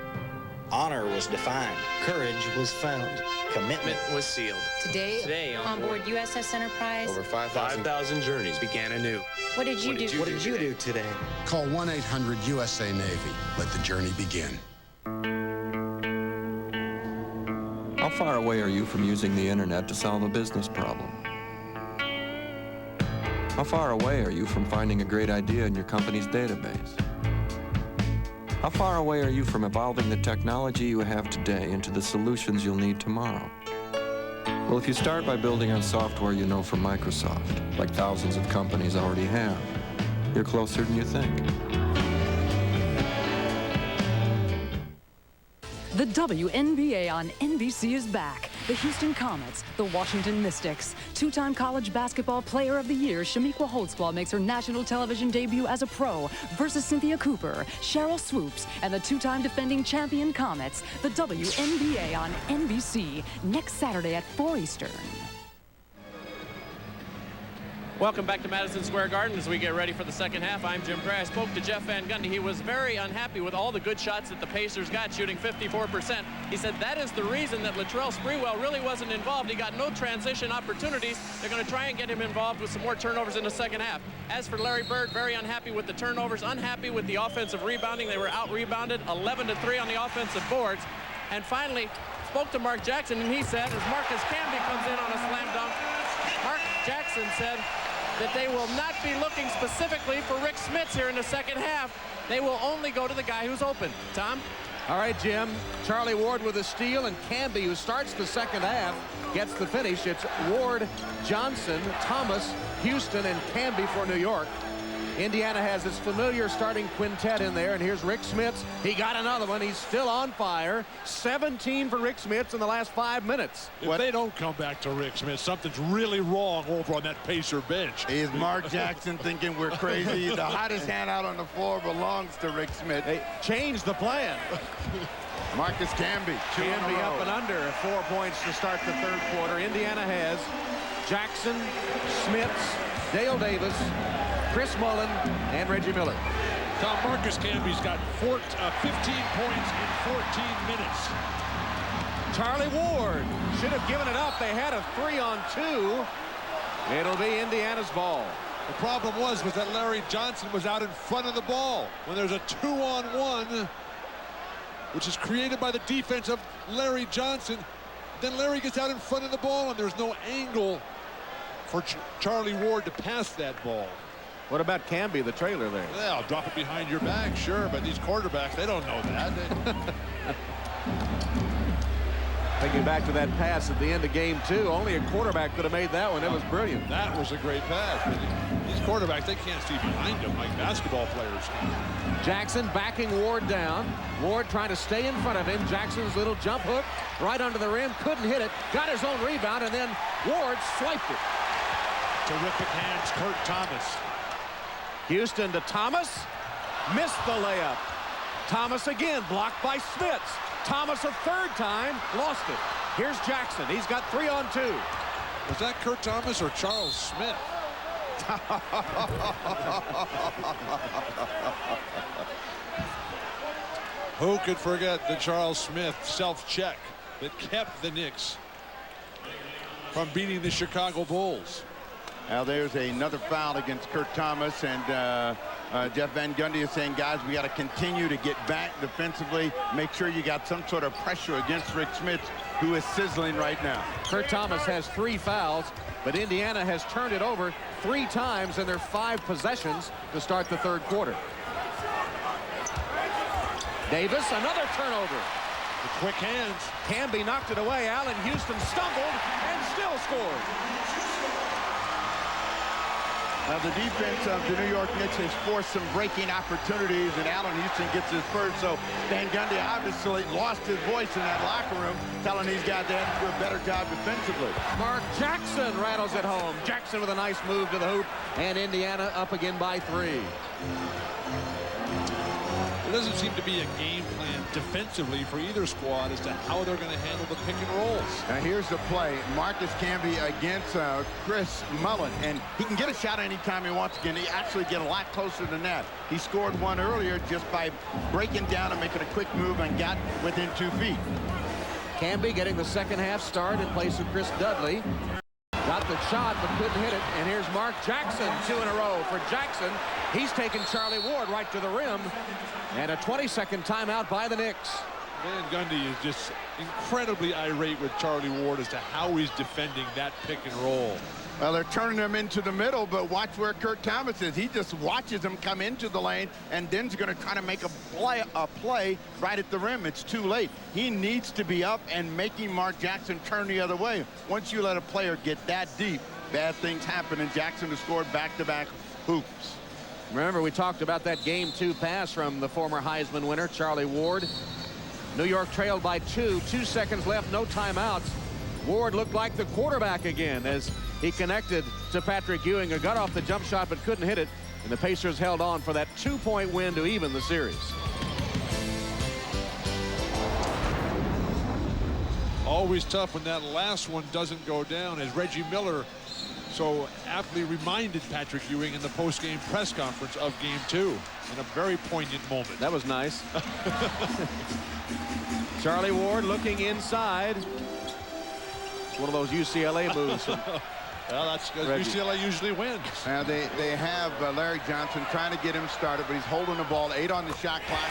Honor was defined. Courage was found. Commitment was sealed. Today on board USS Enterprise, over 5,000 journeys began anew. What did you do? What did you do today? Call 1-800-USA-NAVY. Let the journey begin. How far away are you from using the internet to solve a business problem? How far away are you from finding a great idea in your company's database? How far away are you from evolving the technology you have today into the solutions you'll need tomorrow? Well, if you start by building on software you know from Microsoft, like thousands of companies already have, you're closer than you think. The WNBA on NBC is back. The Houston Comets, the Washington Mystics. Two-time college basketball player of the year, Shamiqua Holtzclaw makes her national television debut as a pro versus Cynthia Cooper, Cheryl Swoops, and the two-time defending champion Comets. The WNBA on NBC, next Saturday at 4 Eastern. Welcome back to Madison Square Garden as we get ready for the second half. I'm Jim Gray. I spoke to Jeff Van Gundy. He was very unhappy with all the good shots that the Pacers got, shooting 54%. He said that is the reason that Latrell Sprewell really wasn't involved. He got no transition opportunities. They're going to try and get him involved with some more turnovers in the second half. As for Larry Bird, very unhappy with the turnovers, unhappy with the offensive rebounding. They were out-rebounded 11-3 on the offensive boards. And finally, spoke to Mark Jackson, and he said, as Marcus Camby comes in on a slam dunk, Mark Jackson said that they will not be looking specifically for Rick Smits here in the second half. They will only go to the guy who's open. Tom? All right, Jim. Charlie Ward with a steal, and Camby, who starts the second half, gets the finish. It's Ward, Johnson, Thomas, Houston, and Camby for New York. Indiana has its familiar starting quintet in there, and here's Rick Smits. He got another one. He's still on fire. 17 for Rick Smits in the last 5 minutes. If they don't come back to Rick Smits, something's really wrong over on that Pacer bench. Is Mark Jackson thinking we're crazy? The hottest hand out on the floor belongs to Rick Smits. They changed the plan. Marcus Camby. Camby up and under, 4 points to start the third quarter. Indiana has Jackson, Smits, Dale Davis, Chris Mullen, and Reggie Miller. Tom, Marcus Camby's got 15 points in 14 minutes. Charlie Ward should have given it up. They had a 3-on-2. It'll be Indiana's ball. The problem was that Larry Johnson was out in front of the ball. When there's a 2-on-1, which is created by the defense of Larry Johnson, then Larry gets out in front of the ball, and there's no angle for Charlie Ward to pass that ball. What about Camby, the trailer there? Yeah, I'll drop it behind your back, sure, but these quarterbacks, they don't know that. Thinking back to that pass at the end of game 2, only a quarterback could have made that one. It was brilliant. That was a great pass. But these quarterbacks, they can't see behind them like basketball players can. Jackson backing Ward down. Ward trying to stay in front of him. Jackson's little jump hook right under the rim. Couldn't hit it. Got his own rebound, and then Ward swiped it. Terrific hands, Kurt Thomas. Houston to Thomas. Missed the layup. Thomas again, blocked by Smits. Thomas a third time, lost it. Here's Jackson. He's got 3-on-2. Was that Kurt Thomas or Charles Smith? Who could forget the Charles Smith self-check that kept the Knicks from beating the Chicago Bulls? Now there's another foul against Kurt Thomas, and Jeff Van Gundy is saying, guys, we got to continue to get back defensively. Make sure you got some sort of pressure against Rick Smith, who is sizzling right now. Kurt Thomas has 3 fouls, but Indiana has turned it over 3 times in their 5 possessions to start the 3rd quarter. Davis, another turnover. The quick hands. Camby knocked it away. Allen Houston stumbled and still scored. Now the defense of the New York Knicks has forced some breaking opportunities, and Allen Houston gets his first. So Van Gundy obviously lost his voice in that locker room, telling these guys they have to do a better job defensively. Mark Jackson rattles it home. Jackson with a nice move to the hoop, and Indiana up again by 3. There doesn't seem to be a game plan defensively for either squad as to how they're going to handle the pick and rolls. Now here's the play. Marcus Camby against Karl Malone, and he can get a shot anytime he wants. Again, he actually get a lot closer than that. He scored one earlier just by breaking down and making a quick move and got within 2 feet. Camby getting the second half start in place of Chris Dudley. Got the shot but couldn't hit it, and here's Mark Jackson, 2 in a row for Jackson. He's taken Charlie Ward right to the rim, and a 20-second timeout by the Knicks. Van Gundy is just incredibly irate with Charlie Ward as to how he's defending that pick and roll. Well, they're turning him into the middle, but watch where Kurt Thomas is. He just watches him come into the lane, and then's going to try to make a play right at the rim. It's too late. He needs to be up and making Mark Jackson turn the other way. Once you let a player get that deep, bad things happen, and Jackson has scored back-to-back hoops. Remember, we talked about that Game 2 pass from the former Heisman winner, Charlie Ward. New York trailed by 2 seconds left, no timeouts. Ward looked like the quarterback again as he connected to Patrick Ewing, who got off the jump shot but couldn't hit it, and the Pacers held on for that 2-point win to even the series. Always tough when that last one doesn't go down, as Reggie Miller so aptly reminded Patrick Ewing in the post-game press conference of Game 2 in a very poignant moment. That was nice. Charlie Ward looking inside. It's one of those UCLA moves. Well, that's because UCLA usually wins. Now they have Larry Johnson trying to get him started, but he's holding the ball, 8 on the shot clock.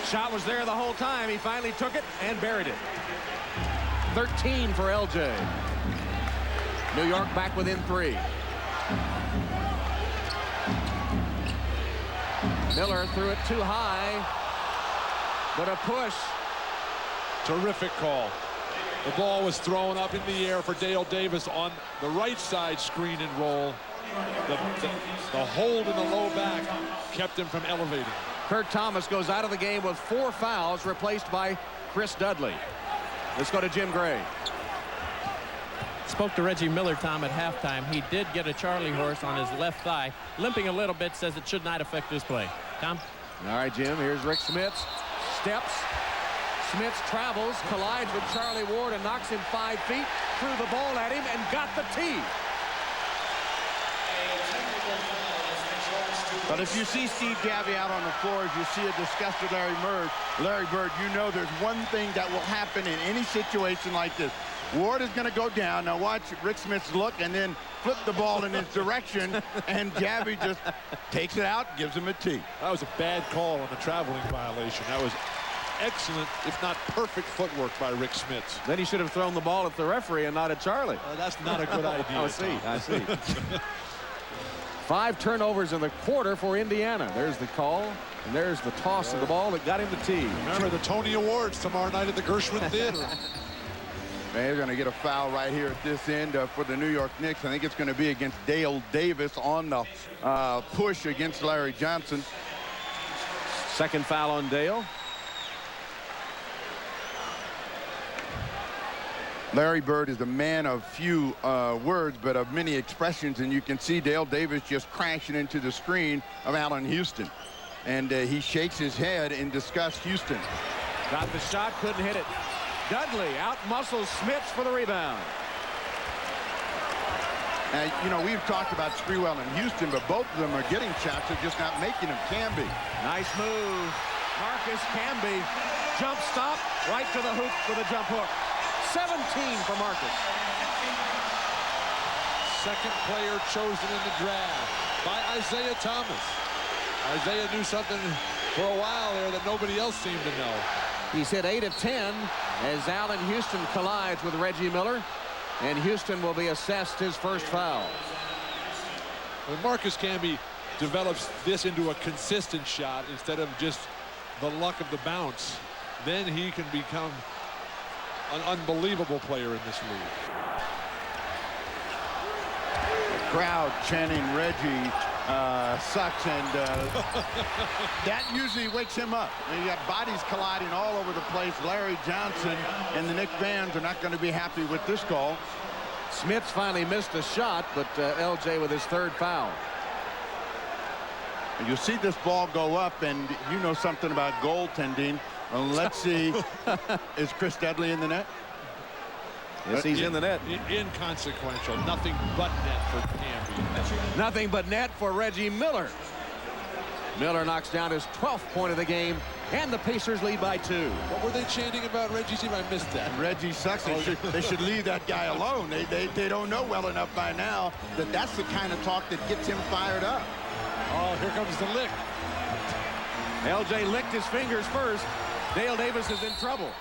Shot was there the whole time. He finally took it and buried it. 13 for LJ. New York back within 3. Miller threw it too high, but a push. Terrific call. The ball was thrown up in the air for Dale Davis on the right side screen and roll. The hold in the low back kept him from elevating. Kurt Thomas goes out of the game with 4 fouls, replaced by Chris Dudley. Let's go to Jim Gray. Spoke to Reggie Miller, Tom, at halftime. He did get a Charlie horse on his left thigh. Limping a little bit, says it should not affect his play. Tom? All right, Jim, here's Rick Smits. Steps. Smits travels, collides with Charlie Ward and knocks him 5 feet, threw the ball at him and got the tee. But if you see Steve Gavi out on the floor, as you see a disgusted Larry Bird, you know there's one thing that will happen in any situation like this. Ward is going to go down. Now watch Rick Smits look and then flip the ball in his direction, and Gavi just takes it out, gives him a tee. That was a bad call on the traveling violation. That was excellent, if not perfect, footwork by Rick Smits. Then he should have thrown the ball at the referee and not at Charlie. That's not a good idea. I see. 5 turnovers in the quarter for Indiana. There's the call, and there's the toss of the ball that got him the tee. Remember the Tony Awards tomorrow night at the Gershwin Theater. They're going to get a foul right here at this end for the New York Knicks. I think it's going to be against Dale Davis on the push against Larry Johnson. Second foul on Dale. Larry Bird is a man of few words, but of many expressions, and you can see Dale Davis just crashing into the screen of Allen Houston. And he shakes his head in disgust. Houston got the shot, couldn't hit it. Dudley out-muscles Smits for the rebound. You know, we've talked about Sprewell and Houston, but both of them are getting shots. They're just not making them. Can be. Nice move. Marcus Camby, jump stop, right to the hoop with a jump hook. 17 for Marcus. Second player chosen in the draft by Isaiah Thomas. Isaiah knew something for a while there that nobody else seemed to know. He's hit 8 of 10 as Allen Houston collides with Reggie Miller, and Houston will be assessed his first foul. When Marcus Camby develops this into a consistent shot instead of just the luck of the bounce, then he can become an unbelievable player in this league. The crowd chanting Reggie sucks, and that usually wakes him up. You got bodies colliding all over the place. Larry Johnson and the Knicks fans are not going to be happy with this call. Smits finally missed a shot, but LJ with his third foul. You see this ball go up, and you know something about goaltending. Let's see. Is Chris Dudley in the net? Yes, he's in the net. Inconsequential. Nothing but net for Camby. Nothing but net for Reggie Miller. Miller knocks down his 12th point of the game, and the Pacers lead by 2. What were they chanting about Reggie's team? I missed that. Reggie sucks. They should leave that guy alone. They don't know well enough by now that that's the kind of talk that gets him fired up. Oh, here comes the lick. LJ licked his fingers first. Dale Davis is in trouble.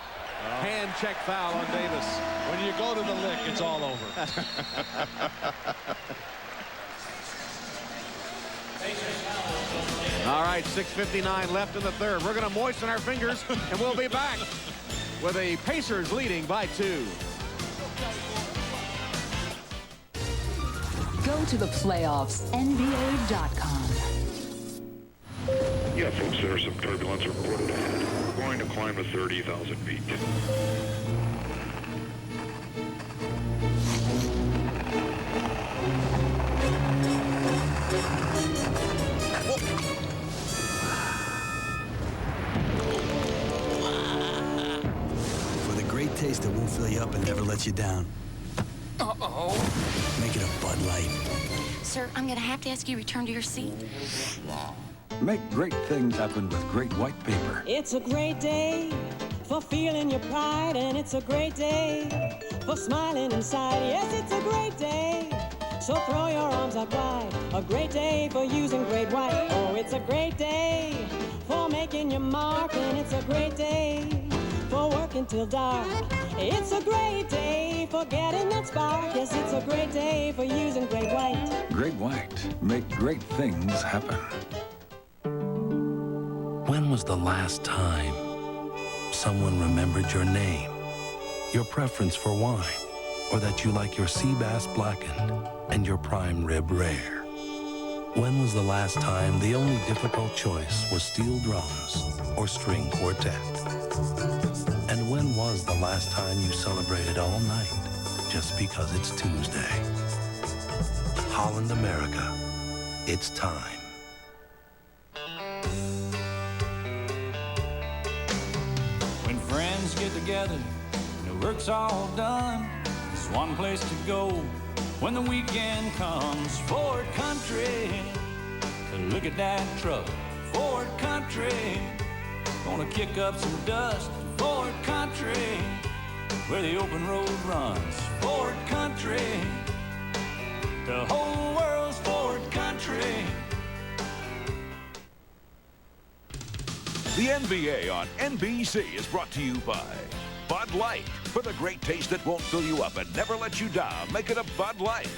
Hand check foul on Davis. When you go to the lick, it's all over. All right, 6:59 left in the third. We're going to moisten our fingers, and we'll be back with the Pacers leading by 2. Go to the playoffs, NBA.com. Yeah, folks, there's some turbulence reported ahead. We're going to climb to 30,000 feet. For the great taste that won't fill you up and never let you down. Uh-oh. Make it a Bud Light. Sir, I'm gonna have to ask you to return to your seat. Make great things happen with Great White Paper. It's a great day for feeling your pride, and it's a great day for smiling inside. Yes, it's a great day, so throw your arms out wide. A great day for using Great White. Oh, it's a great day for making your mark, and it's a great day for working till dark. It's a great day for getting that spark. Yes, it's a great day for using Great White. Great White. Make great things happen. When was the last time someone remembered your name, your preference for wine, or that you like your sea bass blackened and your prime rib rare? When was the last time the only difficult choice was steel drums or string quartet? And when was the last time you celebrated all night just because it's Tuesday? Holland America, it's time. When friends get together, the work's all done. There's one place to go when the weekend comes. Ford Country. Look at that truck. Ford Country. Gonna kick up some dust. Ford Country. Where the open road runs. Ford Country. The whole world's Ford Country. The NBA on NBC is brought to you by Bud Light. For the great taste that won't fill you up and never let you down, make it a Bud Light.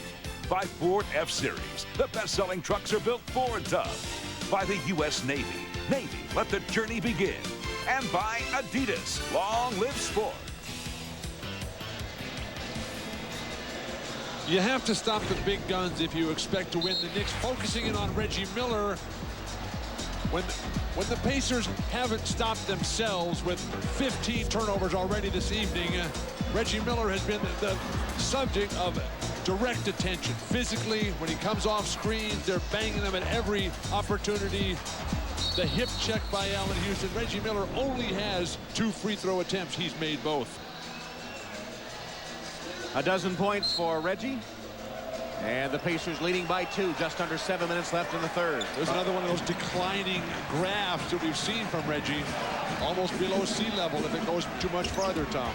By Ford F-Series. The best-selling trucks are built Ford tough. By the U.S. Navy. Navy, let the journey begin. And by Adidas. Long live sport. You have to stop the big guns if you expect to win. The Knicks focusing in on Reggie Miller. When the Pacers haven't stopped themselves with 15 turnovers already this evening, Reggie Miller has been the subject of direct attention. Physically, when he comes off screens, they're banging them at every opportunity. The hip check by Allen Houston. Reggie Miller only has 2 free throw attempts. He's made both. A dozen points for Reggie. And the Pacers leading by 2, just under 7 minutes left in the third. There's another one of those declining graphs that we've seen from Reggie. Almost below sea level if it goes too much farther, Tom.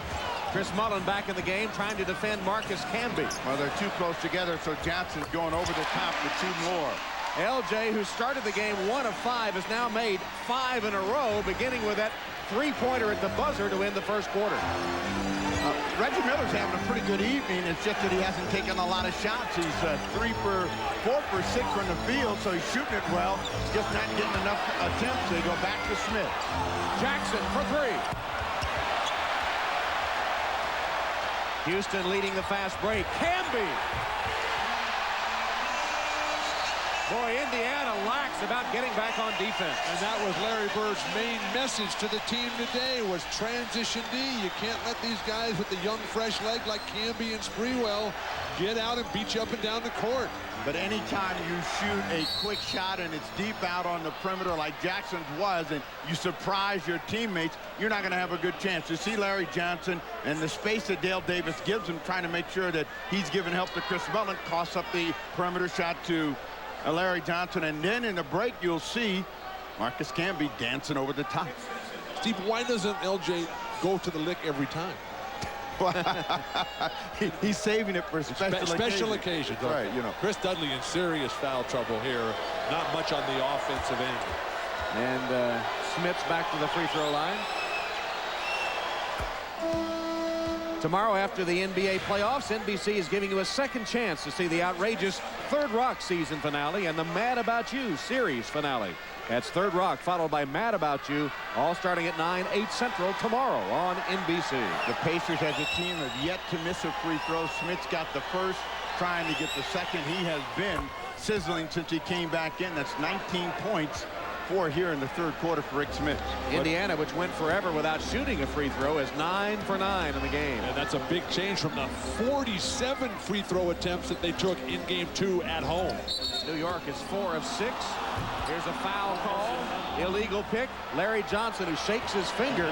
Chris Mullen back in the game, trying to defend Marcus Camby. Well, they're too close together, so Johnson's going over the top with 2 more. LJ, who started the game 1 of 5, has now made 5 in a row, beginning with that three-pointer at the buzzer to end the first quarter. Reggie Miller's having a pretty good evening. It's just that he hasn't taken a lot of shots. He's 4 for 6 from the field, so he's shooting it well. He's just not getting enough attempts. They go back to Smith. Jackson for 3. Houston leading the fast break. Camby. Boy, Indiana lax about getting back on defense. And that was Larry Bird's main message to the team today was transition D. You can't let these guys with the young, fresh leg like Camby and Sprewell get out and beat you up and down the court. But anytime you shoot a quick shot and it's deep out on the perimeter like Jackson's was, and you surprise your teammates, you're not going to have a good chance. You see Larry Johnson and the space that Dale Davis gives him, trying to make sure that he's giving help to Chris Mullen, costs up the perimeter shot to Larry Johnson. And then in the break, you'll see Marcus Camby dancing over the top. Steve, why doesn't LJ go to the lick every time? He's saving it for special occasions. Right, you know. Chris Dudley in serious foul trouble here. Not much on the offensive end. And Smith's back to the free throw line. Tomorrow, after the NBA playoffs, NBC is giving you a second chance to see the outrageous Third Rock season finale and the Mad About You series finale. That's Third Rock, followed by Mad About You, all starting at 9, 8 Central tomorrow on NBC. The Pacers as a team have yet to miss a free throw. Smith's got the first, trying to get the second. He has been sizzling since he came back in. That's 19 points. 4 here in the third quarter for Rick Smith. Indiana, which went forever without shooting a free throw, is 9 for 9 in the game. And that's a big change from the 47 free throw attempts that they took in game 2 at home. New York is 4 of 6. Here's a foul call. Illegal pick. Larry Johnson, who shakes his finger.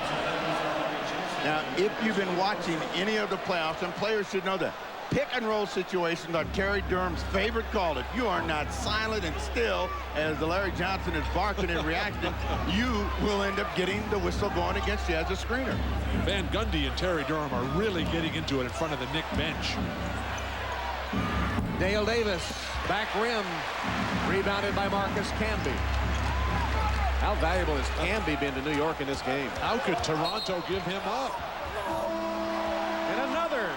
Now, if you've been watching any of the playoffs, and players should know that, pick and roll situations are Terry Durham's favorite call. If you are not silent and still as the Larry Johnson is barking and reacting, you will end up getting the whistle going against you as a screener. Van Gundy and Terry Durham are really getting into it in front of the Knicks bench. Dale Davis, back rim, rebounded by Marcus Camby. How valuable has Camby been to New York in this game? How could Toronto give him up? And another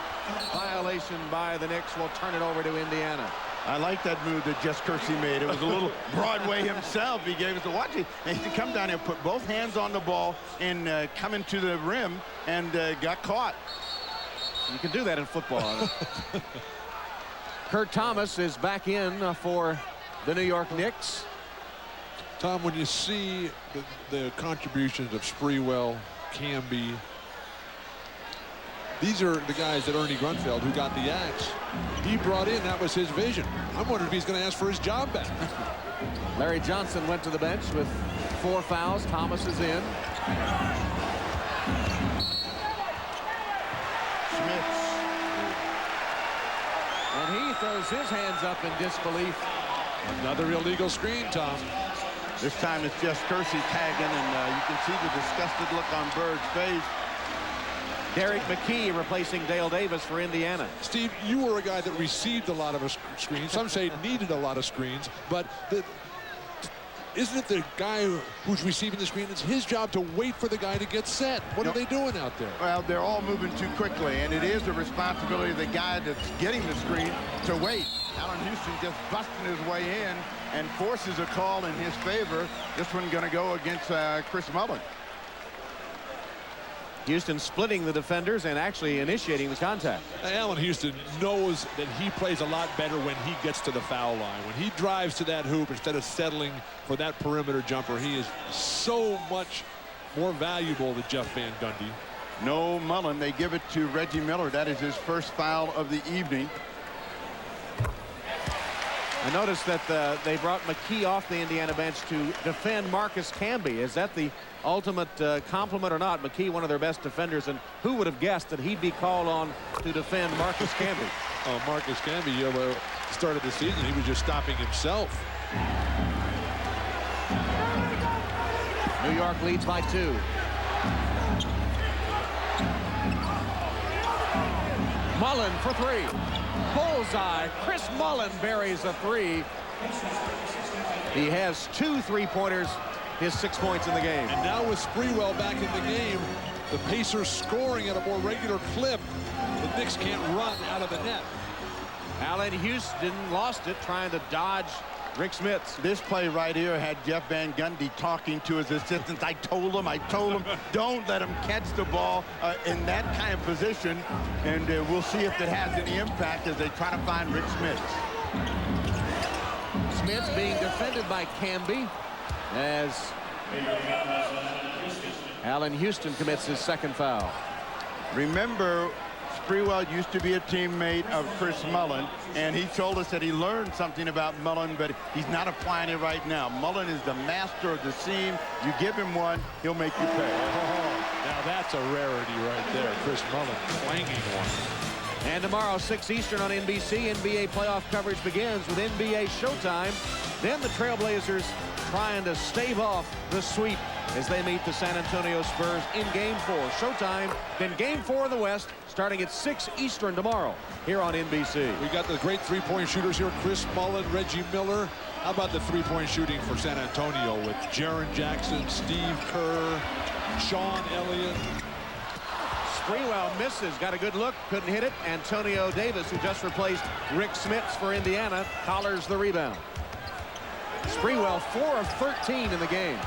violation by the Knicks will turn it over to Indiana. I like that move that Jess Kersey made. It was a little Broadway himself. He gave us a watch it. And he come down here, put both hands on the ball, and come into the rim and got caught. You can do that in football. Kurt Thomas is back in for the New York Knicks. Tom, when you see the contributions of Sprewell, Camby, these are the guys that Ernie Grunfeld, who got the axe, he brought in. That was his vision. I'm wondering if he's going to ask for his job back. Larry Johnson went to the bench with 4 fouls. Thomas is in. Smith. And he throws his hands up in disbelief. Another illegal screen, Tom. This time it's just Kersey tagging, and you can see the disgusted look on Bird's face. Derek McKee replacing Dale Davis for Indiana. Steve, you were a guy that received a lot of screens. Some say needed a lot of screens, but isn't it the guy who's receiving the screen? It's his job to wait for the guy to get set. What are they doing out there? Well, they're all moving too quickly, and it is the responsibility of the guy that's getting the screen to wait. Allen Houston just busting his way in and forces a call in his favor. This one going to go against Chris Mullen. Houston splitting the defenders and actually initiating the contact. Allen Houston knows that he plays a lot better when he gets to the foul line. When he drives to that hoop instead of settling for that perimeter jumper, he is so much more valuable than Jeff Van Gundy. No Mullen. They give it to Reggie Miller. That is his first foul of the evening. I noticed that they brought McKee off the Indiana bench to defend Marcus Camby. Is that the ultimate compliment or not? McKee, one of their best defenders, and who would have guessed that he'd be called on to defend Marcus Camby? Marcus Camby, start of the season, he was just stopping himself. New York leads by 2. Mullen for 3. Bullseye. Chris Mullen buries a 3. He has 2 3-pointers, his 6 points in the game. And now with Sprewell back in the game, the Pacers scoring at a more regular clip. The Knicks can't run out of the net. Allen Houston lost it trying to dodge Rick Smits. This play right here had Jeff Van Gundy talking to his assistants. I told him, don't let him catch the ball in that kind of position. And we'll see if it has any impact as they try to find Rick Smits. Smits being defended by Camby as Allen Houston commits his 2nd foul. Remember, Sprewell used to be a teammate of Chris Mullen, and he told us that he learned something about Mullen, but he's not applying it right now. Mullen is the master of the seam. You give him one, he'll make you pay. Now that's a rarity right there. Chris Mullen clanging one. And tomorrow, 6 Eastern on NBC, NBA playoff coverage begins with NBA Showtime. Then the Trailblazers trying to stave off the sweep as they meet the San Antonio Spurs in Game 4. Showtime, then Game 4 in the West, starting at 6 Eastern tomorrow here on NBC. We got the great 3-point shooters here, Chris Mullen, Reggie Miller. How about the 3-point shooting for San Antonio with Jaren Jackson, Steve Kerr, Sean Elliott. Sprewell misses, got a good look, couldn't hit it. Antonio Davis, who just replaced Rick Smits for Indiana, collars the rebound. Sprewell 4 of 13 in the game.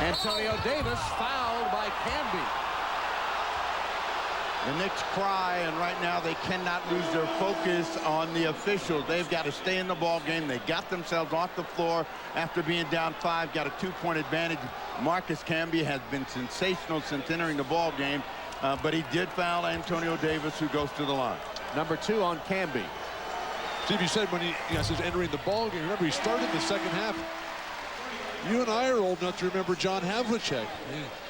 Antonio Davis fouled by Camby. The Knicks cry, and right now they cannot lose their focus on the officials. They've got to stay in the ball game. They got themselves off the floor after being down 5, got a 2-point advantage. Marcus Camby has been sensational since entering the ball game, but he did foul Antonio Davis, who goes to the line. Number 2 on Camby. Steve, you said when he says entering the ball game, remember he started the 2nd half. You and I are old enough to remember John Havlicek.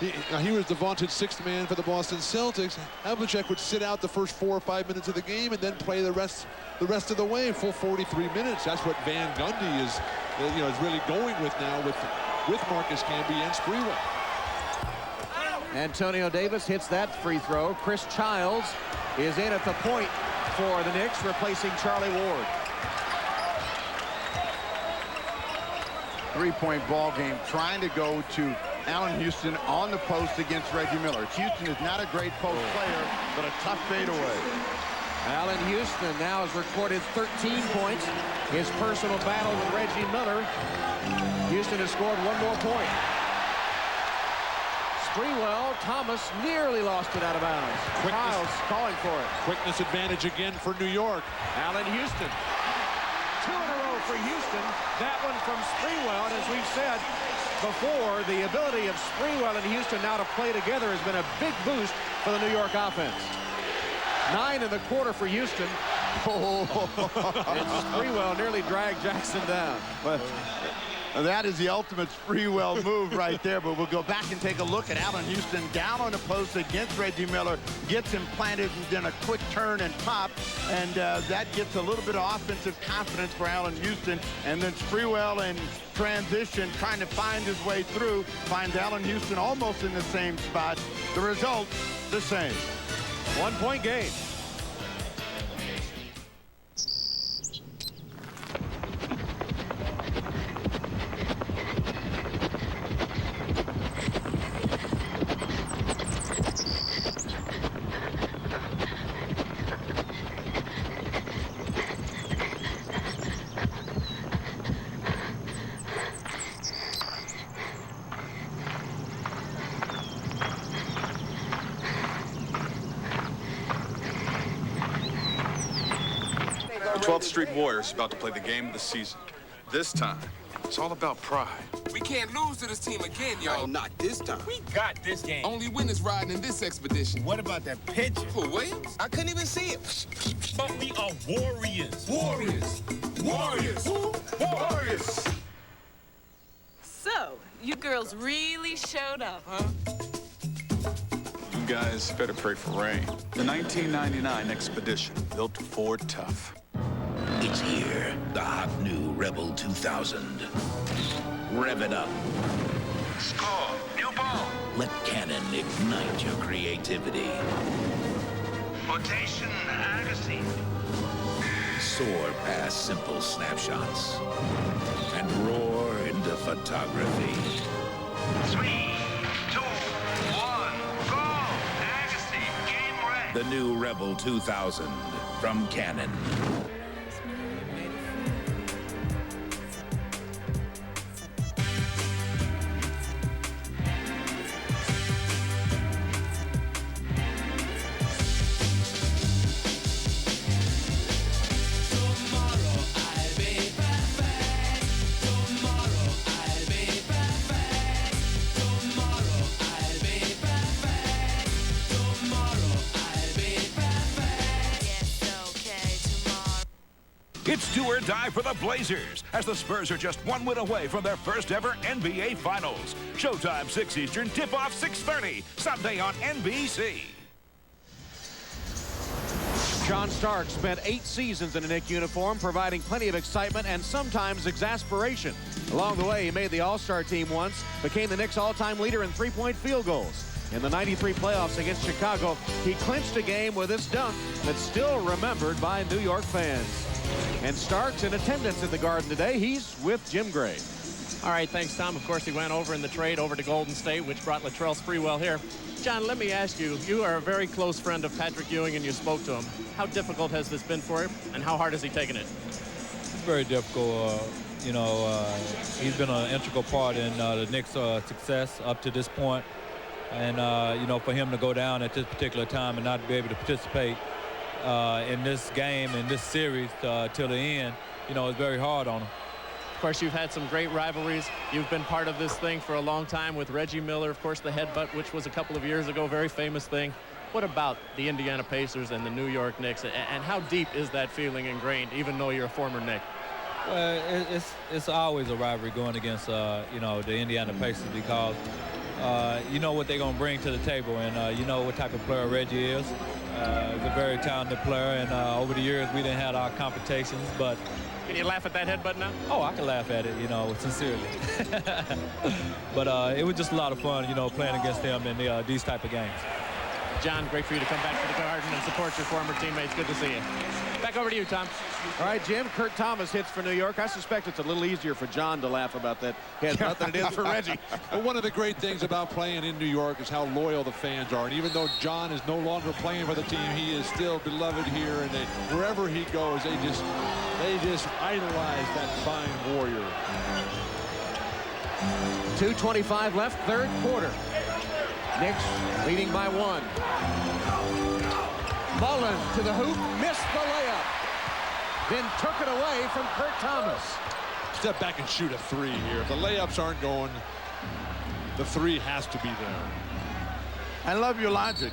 He was the vaunted 6th man for the Boston Celtics. Havlicek would sit out the first 4 or 5 minutes of the game and then play the rest of the way, full 43 minutes. That's what Van Gundy is really going with now with Marcus Camby and Sprewell. Antonio Davis hits that free throw. Chris Childs is in at the point for the Knicks, replacing Charlie Ward. 3-point ball game, trying to go to Allen Houston on the post against Reggie Miller. Houston is not a great post player, but a tough fadeaway. Allen Houston now has recorded 13 points. His personal battle with Reggie Miller. Houston has scored 1 more point. Sprewell, Thomas nearly lost it out of bounds. Childs calling for it. Quickness advantage again for New York. Allen Houston. 2 in a row for Houston. That one from Sprewell. And as we've said before, the ability of Sprewell and Houston now to play together has been a big boost for the New York offense. 9 in the quarter for Houston. And Sprewell nearly dragged Jackson down. But that is the ultimate Sprewell move right there. But we'll go back and take a look at Allen Houston down on the post against Reggie Miller. Gets him planted and then a quick turn and pop. And that gets a little bit of offensive confidence for Allen Houston. And then Sprewell in transition trying to find his way through. Finds Allen Houston almost in the same spot. The result, the same. 1-point game. The 12th Street Warriors about to play the game of the season. This time, it's all about pride. We can't lose to this team again, y'all. Not this time. We got this game. Only winners riding in this expedition. What about that pitch? For Williams? I couldn't even see it. But we are warriors. Warriors. Warriors. Warriors. So, you girls really showed up, huh? guys better pray for rain. The 1999 Expedition, built Ford tough. It's here, the hot new Rebel 2000. Rev it up. Score, new ball. Let Cannon ignite your creativity. Rotation, Agassi. Soar past simple snapshots and roar into photography. 3, 2, 1, go! Agassi, game ready. The new Rebel 2000 from Canon. It's do or die for the Blazers, as the Spurs are just one win away from their first ever NBA Finals. Showtime 6 Eastern, tip-off 6:30, Sunday on NBC. John Stark spent 8 seasons in a Knicks uniform, providing plenty of excitement and sometimes exasperation. Along the way, he made the All-Star team once, became the Knicks' all-time leader in three-point field goals. In the '93 playoffs against Chicago, he clinched a game with this dunk that's still remembered by New York fans. And Stark's in attendance at the Garden today. He's with Jim Gray. All right, thanks, Tom. Of course, he went over in the trade over to Golden State, which brought Latrell Sprewell here. John, let me ask you, you are a very close friend of Patrick Ewing, and you spoke to him. How difficult has this been for him, and how hard has he taken it? It's very difficult. He's been an integral part in the Knicks' success up to this point. And, for him to go down at this particular time and not be able to participate in this game, in this series till the end, it's very hard on him. Of course, you've had some great rivalries. You've been part of this thing for a long time with Reggie Miller, of course, the headbutt, which was a couple of years ago, very famous thing. What about the Indiana Pacers and the New York Knicks, and how deep is that feeling ingrained, even though you're a former Knick? Well, it's always a rivalry going against, the Indiana Pacers, because you know what they're going to bring to the table, and you know what type of player Reggie is. He's a very talented player, and over the years we didn't have our competitions, but... Can you laugh at that headbutt now? Oh, I can laugh at it, sincerely. But it was just a lot of fun, playing against them in these type of games. John, great for you to come back to the Garden and support your former teammates. Good to see you. Back over to you, Tom. All right, Jim, Kurt Thomas hits for New York. I suspect it's a little easier for John to laugh about that headbutt than it is for Reggie. Well, one of the great things about playing in New York is how loyal the fans are. And even though John is no longer playing for the team, he is still beloved here. And wherever he goes, they just idolize that fine warrior. 2:25 left, third quarter. Knicks leading by 1. Mullen to the hoop, missed the layup. Then took it away from Kurt Thomas. Step back and shoot a 3 here. If the layups aren't going, the 3 has to be there. I love your logic.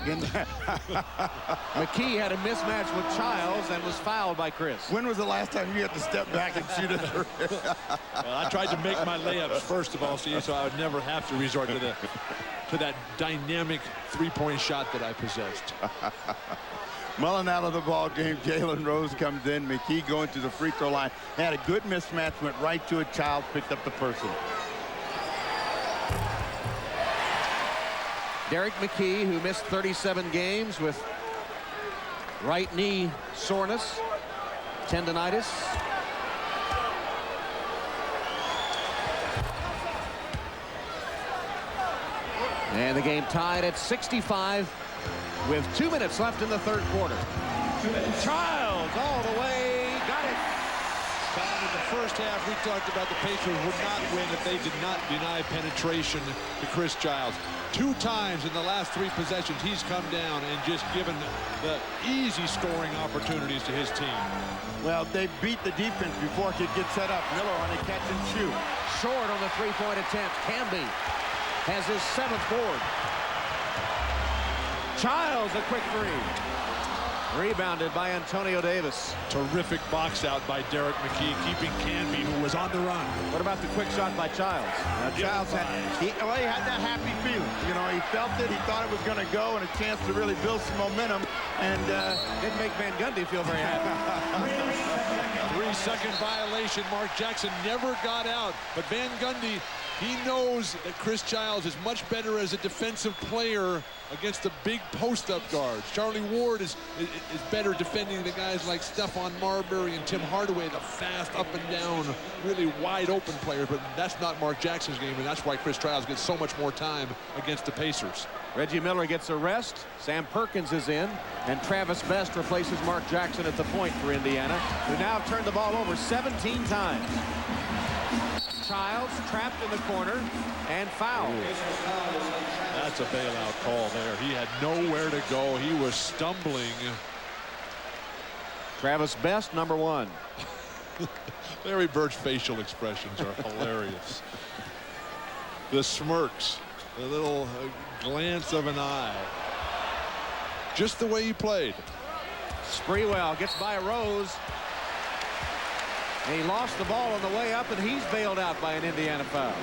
McKee had a mismatch with Childs and was fouled by Chris. When was the last time you had to step back and shoot a 3? Well, I tried to make my layups first of all, so I would never have to resort to that dynamic three-point shot that I possessed. Mullen out of the ball game. Jalen Rose comes in. McKee going to the free throw line. Had a good mismatch, went right to it. Childs picked up the personal. Derek McKee, who missed 37 games with right knee soreness, tendonitis. And the game tied at 65 with 2 minutes left in the third quarter. Childs all the way, got it. In the first half, we talked about the Pacers would not win if they did not deny penetration to Chris Childs. 2 times in the last 3 possessions, he's come down and just given the easy scoring opportunities to his team. Well, they beat the defense before it could get set up. Miller on a catch and shoot. Short on the three-point attempt. Camby has his 7th board. Childs a quick 3. Rebounded by Antonio Davis. Terrific box out by Derek McKee, keeping Canby, who was on the run. What about the quick shot by Childs? Childs had that happy feeling. You know, he felt it. He thought it was going to go, and a chance to really build some momentum. And didn't make Van Gundy feel very happy. 3-second violation. Mark Jackson never got out, but Van Gundy, he knows that Chris Childs is much better as a defensive player against the big post-up guards. Charlie Ward is better defending the guys like Stephon Marbury and Tim Hardaway, the fast up and down, really wide open players, but that's not Mark Jackson's game, and that's why Chris Childs gets so much more time against the Pacers. Reggie Miller gets a rest. Sam Perkins is in, and Travis Best replaces Mark Jackson at the point for Indiana, who now have turned the ball over 17 times. Childs trapped in the corner and fouled. That's a bailout call there. He had nowhere to go. He was stumbling. Travis Best, number 1. Larry Bird's facial expressions are hilarious. The smirks, the little glance of an eye. Just the way he played. Sprewell gets by Rose. And he lost the ball on the way up, and he's bailed out by an Indiana foul.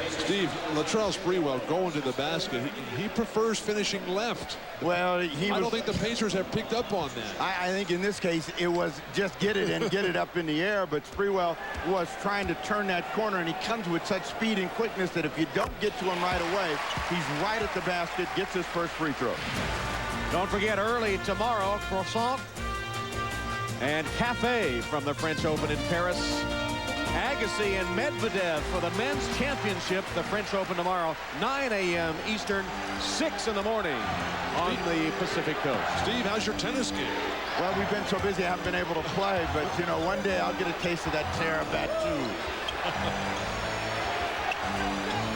Steve, Latrell Sprewell going to the basket. He prefers finishing left. Well, I don't think the Pacers have picked up on that. I think in this case it was just get it and get it up in the air, but Sprewell was trying to turn that corner, and he comes with such speed and quickness that if you don't get to him right away, he's right at the basket, gets his first free throw. Don't forget, early tomorrow, croissant and cafe from the French Open in Paris. Agassi and Medvedev for the men's championship. The French Open tomorrow, 9 a.m. Eastern, 6 in the morning on the Pacific Coast. Steve, how's your tennis game? Well, we've been so busy I haven't been able to play, but, you know, one day I'll get a taste of that Terra bat, too.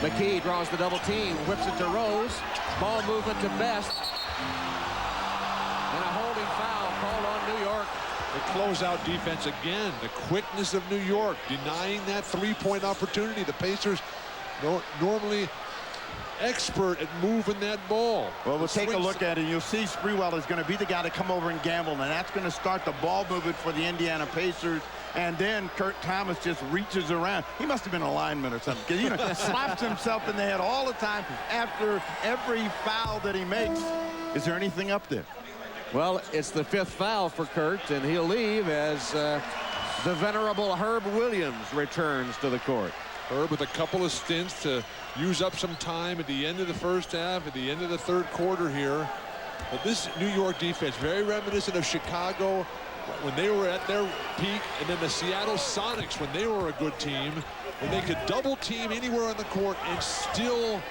McKee draws the double team, whips it to Rose. Ball movement to Best. And a holding foul called on New York. The closeout defense again. The quickness of New York denying that three-point opportunity. The Pacers normally expert at moving that ball. Well, we'll take a look at it. You'll see Sprewell is going to be the guy to come over and gamble, and that's going to start the ball movement for the Indiana Pacers. And then Kurt Thomas just reaches around. He must have been a lineman or something, because, you know, slaps himself in the head all the time after every foul that he makes. Is there anything up there? Well, it's the 5th foul for Kurt, and he'll leave as the venerable Herb Williams returns to the court. Herb with a couple of stints to use up some time at the end of the first half, at the end of the third quarter here. But this New York defense, very reminiscent of Chicago when they were at their peak, and then the Seattle Sonics when they were a good team, when they could double team anywhere on the court and still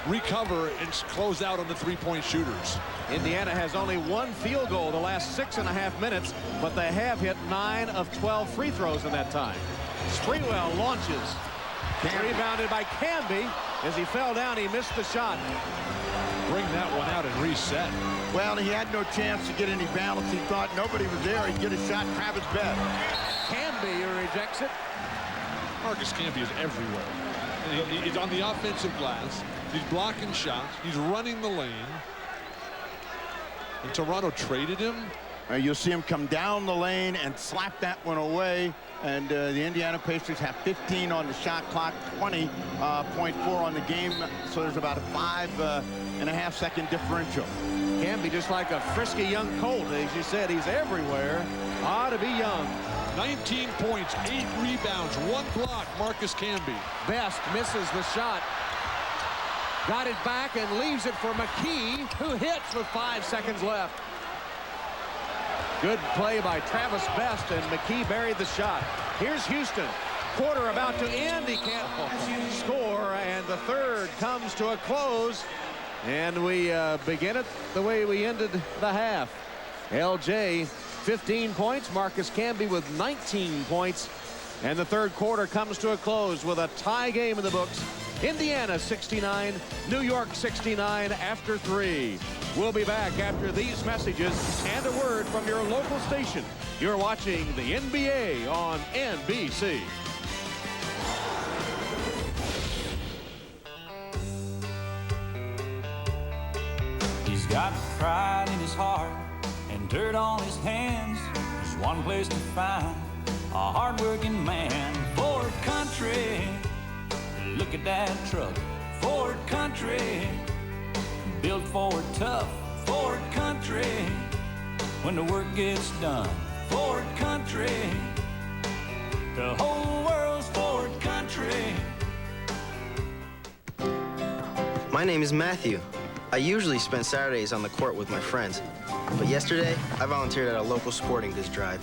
recover and close out on the three-point shooters. Indiana has only 1 field goal the last 6.5 minutes, but they have hit 9 of 12 free throws in that time. Sprewell launches. Rebounded by Canby. As he fell down, he missed the shot. Bring that one out and reset. Well, he had no chance to get any balance. He thought nobody was there. He'd get a shot. Travis Best. Canby rejects it. Marcus Canby is everywhere. He's on the offensive glass. He's blocking shots. He's running the lane. And Toronto traded him. You'll see him come down the lane and slap that one away. And the Indiana Pacers have 15 on the shot clock, 20.4 on the game. So there's about a 5.5 second differential. Canby just like a frisky young colt. As you said, he's everywhere. Ought to be young. 19 points, 8 rebounds, 1 block, Marcus Canby. Best misses the shot. Got it back and leaves it for McKee, who hits with 5 seconds left. Good play by Travis Best, and McKee buried the shot. Here's Houston. Quarter about to end. He can't score, and the third comes to a close. And we begin it the way we ended the half. LJ, 15 points. Marcus Canby with 19 points. And the third quarter comes to a close with a tie game in the books. Indiana 69, New York 69 after 3. We'll be back after these messages and a word from your local station. You're watching the NBA on NBC. He's got pride in his heart dirt on his hands. There's one place to find a hard-working man. Ford Country, look at that truck. Ford Country, built Ford tough. Ford Country, when the work gets done. Ford Country, the whole world's Ford Country. My name is Matthew. I usually spend Saturdays on the court with my friends, but yesterday I volunteered at a local sporting goods drive.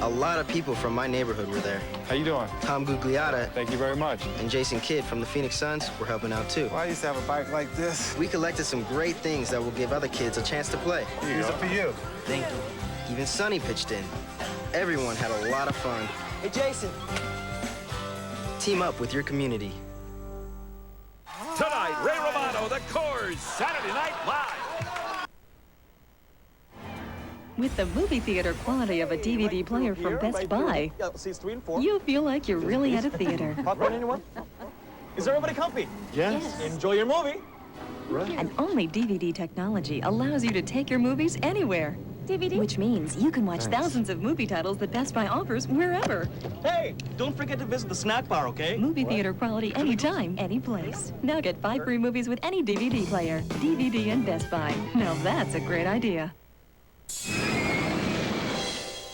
A lot of people from my neighborhood were there. How you doing? Tom Gugliotta. Thank you very much. And Jason Kidd from the Phoenix Suns were helping out too. Well, I used to have a bike like this. We collected some great things that will give other kids a chance to play. These are for you. Thank you. Even Sonny pitched in. Everyone had a lot of fun. Hey, Jason. Team up with your community. Tonight, Ray Romano, the Coors, Saturday Night Live. With the movie theater quality of a DVD player from Best Buy, Seats 3 and 4. you feel like you're really at a theater. Popcorn, anyone? Is everybody comfy? Yes. Enjoy your movie. And only DVD technology allows you to take your movies anywhere. DVD? Which means you can watch thousands of movie titles that Best Buy offers wherever. Hey, don't forget to visit the snack bar, okay? Movie theater quality anytime, any place. Now get 5 free movies with any DVD player. DVD and Best Buy. Now that's a great idea.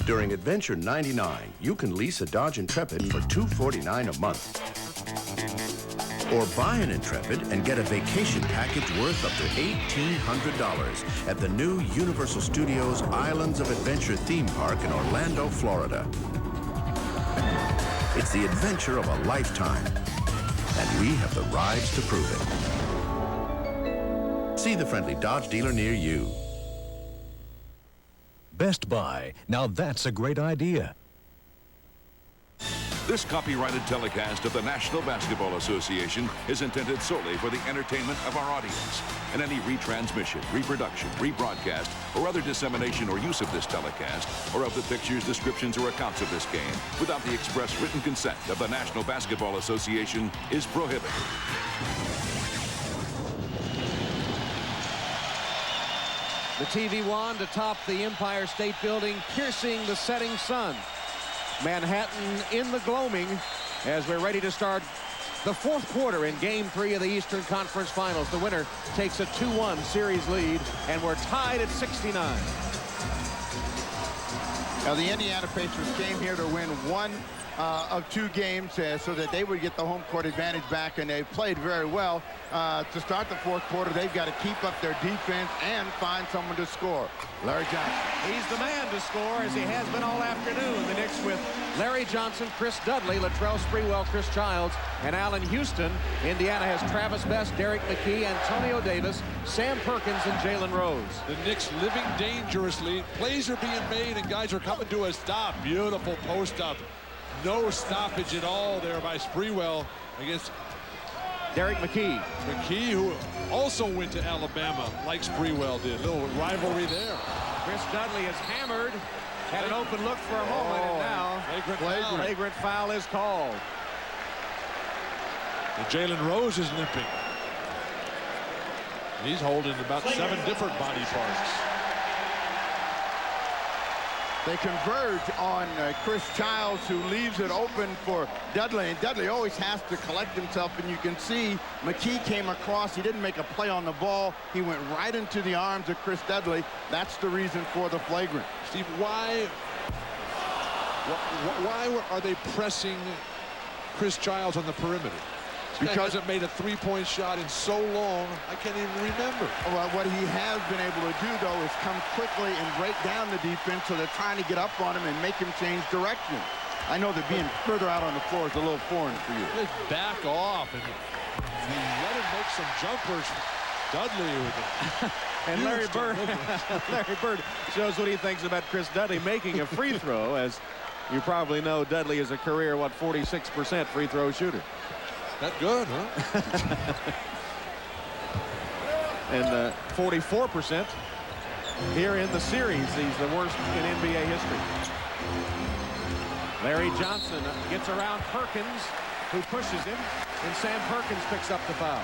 During Adventure 99, you can lease a Dodge Intrepid for $249 a month. Or buy an Intrepid and get a vacation package worth up to $1,800 at the new Universal Studios Islands of Adventure theme park in Orlando, Florida. It's the adventure of a lifetime, and we have the rides to prove it. See the friendly Dodge dealer near you. Best Buy. Now that's a great idea. This copyrighted telecast of the National Basketball Association is intended solely for the entertainment of our audience. And any retransmission, reproduction, rebroadcast, or other dissemination or use of this telecast, or of the pictures, descriptions, or accounts of this game, without the express written consent of the National Basketball Association, is prohibited. The TV wand atop the Empire State Building, piercing the setting sun. Manhattan in the gloaming as we're ready to start the fourth quarter in Game 3 of the Eastern Conference Finals. The winner takes a 2-1 series lead, and we're tied at 69. Now, the Indiana Pacers came here to win one of 2 games so that they would get the home court advantage back, and they played very well. To start the fourth quarter, they've got to keep up their defense and find someone to score. Larry Johnson. He's the man to score, as he has been all afternoon. The Knicks with Larry Johnson, Chris Dudley, Latrell Sprewell, Chris Childs, and Allen Houston. Indiana has Travis Best, Derek McKee, Antonio Davis, Sam Perkins, and Jalen Rose. The Knicks living dangerously. Plays are being made, and guys are coming to a stop. Beautiful post-up. No stoppage at all there by Sprewell against Derek McKee. McKee, who also went to Alabama like Sprewell did. Little rivalry there. Chris Dudley is hammered. Had an open look for a moment, and now flagrant foul is called. And Jalen Rose is limping. He's holding about 7 different body parts. They converge on Chris Childs, who leaves it open for Dudley. And Dudley always has to collect himself. And you can see McKee came across. He didn't make a play on the ball. He went right into the arms of Chris Dudley. That's the reason for the flagrant. Steve, why are they pressing Chris Childs on the perimeter? Because he hasn't made a 3-point shot in so long, I can't even remember. Well, what he has been able to do, though, is come quickly and break down the defense, so they're trying to get up on him and make him change direction. I know that being further out on the floor is a little foreign for you. Just back off and let him make some jumpers. Dudley with and Larry Bird. Larry Bird shows what he thinks about Chris Dudley making a free throw. As you probably know, Dudley is a career, 46% free throw shooter. That good, huh? And 44% here in the series. He's the worst in NBA history. Larry Johnson gets around Perkins. who pushes him, and Sam Perkins picks up the foul.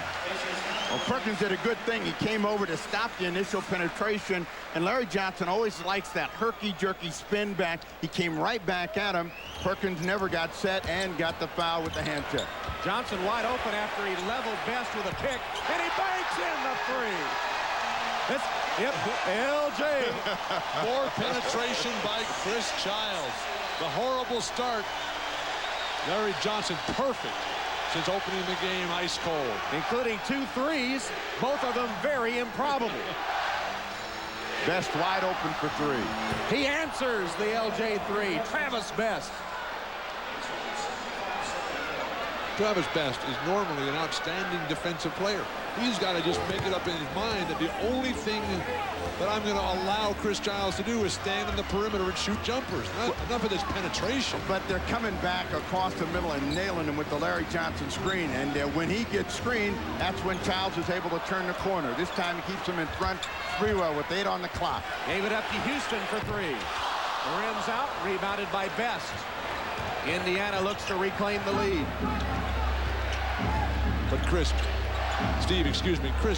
Well, Perkins did a good thing. He came over to stop the initial penetration, and Larry Johnson always likes that herky-jerky spin back. He came right back at him. Perkins never got set and got the foul with the hand check. Johnson wide open after he leveled Best with a pick, and he banks in the three. Yep, LJ. More penetration by Chris Childs. The horrible start. Larry Johnson perfect since opening the game ice cold. Including 2 threes, both of them very improbable. Best wide open for 3. He answers the LJ 3. Travis Best. Travis Best is normally an outstanding defensive player. He's got to just make it up in his mind that the only thing that I'm going to allow Chris Childs to do is stand in the perimeter and shoot jumpers. Enough of this penetration. But they're coming back across the middle and nailing him with the Larry Johnson screen. And when he gets screened, that's when Childs is able to turn the corner. This time he keeps him in front. Sprewell with 8 on the clock. Gave it up to Houston for 3. The rim's out, rebounded by Best. Indiana looks to reclaim the lead. But Chris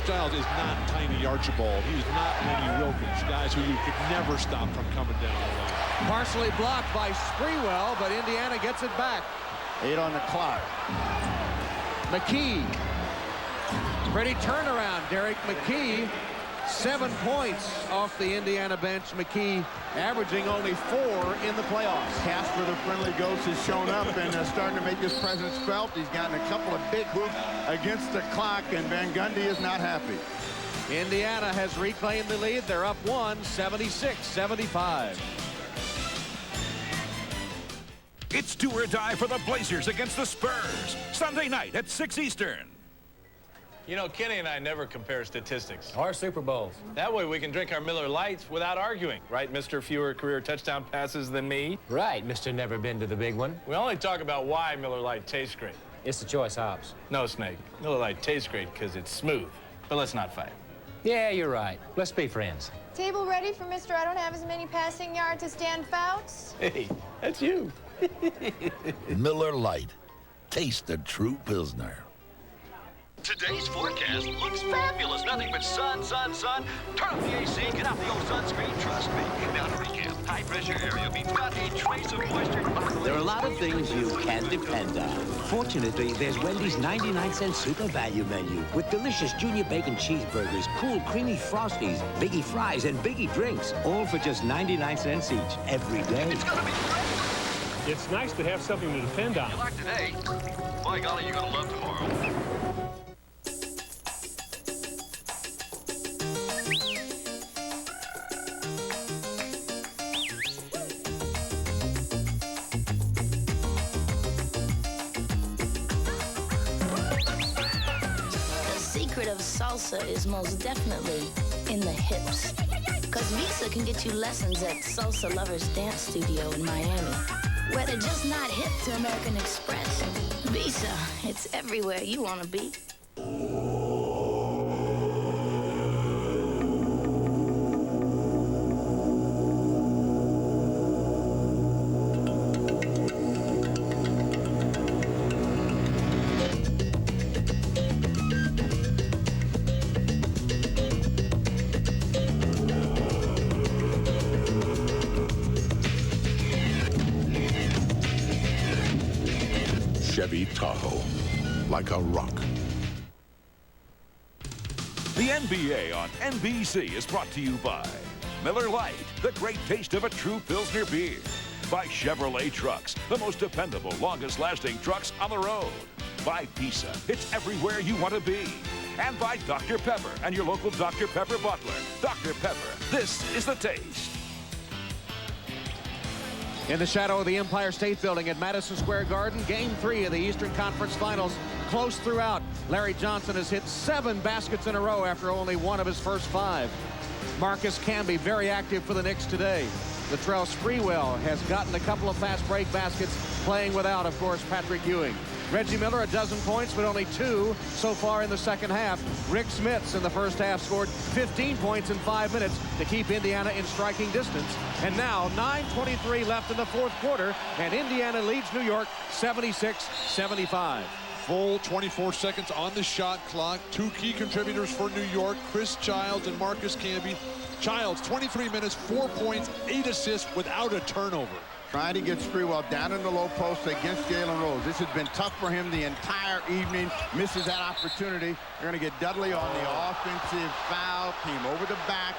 Childs is not Tiny Archibald. He's not Lenny Wilkins, guys who you could never stop from coming down the lane. Partially blocked by Sprewell, but Indiana gets it back. 8 on the clock. McKee. Pretty turnaround, Derek McKee. 7 points off the Indiana bench. McKee averaging only 4 in the playoffs. Casper, the friendly ghost, has shown up and starting to make his presence felt. He's gotten a couple of big hoops against the clock, and Van Gundy is not happy. Indiana has reclaimed the lead. They're up 1, 76-75. It's do or die for the Blazers against the Spurs. Sunday night at 6 Eastern. You know, Kenny and I never compare statistics. Or Super Bowls. That way we can drink our Miller Lights without arguing. Right, Mr. Fewer career touchdown passes than me? Right, Mr. Never Been to the Big One. We only talk about why Miller Lite tastes great. It's the choice hops. No, Snake. Miller Lite tastes great because it's smooth. But let's not fight. Yeah, you're right. Let's be friends. Table ready for Mr. I don't have as many passing yards as Dan Fouts? Hey, that's you. Miller Lite. Taste the true Pilsner. Today's forecast looks fabulous. Nothing but sun, sun, sun. Turn up the AC, get out the old sunscreen. Trust me. Now to recap, high pressure area means not a trace of moisture. There are a lot of things you can depend on. Fortunately, there's Wendy's 99-cent super value menu with delicious junior bacon cheeseburgers, cool creamy Frosties, Biggie fries, and Biggie drinks, all for just 99 cents each every day. It's gonna be great. It's nice to have something to depend on. You like today? By golly, you're gonna love tomorrow. Salsa is most definitely in the hips. Because Visa can get you lessons at Salsa Lovers Dance Studio in Miami, where they're just not hip to American Express. Visa, it's everywhere you want to be. Chevy Tahoe, like a rock. The NBA on NBC is brought to you by Miller Lite, the great taste of a true Pilsner beer. By Chevrolet Trucks, the most dependable, longest-lasting trucks on the road. By Pisa, it's everywhere you want to be. And by Dr. Pepper and your local Dr. Pepper butler. Dr. Pepper, this is the taste. In the shadow of the Empire State Building at Madison Square Garden, Game 3 of the Eastern Conference Finals. Close throughout. Larry Johnson has hit 7 baskets in a row after only 1 of his first 5. Marcus Camby very active for the Knicks today. Latrell Sprewell has gotten a couple of fast break baskets, playing without, of course, Patrick Ewing. Reggie Miller, a dozen points, but only 2 so far in the second half. Rick Smits in the first half scored 15 points in 5 minutes to keep Indiana in striking distance. And now 9:23 left in the fourth quarter, and Indiana leads New York 76-75. Full 24 seconds on the shot clock. 2 key contributors for New York, Chris Childs and Marcus Camby. Childs, 23 minutes, 4 points, 8 assists without a turnover. Trying to get Sprewell down in the low post against Jalen Rose. This has been tough for him the entire evening. Misses that opportunity. They're going to get Dudley on the offensive foul. Team over the back.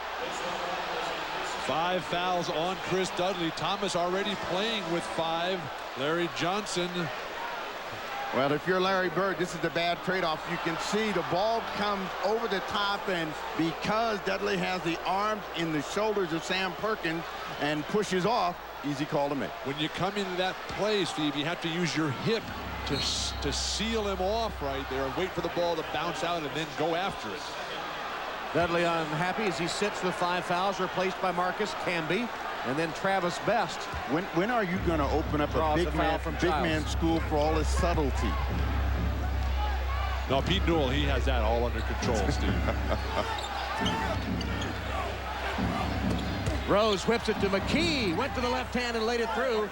5 fouls on Chris Dudley. Thomas already playing with 5. Larry Johnson. Well, if you're Larry Bird, this is the bad trade-off. You can see the ball comes over the top, and because Dudley has the arms in the shoulders of Sam Perkins and pushes off, easy call to make. When you come into that play, Steve, you have to use your hip to seal him off right there and wait for the ball to bounce out and then go after it. Dudley unhappy as he sits with 5 fouls, replaced by Marcus Camby. And then Travis Best. When are you going to open up a big man school for all his subtlety? No, Pete Newell, he has that all under control, Steve. Rose whips it to McKee. Went to the left hand and laid it through.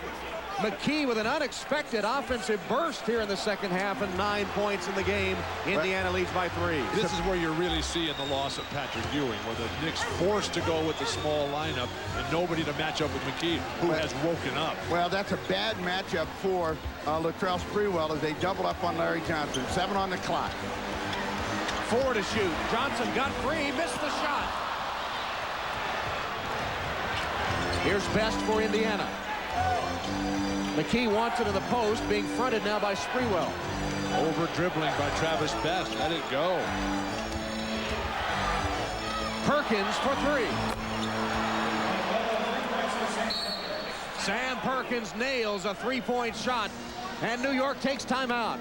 McKee with an unexpected offensive burst here in the second half, and 9 points in the game. Indiana leads by 3. This is where you're really seeing the loss of Patrick Ewing, where the Knicks forced to go with the small lineup and nobody to match up with McKee, who has woken up. Well, that's a bad matchup for Latrell Sprewell as they double up on Larry Johnson. 7 on the clock. 4 to shoot. Johnson got free, missed the shot. Here's Best for Indiana. McKee wants it in the post, being fronted now by Sprewell. Over dribbling by Travis Best. Let it go. Perkins for 3. Sam Perkins nails a 3-point shot, and New York takes timeout.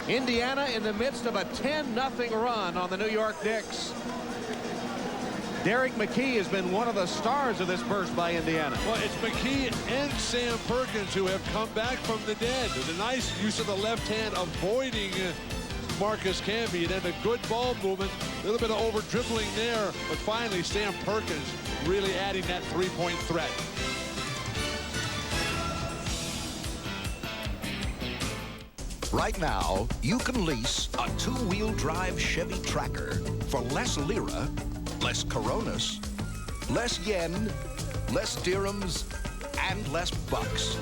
Indiana in the midst of a 10-0 run on the New York Knicks. Derek McKee has been one of the stars of this burst by Indiana. Well, it's McKee and Sam Perkins who have come back from the dead. The nice use of the left hand avoiding Marcus Camby, and then a good ball movement. A little bit of over dribbling there, but finally Sam Perkins really adding that 3-point threat. Right now, you can lease a 2-wheel drive Chevy Tracker for less lira, less coronas, less yen, less dirhams, and less bucks.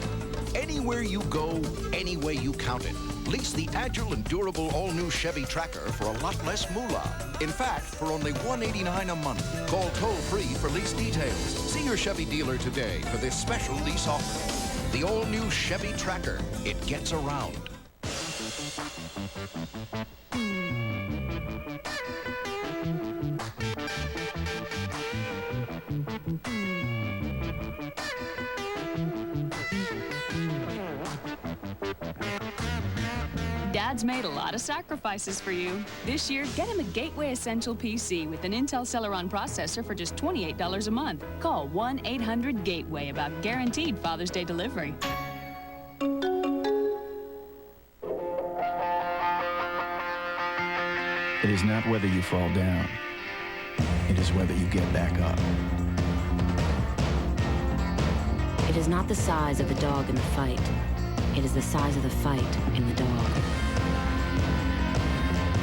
Anywhere you go, any way you count it. Lease the agile and durable all-new Chevy Tracker for a lot less moolah. In fact, for only $189 a month. Call toll-free for lease details. See your Chevy dealer today for this special lease offer. The all-new Chevy Tracker. It gets around. Dad's made a lot of sacrifices for you. This year, get him a Gateway Essential PC with an Intel Celeron processor for just $28 a month. Call 1-800-GATEWAY about guaranteed Father's Day delivery. It is not whether you fall down. It is whether you get back up. It is not the size of the dog in the fight. It is the size of the fight in the dog.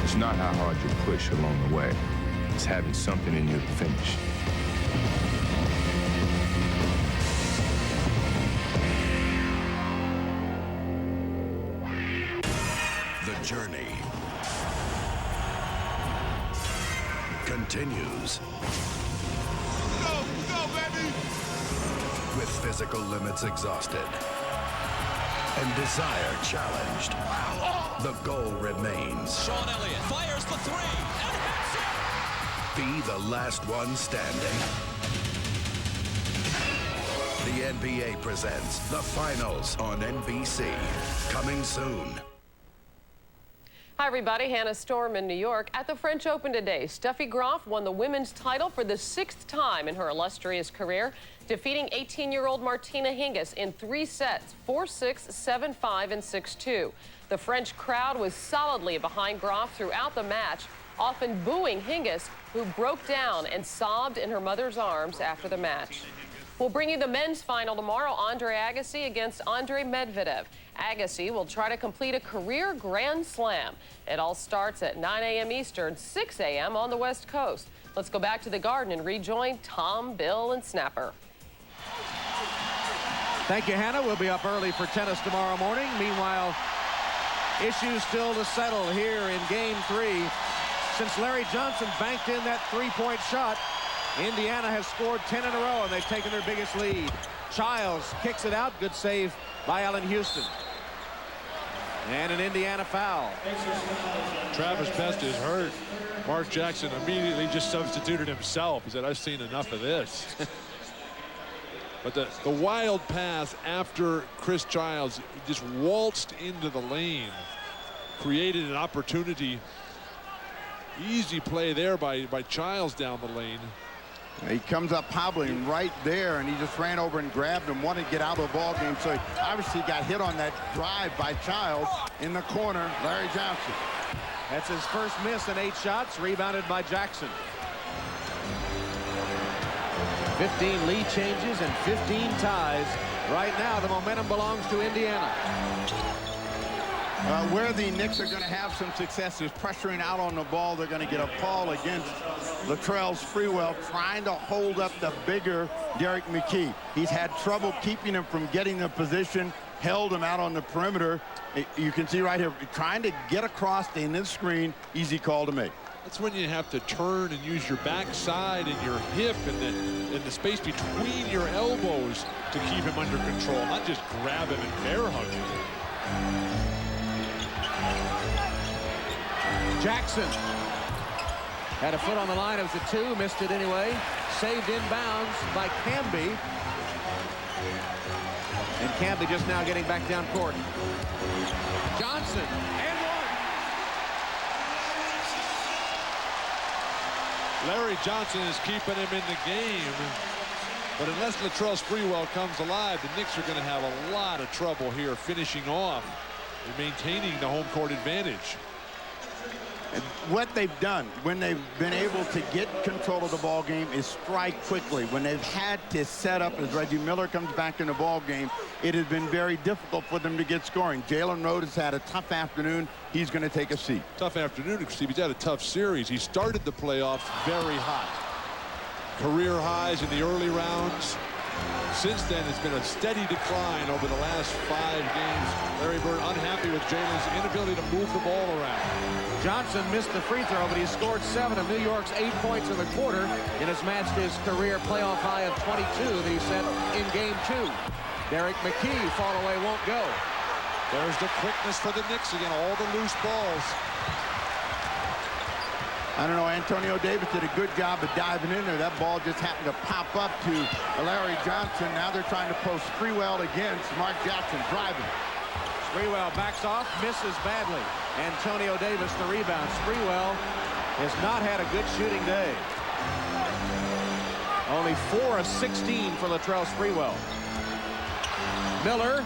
It's not how hard you push along the way. It's having something in you to finish. The journey continues. Go, baby! With physical limits exhausted and desire challenged, the goal remains. Sean Elliott fires the 3 and hits it! Be the last one standing. The NBA presents the finals on NBC. Coming soon. Hi, everybody. Hannah Storm in New York. At the French Open today, Steffi Graf won the women's title for the 6th time in her illustrious career, defeating 18-year-old Martina Hingis in 3 sets, 4-6, 7-5, and 6-2. The French crowd was solidly behind Graf throughout the match, often booing Hingis, who broke down and sobbed in her mother's arms after the match. We'll bring you the men's final tomorrow. Andre Agassi against Andre Medvedev. Agassi will try to complete a career Grand Slam. It all starts at 9 a.m. Eastern, 6 a.m. on the West Coast. Let's go back to the Garden and rejoin Tom, Bill, and Snapper. Thank you, Hannah. We'll be up early for tennis tomorrow morning. Meanwhile, issues still to settle here in Game 3. Since Larry Johnson banked in that three-point shot, Indiana has scored 10 in a row, and they've taken their biggest lead. Childs kicks it out. Good save by Allen Houston. And an Indiana foul. Travis Best is hurt. Mark Jackson immediately just substituted himself. He said, I've seen enough of this. But the wild pass after Chris Childs just waltzed into the lane, created an opportunity. Easy play there by Childs down the lane. He comes up hobbling right there, and he just ran over and grabbed him, wanted to get out of the ball game. So he obviously got hit on that drive by Childs in the corner. Larry Johnson. That's his first miss in 8 shots, rebounded by Jackson. 15 lead changes and 15 ties. Right now, the momentum belongs to Indiana. Where the Knicks are going to have some success is pressuring out on the ball. They're going to get a call against Latrell Sprewell, trying to hold up the bigger Derek McKee. He's had trouble keeping him from getting the position, held him out on the perimeter. You can see right here, trying to get across in this screen, easy call to make. That's when you have to turn and use your backside and your hip and the space between your elbows to keep him under control, not just grab him and bear hug him. Jackson had a foot on the line. It was a 2, missed it anyway. Saved inbounds by Camby. And Camby just now getting back down court. Johnson and one. Larry Johnson is keeping him in the game. But unless Latrell Sprewell comes alive, the Knicks are going to have a lot of trouble here finishing off and maintaining the home court advantage. And what they've done when they've been able to get control of the ball game is strike quickly. When they've had to set up as Reggie Miller comes back in the ball game, it has been very difficult for them to get scoring. Jalen Rhodes has had a tough afternoon. He's going to take a seat. Tough afternoon, Steve. He's had a tough series. He started the playoffs very hot. Career highs in the early rounds. Since then, it's been a steady decline over the last 5 games. Larry Bird unhappy with Jalen's inability to move the ball around. Johnson missed the free throw, but he scored 7 of New York's 8 points in the quarter and has matched his career playoff high of 22 that he set in Game 2. Derek McKee, fall away, won't go. There's the quickness for the Knicks again, all the loose balls. I don't know, Antonio Davis did a good job of diving in there. That ball just happened to pop up to Larry Johnson. Now they're trying to post Sprewell against Mark Jackson driving. Sprewell backs off, misses badly. Antonio Davis the rebound. Sprewell has not had a good shooting day. Only 4 of 16 for Latrell Sprewell. Miller.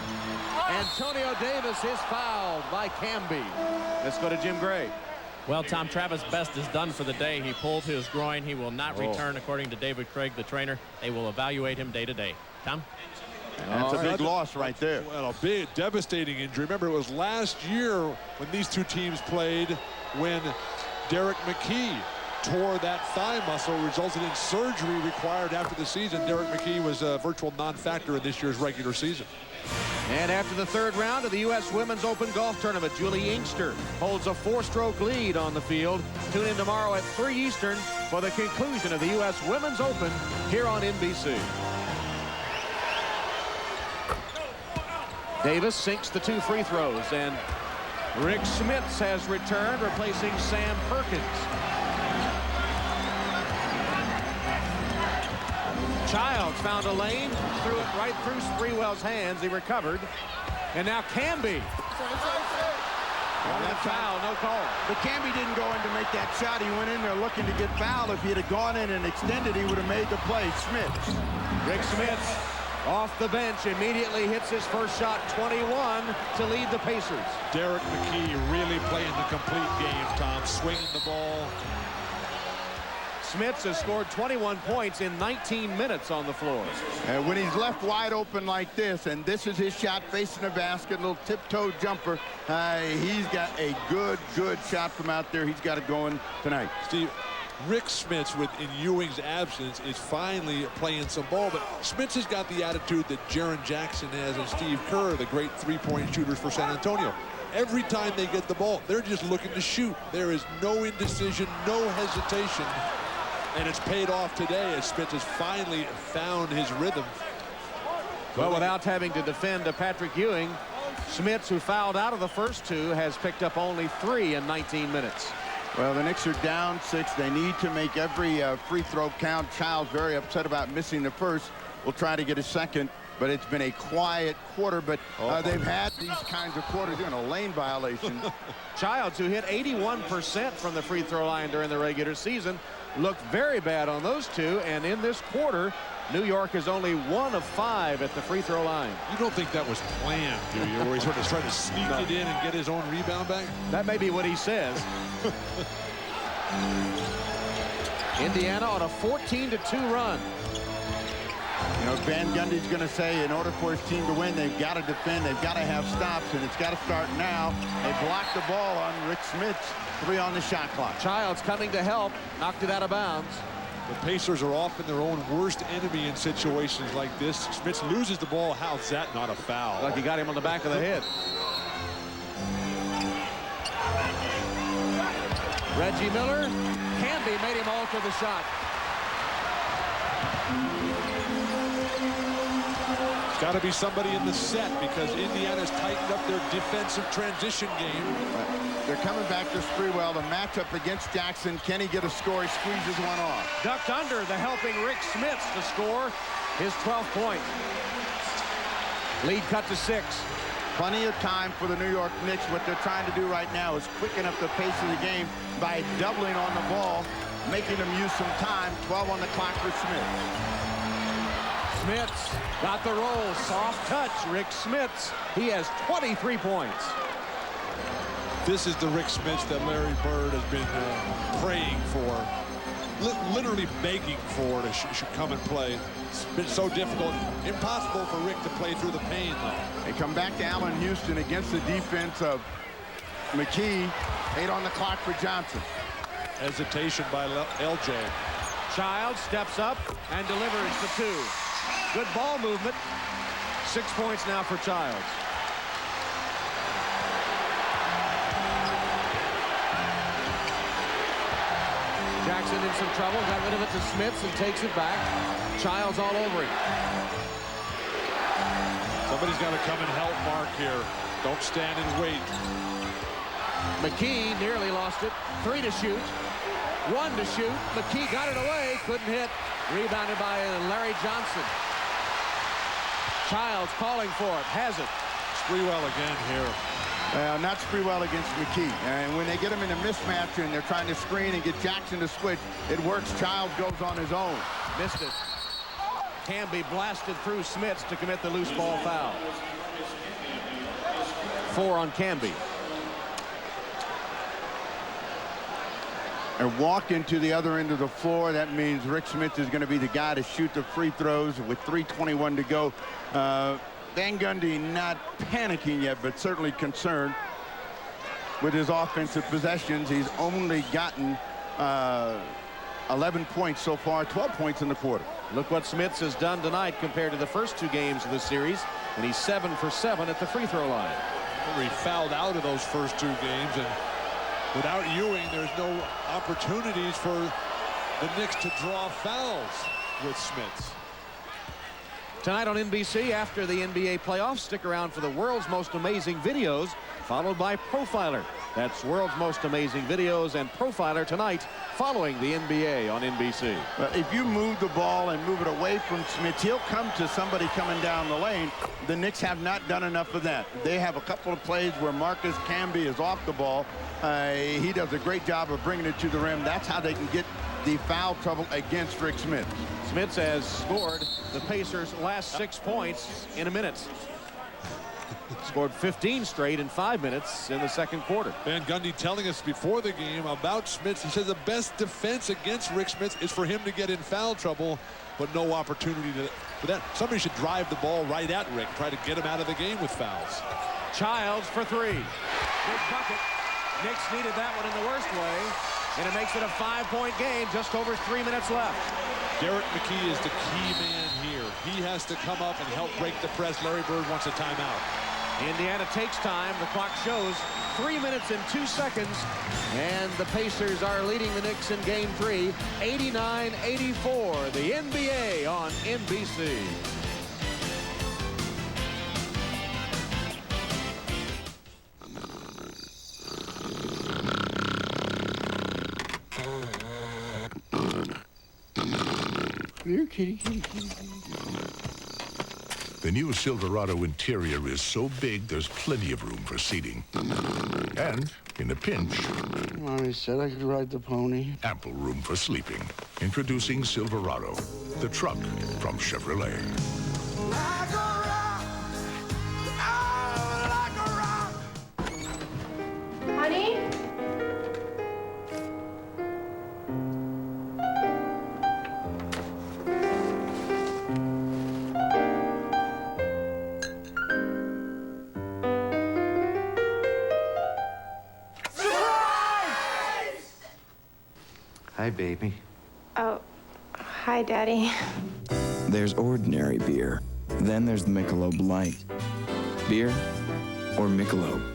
Antonio Davis is fouled by Camby. Let's go to Jim Gray. Well, Tom, Travis Best is done for the day. He pulled his groin. He will not return, according to David Craig, the trainer. They will evaluate him day to day. Tom? That's a big loss right there. Well, a big, devastating injury. Remember, it was last year when these two teams played when Derek McKee tore that thigh muscle, resulted in surgery required after the season. Derek McKee was a virtual non-factor in this year's regular season. And after the 3rd round of the U.S. Women's Open Golf Tournament, Julie Inkster holds a 4-stroke lead on the field. Tune in tomorrow at 3 Eastern for the conclusion of the U.S. Women's Open here on NBC. Davis sinks the 2 free throws, and Rick Smits has returned, replacing Sam Perkins. Childs found a lane, threw it right through Sprewell's hands. He recovered. And now Camby. That foul, no call. But Camby didn't go in to make that shot. He went in there looking to get fouled. If he had gone in and extended, he would have made the play. Smits. Rick Smits off the bench immediately hits his first shot, 21, to lead the Pacers. Derek McKee really playing the complete game, Tom. Swinging the ball. Smits has scored 21 points in 19 minutes on the floor. And when he's left wide open like this, and this is his shot facing the basket, little tiptoe jumper, he's got a good shot from out there. He's got it going tonight. Steve, Rick Smits, in Ewing's absence, is finally playing some ball, but Smits has got the attitude that Jaren Jackson has and Steve Kerr, the great three-point shooters for San Antonio. Every time they get the ball, they're just looking to shoot. There is no indecision, no hesitation. And it's paid off today as Smits has finally found his rhythm. Well, without having to defend to Patrick Ewing, Smits, who fouled out of the first two, has picked up only 3 in 19 minutes. Well, the Knicks are down 6. They need to make every free throw count. Child's very upset about missing the first. We'll try to get a second, but it's been a quiet quarter. But they've had these kinds of quarters. Doing a lane violation. Childs, who hit 81% from the free throw line during the regular season, looked very bad on those two. And in this quarter, New York is only 1 of 5 at the free throw line. You don't think that was planned, do you? Where he's sort of trying to sneak it in and get his own rebound back? That may be what he says. Indiana on a 14-2 run. You know, Van Gundy's going to say in order for his team to win, they've got to defend, they've got to have stops, and it's got to start now. They blocked the ball on Rick Smits. 3 on the shot clock. Childs coming to help, knocked it out of bounds. The Pacers are often their own worst enemy in situations like this. Smits loses the ball. How's that not a foul? Like he got him on the back of the head. Reggie Miller. Camby made him alter the shot. It's got to be somebody in the set because Indiana's tightened up their defensive transition game. They're coming back to Sprewell. The matchup against Jackson. Can he get a score? He squeezes one off. Ducked under the helping Rick Smits to score his 12th point. Lead cut to 6. Plenty of time for the New York Knicks. What they're trying to do right now is quicken up the pace of the game by doubling on the ball, making them use some time. 12 on the clock for Smits. Smits got the roll. Soft touch. Rick Smits. He has 23 points. This is the Rick Smits that Larry Bird has been praying for, literally begging for to should come and play. It's been so difficult, impossible for Rick to play through the pain, though. They come back to Allen Houston against the defense of McKee. 8 on the clock for Johnson. Hesitation by LJ. Childs steps up and delivers the 2. Good ball movement. 6 points now for Childs. Jackson in some trouble, got rid of it to Smits and takes it back. Childs all over him. Somebody's got to come and help Mark here. Don't stand and wait. McKee nearly lost it. 3 to shoot. 1 to shoot. McKee got it away. Couldn't hit. Rebounded by Larry Johnson. Childs calling for it. Has it. Sprewell again here. Not Sprewell against McKee. And when they get him in a mismatch and they're trying to screen and get Jackson to switch, it works. Childs goes on his own. Missed it. Camby blasted through Smits to commit the loose ball foul. 4 on Camby. And walk into the other end of the floor. That means Rick Smits is going to be the guy to shoot the free throws with 3:21 to go. Van Gundy not panicking yet, but certainly concerned with his offensive possessions. He's only gotten 11 points so far, 12 points in the quarter. Look what Smits has done tonight compared to the first 2 games of the series, and he's 7 for 7 at the free throw line. He fouled out of those first 2 games, and without Ewing, there's no opportunities for the Knicks to draw fouls with Smits. Tonight on NBC, after the NBA playoffs, stick around for the world's most amazing videos, followed by Profiler. That's World's Most Amazing Videos and Profiler tonight, following the NBA on NBC. If you move the ball and move it away from Smith, he'll come to somebody coming down the lane. The Knicks have not done enough of that. They have a couple of plays where Marcus Camby is off the ball. He does a great job of bringing it to the rim. That's how they can get the foul trouble against Rick Smith. Smith has scored the Pacers' last 6 points in a minute. Scored 15 straight in 5 minutes in the second quarter. Van Gundy telling us before the game about Smith. He says the best defense against Rick Smith is for him to get in foul trouble, but no opportunity for that. Somebody should drive the ball right at Rick, try to get him out of the game with fouls. Childs for three. Big bucket. Knicks needed that one in the worst way, and it makes it a 5-point game, just over 3 minutes left. Garrett McKee is the key man here. He has to come up and help break the press. Larry Bird wants a timeout. Indiana takes time. The clock shows 3 minutes and 2 seconds. And the Pacers are leading the Knicks in Game 3, 89-84. The NBA on NBC. Here, kitty, kitty, kitty. The new Silverado interior is so big, there's plenty of room for seating. And, in a pinch, Mommy said I could ride the pony. ample room for sleeping. Introducing Silverado, the truck from Chevrolet. Honey? Hi, baby. Oh, hi, Daddy. There's ordinary beer. Then there's the Michelob Light. Beer or Michelob?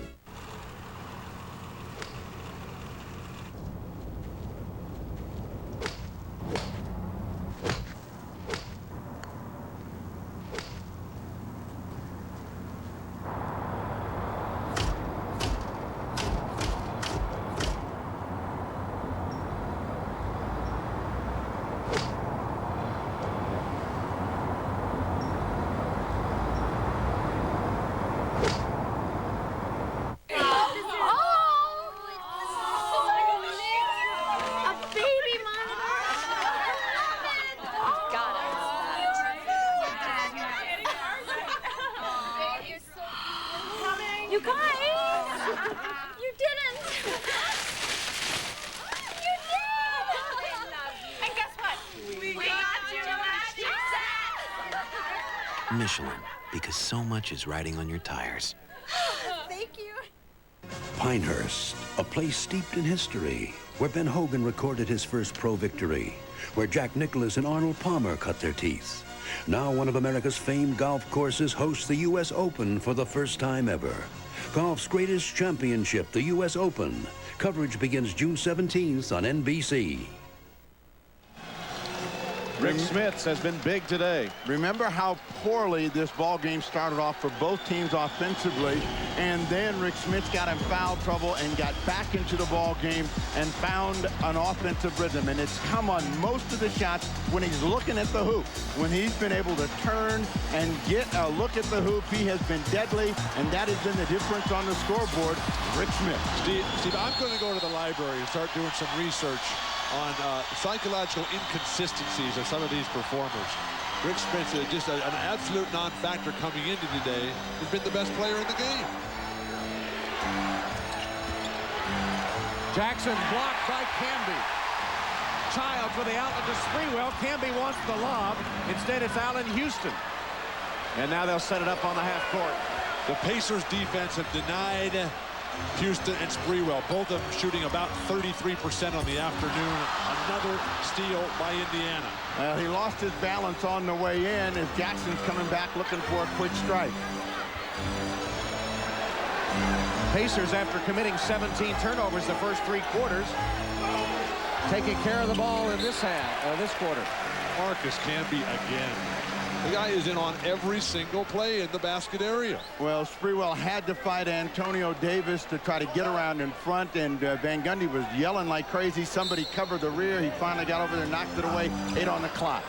You guys! You didn't! You did! And guess what? We got you a Michelin, because so much is riding on your tires. Thank you. Pinehurst, a place steeped in history, where Ben Hogan recorded his first pro victory, where Jack Nicklaus and Arnold Palmer cut their teeth. Now one of America's famed golf courses hosts the U.S. Open for the first time ever. Golf's greatest championship, the U.S. Open. Coverage begins June 17th on NBC. Rick Smith's has been big today. Remember how poorly this ball game started off for both teams offensively, and then Rick Smith got in foul trouble and got back into the ball game and found an offensive rhythm. And it's come on most of the shots when he's looking at the hoop. When he's been able to turn and get a look at the hoop, he has been deadly, and that has been the difference on the scoreboard. Rick Smith. Steve, I'm going to go to the library and start doing some research on psychological inconsistencies of some of these performers. Rick Smith, just an absolute non-factor coming into today, has been the best player in the game. Jackson blocked by Camby. Childs with the outlet to Sprewell. Camby wants the lob. Instead, it's Allen Houston. And now they'll set it up on the half court. The Pacers defense have denied Houston and Sprewell, both of them shooting about 33% on the afternoon. Another steal by Indiana. He lost his balance on the way in as Jackson's coming back looking for a quick strike. Pacers, after committing 17 turnovers the first 3 quarters, taking care of the ball in this quarter. Marcus Camby again. The guy is in on every single play in the basket area. Well, Sprewell had to fight Antonio Davis to try to get around in front, and Van Gundy was yelling like crazy. Somebody covered the rear. He finally got over there, knocked it away, 8 on the clock.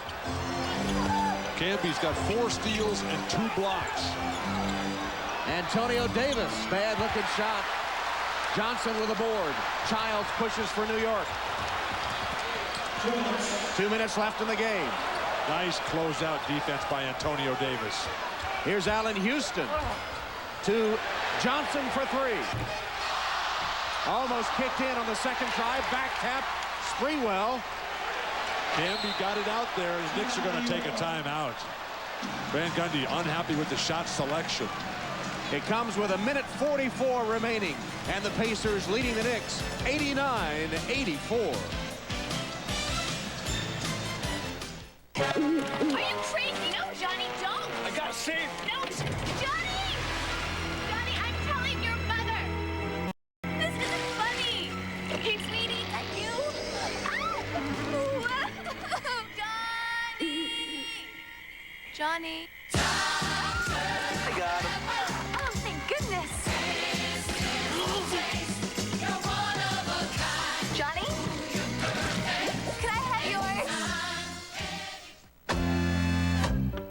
Camby's got 4 steals and 2 blocks. Antonio Davis, bad-looking shot. Johnson with a board. Childs pushes for New York. 2 minutes left in the game. Nice closeout defense by Antonio Davis. Here's Allen Houston to Johnson for 3. Almost kicked in on the second try. Back tap. Sprewell. Camby got it out there, and the Knicks are going to take a timeout. Van Gundy unhappy with the shot selection. It comes with 1:44 remaining, and the Pacers leading the Knicks 89-84. Are you crazy? No, Johnny, don't. I gotta save. No, Johnny! Johnny, I'm telling your mother. This isn't funny. Hey, sweetie, is that you? Johnny! Johnny! I got him. Oh, thank goodness. Johnny? Can I have yours?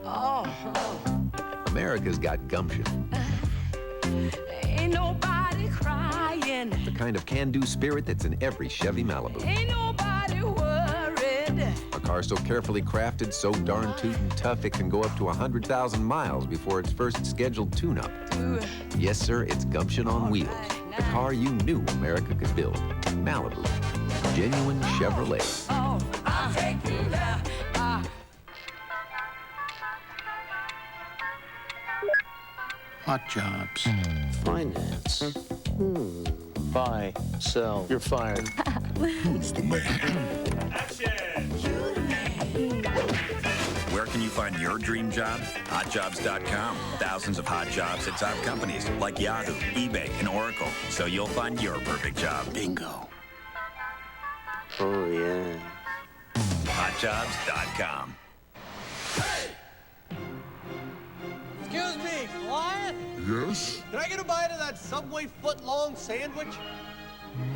Oh. America's got gumption. Ain't nobody crying. The kind of can-do spirit that's in every Chevy Malibu. Ain't nobody worried. A car so carefully crafted, so darn tootin' tough, it can go up to 100,000 miles before its first scheduled tune-up. Yes, sir, it's gumption on wheels. The car you knew America could build. Malibu. Genuine Chevrolet. Oh, I'll take you there. Hot jobs. Finance. Buy, sell, you're fired. Who's the man? Where can you find your dream job? HotJobs.com. Thousands of hot jobs at top companies like Yahoo, eBay, and Oracle. So you'll find your perfect job. Bingo. Oh, yeah. HotJobs.com. Excuse me, Wyatt? Yes? Can I get a bite of that Subway foot-long sandwich?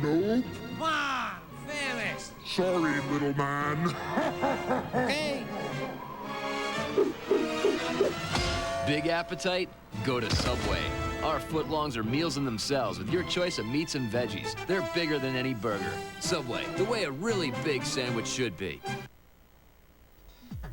Nope. Come on, finish. Sorry, little man. Okay. Big appetite? Go to Subway. Our footlongs are meals in themselves with your choice of meats and veggies. They're bigger than any burger. Subway, the way a really big sandwich should be.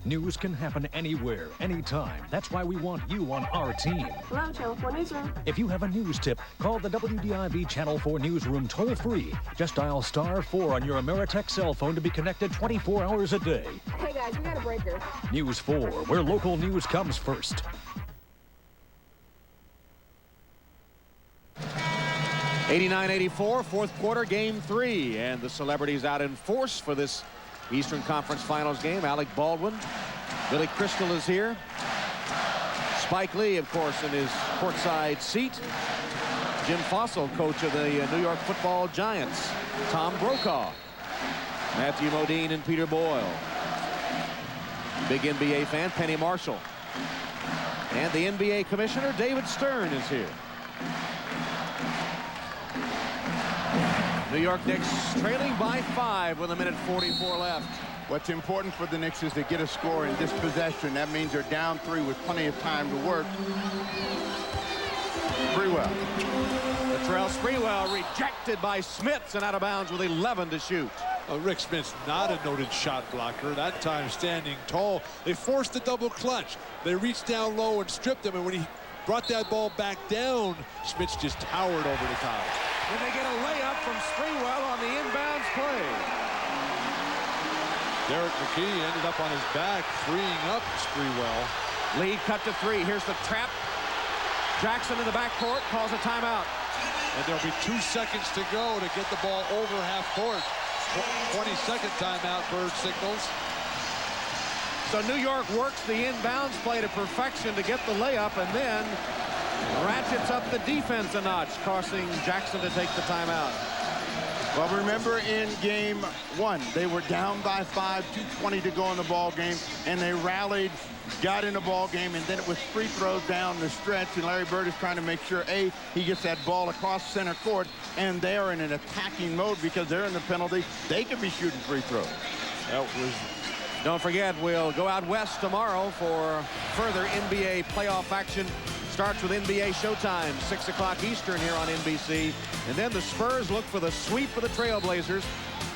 News can happen anywhere, anytime. That's why we want you on our team. Hello, Channel 4 Newsroom. If you have a news tip, call the WDIV Channel 4 Newsroom toll-free. Just dial *4 on your Ameritech cell phone to be connected 24 hours a day. Hey, guys, we got a breaker. News 4, where local news comes first. 89-84, fourth quarter, game 3. And the celebrities out in force for this Eastern Conference Finals game. Alec Baldwin. Billy Crystal is here. Spike Lee, of course, in his courtside seat. Jim Fossil, coach of the New York Football Giants. Tom Brokaw. Matthew Modine and Peter Boyle. Big NBA fan, Penny Marshall. And the NBA Commissioner, David Stern, is here. New York Knicks trailing by 5 with 1:44 left. What's important for the Knicks is to get a score in this possession. That means they're down 3 with plenty of time to work. Sprewell. Latrell Sprewell rejected by Smits and out of bounds with 11 to shoot. Rick Smits, not a noted shot blocker. That time standing tall. They forced the double clutch. They reached down low and stripped him, and when he brought that ball back down, Smits just towered over the top. And they get a layup from Sprewell on the inbounds play. Derek McKee ended up on his back, freeing up Sprewell. Lead cut to 3. Here's the trap. Jackson in the backcourt calls a timeout. And there'll be 2 seconds to go to get the ball over half court. 22nd timeout, Bird signals. So New York works the inbounds play to perfection to get the layup, and then ratchets up the defense a notch, causing Jackson to take the timeout. Well, remember in game 1, they were down by 5, 2:20 to go in the ball game, and they rallied, got in the ball game, and then it was free throws down the stretch, and Larry Bird is trying to make sure, A, he gets that ball across center court, and they're in an attacking mode because they're in the penalty. They could be shooting free throws. Don't forget, we'll go out west tomorrow for further NBA playoff action. Starts with NBA Showtime, 6 o'clock Eastern here on NBC. And then the Spurs look for the sweep for the Trailblazers.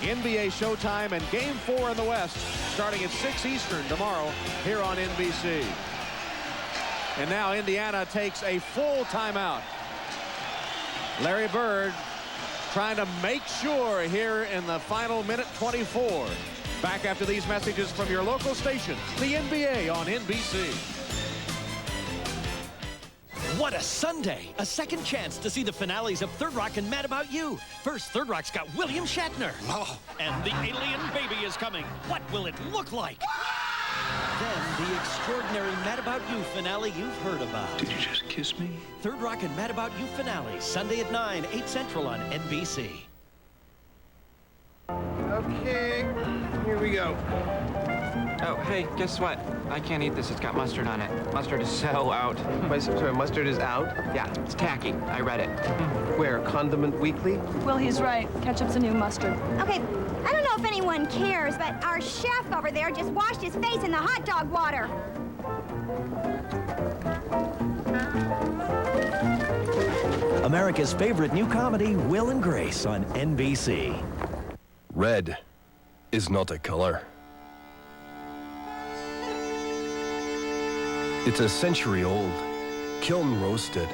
NBA Showtime and Game 4 in the West starting at 6 Eastern tomorrow here on NBC. And now Indiana takes a full timeout. Larry Bird trying to make sure here in the final minute 24. Back after these messages from your local station, the NBA on NBC. What a Sunday! A second chance to see the finales of Third Rock and Mad About You. First, Third Rock's got William Shatner. Oh. And the alien baby is coming. What will it look like? Then, the extraordinary Mad About You finale you've heard about. Did you just kiss me? Third Rock and Mad About You finale, Sunday at 9, 8 Central on NBC. Okay, here we go. Oh, hey, guess what? I can't eat this. It's got mustard on it. Mustard is so out. Wait, sorry, mustard is out? Yeah, it's tacky. I read it. Where? Condiment Weekly? Well, he's right. Ketchup's the new mustard. Okay, I don't know if anyone cares, but our chef over there just washed his face in the hot dog water. America's favorite new comedy, Will and Grace, on NBC. Red is not a color. It's a century-old, kiln-roasted,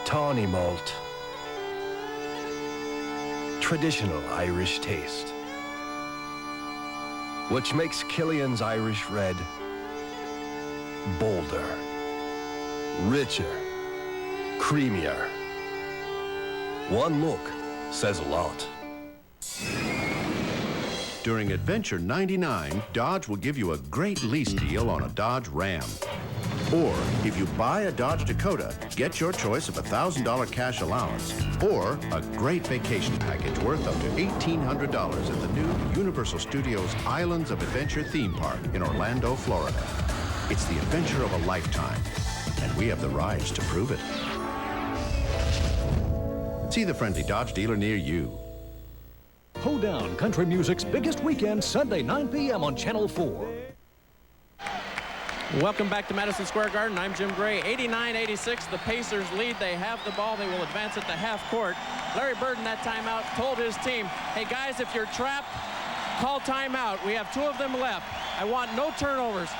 tawny malt. Traditional Irish taste. Which makes Killian's Irish Red bolder, richer, creamier. One look says a lot. During Adventure 99, Dodge will give you a great lease deal on a Dodge Ram. Or, if you buy a Dodge Dakota, get your choice of $1,000 cash allowance or a great vacation package worth up to $1,800 at the new Universal Studios Islands of Adventure theme park in Orlando, Florida. It's the adventure of a lifetime, and we have the rides to prove it. See the friendly Dodge dealer near you. Hoedown, country music's biggest weekend, Sunday, 9 p.m. on Channel 4. Welcome back to Madison Square Garden. I'm Jim Gray. 89-86, the Pacers lead. They have the ball. They will advance it to half court. Larry Bird in that timeout told his team, hey, guys, if you're trapped, call timeout. We have 2 of them left. I want no turnovers.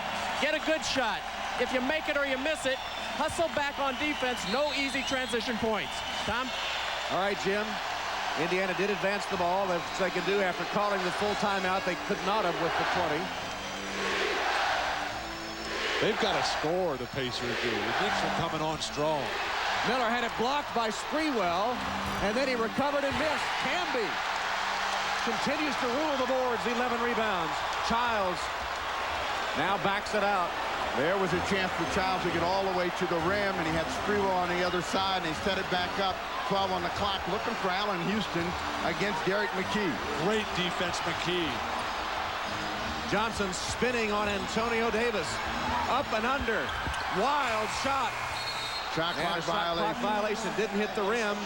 Get a good shot. If you make it or you miss it, hustle back on defense. No easy transition points. Tom? All right, Jim. Indiana did advance the ball, as they could do after calling the full timeout. They could not have with the 20. They've got to score, the Pacers do. The Knicks are coming on strong. Miller had it blocked by Sprewell, and then he recovered and missed. Camby continues to rule the boards, 11 rebounds. Childs now backs it out. There was a chance for Childs to get all the way to the rim, and he had Sprewell on the other side, and he set it back up. 12 on the clock, looking for Allen Houston against Derek McKee. Great defense, McKee. Johnson spinning on Antonio Davis. Up and under. Wild shot. Shot clock violation. Didn't hit the rim.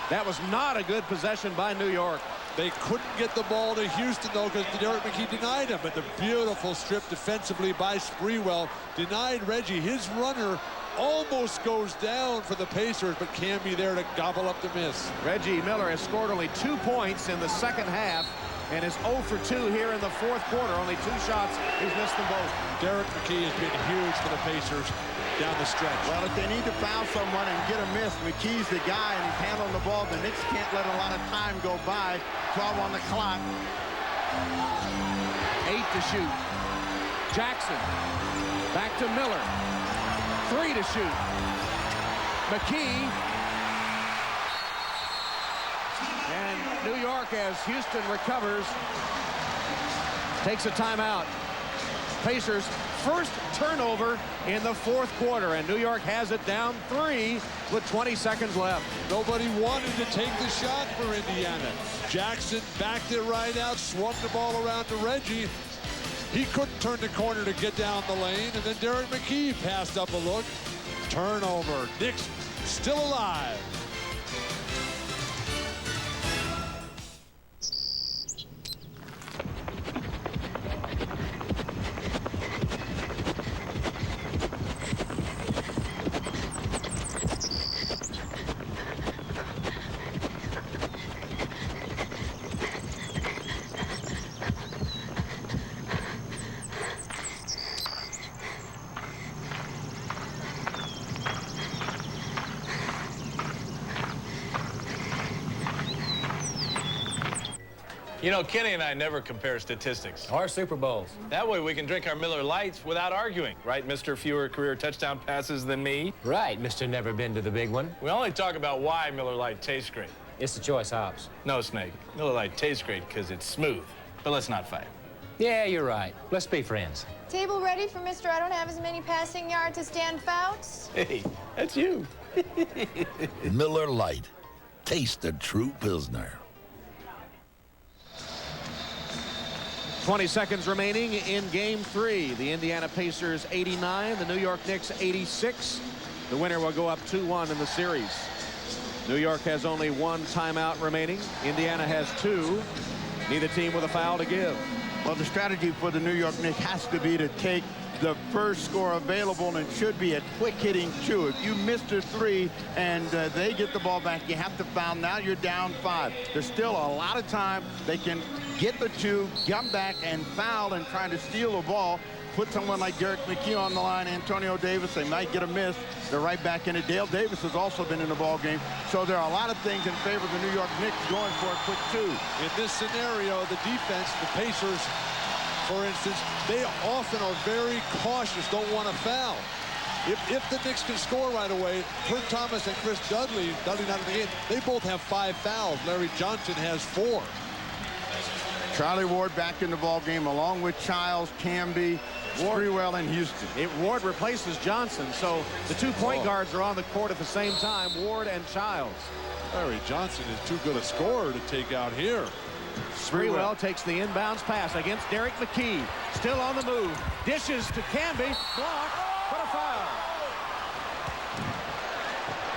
That was not a good possession by New York. They couldn't get the ball to Houston, though, because Derek McKee denied him. But the beautiful strip defensively by Sprewell denied Reggie. His runner almost goes down for the Pacers, but can't be there to gobble up the miss. Reggie Miller has scored only 2 points in the second half and is 0 for 2 here in the fourth quarter. Only 2 shots. He's missed them both. Derek McKee has been huge for the Pacers down the stretch. Well, if they need to foul someone and get a miss, McKee's the guy, and he's handling the ball. The Knicks can't let a lot of time go by. 12 on the clock. 8 to shoot. Jackson. Back to Miller. 3 to shoot. McKee. And New York, as Houston recovers, takes a timeout. Pacers first turnover in the fourth quarter, and New York has it down 3 with 20 seconds left. Nobody wanted to take the shot for Indiana. Jackson backed it right out, swung the ball around to Reggie. He couldn't turn the corner to get down the lane, and then Derek McKee passed up a look. Turnover. Knicks still alive. You know, Kenny and I never compare statistics. Or Super Bowls. That way we can drink our Miller Lights without arguing. Right, Mr. Fewer career touchdown passes than me? Right, Mr. Never Been to the Big One. We only talk about why Miller Lite tastes great. It's the choice hops. No, Snake. Miller Lite tastes great because it's smooth. But let's not fight. Yeah, you're right. Let's be friends. Table ready for Mr. I don't have as many passing yards as Dan Fouts? Hey, that's you. Miller Lite. Taste the true Pilsner. 20 seconds remaining in game 3. The Indiana Pacers 89, the New York Knicks 86. The winner will go up 2-1 in the series. New York has only 1 timeout remaining. Indiana has 2. Neither team with a foul to give. Well, the strategy for the New York Knicks has to be to take the first score available, and it should be a quick-hitting 2. If you missed a 3 and they get the ball back, you have to foul. Now you're down 5. There's still a lot of time. They can get the 2, come back and foul and try to steal the ball. Put someone like Derek McKee on the line, Antonio Davis, they might get a miss. They're right back in it. Dale Davis has also been in the ball game. So there are a lot of things in favor of the New York Knicks going for a quick 2. In this scenario, the defense, the Pacers, for instance, they often are very cautious, don't want to foul. If the Knicks can score right away, Kurt Thomas and Chris Dudley not in the game, they both have 5 fouls. Larry Johnson has 4. Charlie Ward back in the ball game along with Childs, Camby, Sprewell, and Houston. Ward replaces Johnson, so the 2 point guards are on the court at the same time, Ward and Childs. Larry Johnson is too good a scorer to take out here. Sprewell takes the inbounds pass against Derek McKee. Still on the move. Dishes to Camby. Block, but a foul.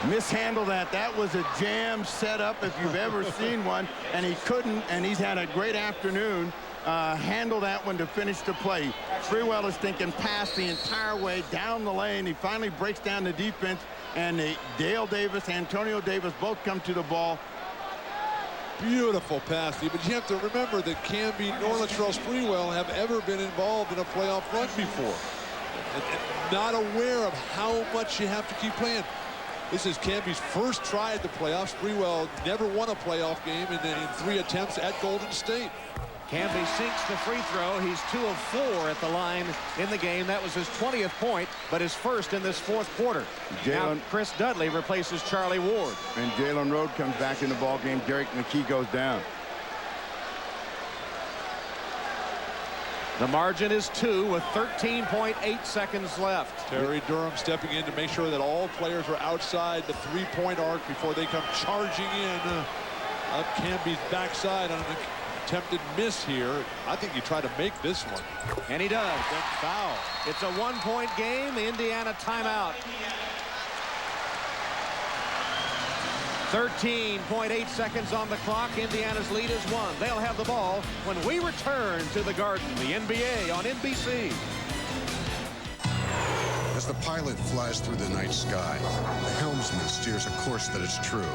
Mishandled that. That was a jam setup if you've ever seen one, and he couldn't, and he's had a great afternoon. Handle that one to finish the play. Sprewell is thinking pass the entire way down the lane. He finally breaks down the defense, and Dale Davis, Antonio Davis both come to the ball. Beautiful pass, but you have to remember that Camby nor Latrell Sprewell have ever been involved in a playoff run before. And not aware of how much you have to keep playing. This is Camby's first try at the playoffs. Sprewell never won a playoff game in 3 attempts at Golden State. Camby sinks the free throw. He's 2 of 4 at the line in the game. That was his 20th point, but his first in this 4th quarter. Now Chris Dudley replaces Charlie Ward. And Jalen Rode comes back in the ball game. Derek McKee goes down. The margin is 2 with 13.8 seconds left. Terry Durham stepping in to make sure that all players are outside the 3-point arc before they come charging in up Camby's backside on an attempted miss here. I think he tried to make this one. And he does. Good foul. It's a 1-point game. The Indiana timeout. 13.8 seconds on the clock. Indiana's lead is 1. They'll have the ball when we return to the Garden. The NBA on NBC. As the pilot flies through the night sky, the helmsman steers a course that is true.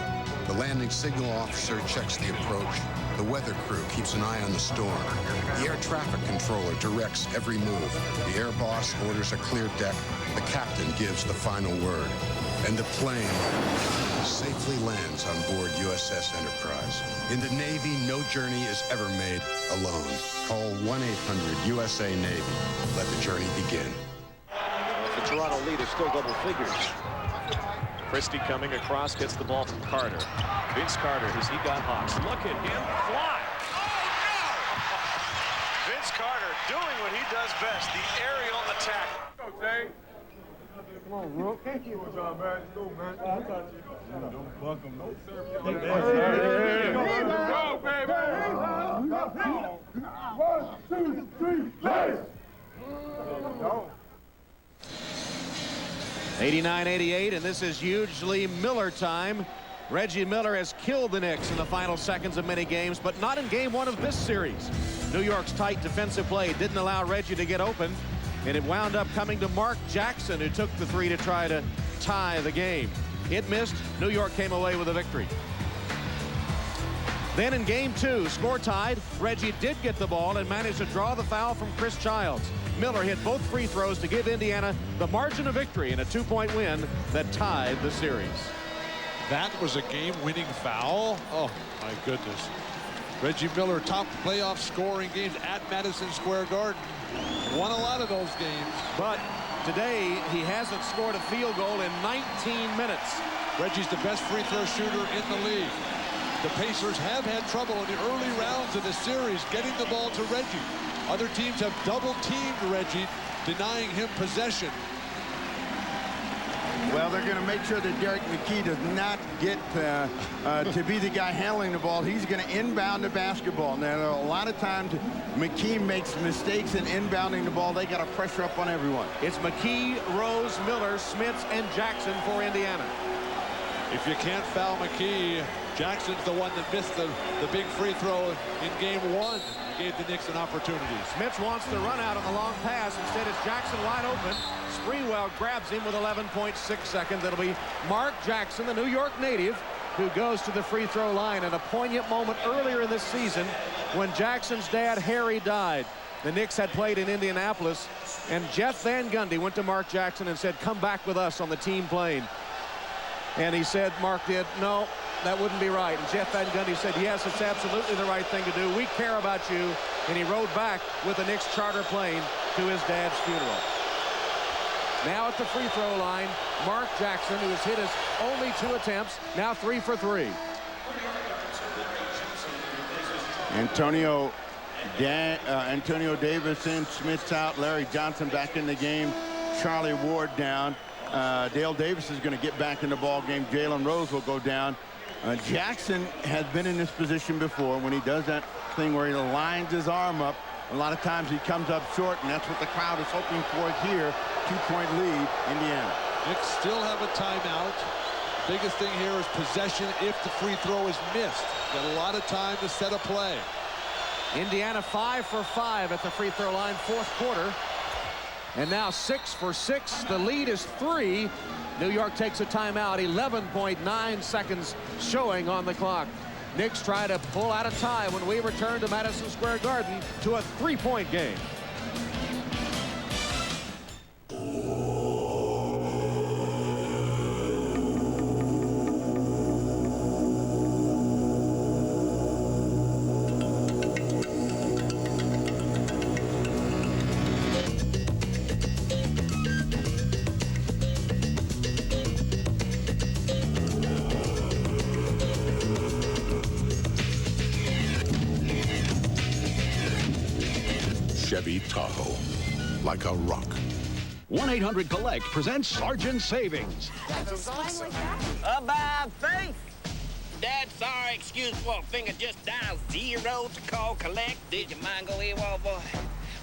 The landing signal officer checks the approach. The weather crew keeps an eye on the storm. The air traffic controller directs every move. The air boss orders a clear deck. The captain gives the final word. And the plane safely lands on board USS Enterprise. In the Navy, no journey is ever made alone. Call 1-800-USA-NAVY. Let the journey begin. The Toronto lead is still double figures. Christie coming across, gets the ball from Carter. Vince Carter, has he got Hawks? Look at him fly. Oh, no! Vince Carter doing what he does best, the aerial attack. Okay. Come on, Rook. What's up, man? Let's go, man. I got you. Don't buck him. No, sir. Go, baby. 1, 2, 3, play. 89-88, and this is hugely Miller time. Reggie Miller has killed the Knicks in the final seconds of many games, but not in game 1 of this series. New York's tight defensive play didn't allow Reggie to get open, and it wound up coming to Mark Jackson, who took the 3 to try to tie the game. It missed. New York came away with a victory. Then in game 2, score tied. Reggie did get the ball and managed to draw the foul from Chris Childs. Miller hit both free throws to give Indiana the margin of victory in a 2-point win that tied the series. That was a game-winning foul. Oh, my goodness. Reggie Miller, top playoff scoring games at Madison Square Garden. Won a lot of those games. But today, he hasn't scored a field goal in 19 minutes. Reggie's the best free throw shooter in the league. The Pacers have had trouble in the early rounds of the series getting the ball to Reggie. Other teams have double-teamed Reggie, denying him possession. Well, they're going to make sure that Derek McKee does not get to be the guy handling the ball. He's going to inbound the basketball. Now, a lot of times, McKee makes mistakes in inbounding the ball. They got to pressure up on everyone. It's McKee, Rose, Miller, Smits, and Jackson for Indiana. If you can't foul McKee, Jackson's the one that missed the big free throw in game 1. Gave the Knicks an opportunity. Smits wants the run out on the long pass. Instead, it's Jackson wide open. Sprewell grabs him with 11.6 seconds. It'll be Mark Jackson, the New York native, who goes to the free throw line. And a poignant moment earlier in this season when Jackson's dad, Harry, died. The Knicks had played in Indianapolis, and Jeff Van Gundy went to Mark Jackson and said, "Come back with us on the team plane." And he said, Mark did, "No, that wouldn't be right." And Jeff Van Gundy said, "Yes, it's absolutely the right thing to do. We care about you." And he rode back with the Knicks charter plane to his dad's funeral. Now at the free throw line, Mark Jackson, who has hit his only 2 attempts, now 3 for 3. Antonio Davis in, Smith's out, Larry Johnson back in the game, Charlie Ward down. Dale Davis is going to get back in the ball game. Jalen Rose will go down. Jackson has been in this position before when he does that thing where he lines his arm up. A lot of times he comes up short, and that's what the crowd is hoping for here. 2-point lead, Indiana. Knicks still have a timeout. Biggest thing here is possession if the free throw is missed. Got a lot of time to set a play. Indiana 5 for 5 at the free throw line, 4th quarter. And now 6 for 6. The lead is 3. New York takes a timeout. 11.9 seconds showing on the clock. Knicks try to pull out a tie when we return to Madison Square Garden to a 3-point game. Chevy Tahoe, like a rock. 1-800-COLLECT presents Sergeant Savings. About face. That's our excuse for a finger. Just dial 0 to call collect. Did your mind go AWOL, boy?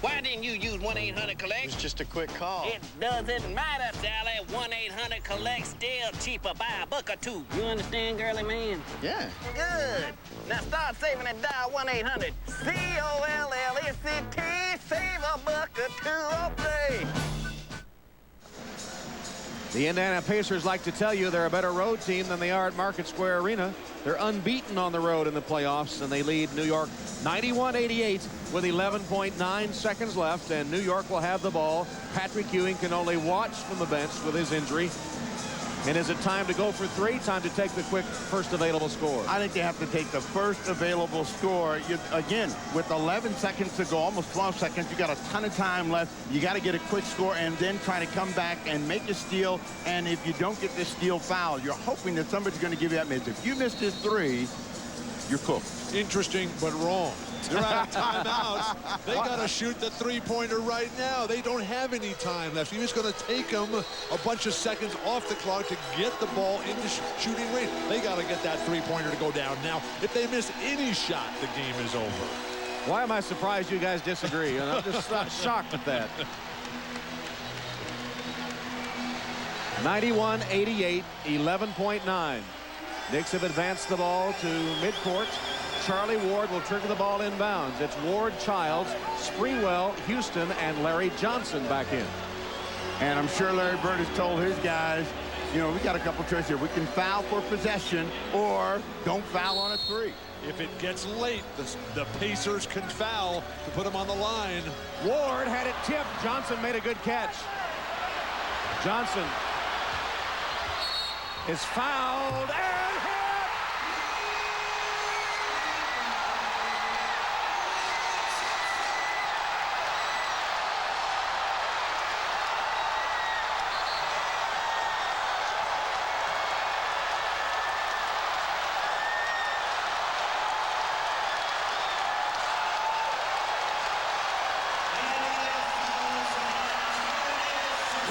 Why didn't you use 1-800-COLLECT? It's just a quick call. It doesn't matter, Sally. 1-800-COLLECT still cheaper by a buck or two. You understand, girly man? Yeah. Good. Now start saving and dial 1-800-COLLECT. Save a buck or two all day. The Indiana Pacers like to tell you they're a better road team than they are at Market Square Arena. They're unbeaten on the road in the playoffs, and they lead New York 91-88 with 11.9 seconds left, and New York will have the ball. Patrick Ewing can only watch from the bench with his injury. And is it time to go for 3? Time to take the quick first available score? I think they have to take the first available score. Again, with 11 seconds to go, almost 12 seconds, you got a ton of time left. You got to get a quick score and then try to come back and make a steal. And if you don't get this steal foul, you're hoping that somebody's going to give you that miss. If you miss this 3, you're cooked. Interesting, but wrong. They're out of timeouts. They got to shoot the three-pointer right now. They don't have any time left. He was going to take them a bunch of seconds off the clock to get the ball into shooting range. They got to get that three-pointer to go down now. If they miss any shot, the game is over. Why am I surprised you guys disagree? And I'm just shocked at that. 91-88, 11.9. Knicks have advanced the ball to midcourt. Charlie Ward will trigger the ball inbounds. It's Ward, Childs, Sprewell, Houston, and Larry Johnson back in. And I'm sure Larry Bird has told his guys, you know, we got a couple choices here. We can foul for possession or don't foul on a three. If it gets late, the Pacers can foul to put him on the line. Ward had it tipped. Johnson made a good catch. Johnson is fouled and hit.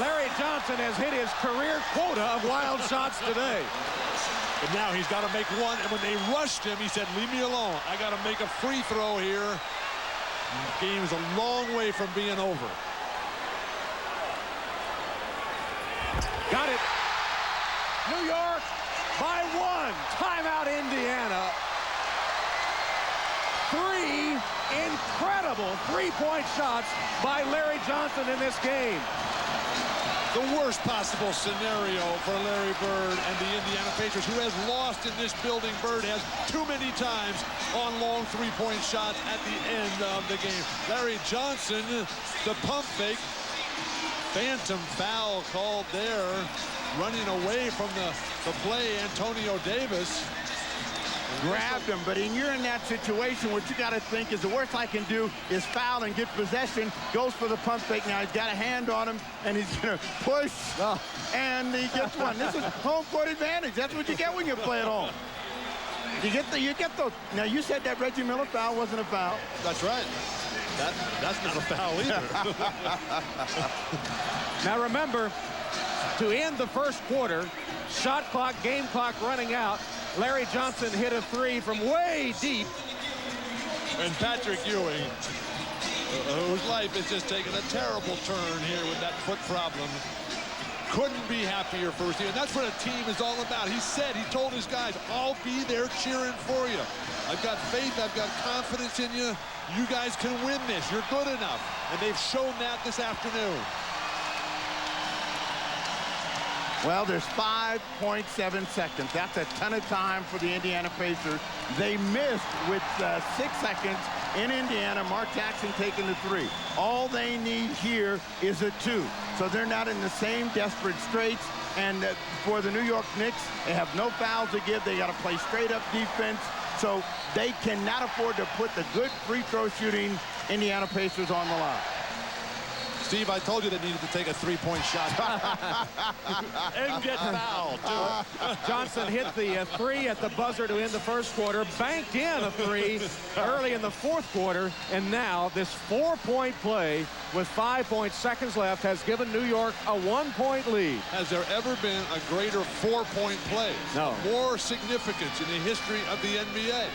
Larry Johnson has hit his career quota of wild shots today. But now he's got to make one, and when they rushed him, he said, leave me alone. I got to make a free throw here. The game is a long way from being over. Got it. New York by one. Timeout, Indiana. Three incredible three-point shots by Larry Johnson in this game. The worst possible scenario for Larry Bird and the Indiana Pacers, who has lost in this building. Bird has too many times on long three-point shots at the end of the game. Larry Johnson, the pump fake. Phantom foul called there. Running away from the play, Antonio Davis. Grabbed him, but you're in that situation, what you got to think is the worst I can do is foul and get possession. Goes for the pump fake. Now he's got a hand on him, and he's going to push, and he gets one. This is home court advantage. That's what you get when you play at home. You get those. Now you said that Reggie Miller foul wasn't a foul. That's right. That's not a foul either. Now remember, to end the first quarter, shot clock, game clock running out. Larry Johnson hit a three from way deep. And Patrick Ewing, whose life is just taking a terrible turn here with that foot problem, couldn't be happier for his team. And that's what a team is all about. He told his guys, I'll be there cheering for you. I've got faith, I've got confidence in you. You guys can win this. You're good enough. And they've shown that this afternoon. Well, there's 5.7 seconds. That's a ton of time for the Indiana Pacers. They missed with 6 seconds in Indiana. Mark Jackson taking the three. All they need here is a two. So they're not in the same desperate straits. And for the New York Knicks, they have no fouls to give. They got to play straight up defense. So they cannot afford to put the good free throw shooting Indiana Pacers on the line. Steve, I told you they needed to take a three-point shot. And get fouled, too. Johnson hit the three at the buzzer to end the first quarter, banked in a three early in the fourth quarter, and now this four-point play with 5 seconds left has given New York a 1-point lead. Has there ever been a greater four-point play? No. More significance in the history of the NBA.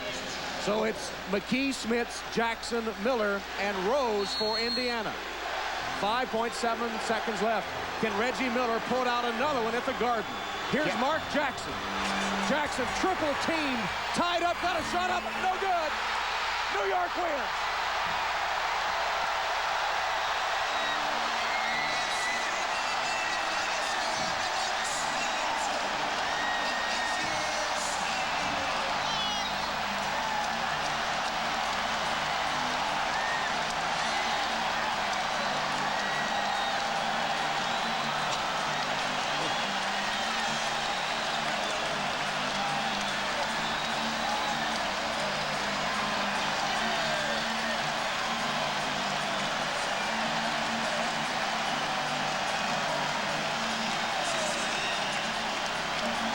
So it's McKee, Smits, Jackson, Miller, and Rose for Indiana. 5.7 seconds left. Can Reggie Miller put out another one at the Garden? Here's Mark Jackson. Jackson triple teamed, tied up, got a shot up, no good. New York wins.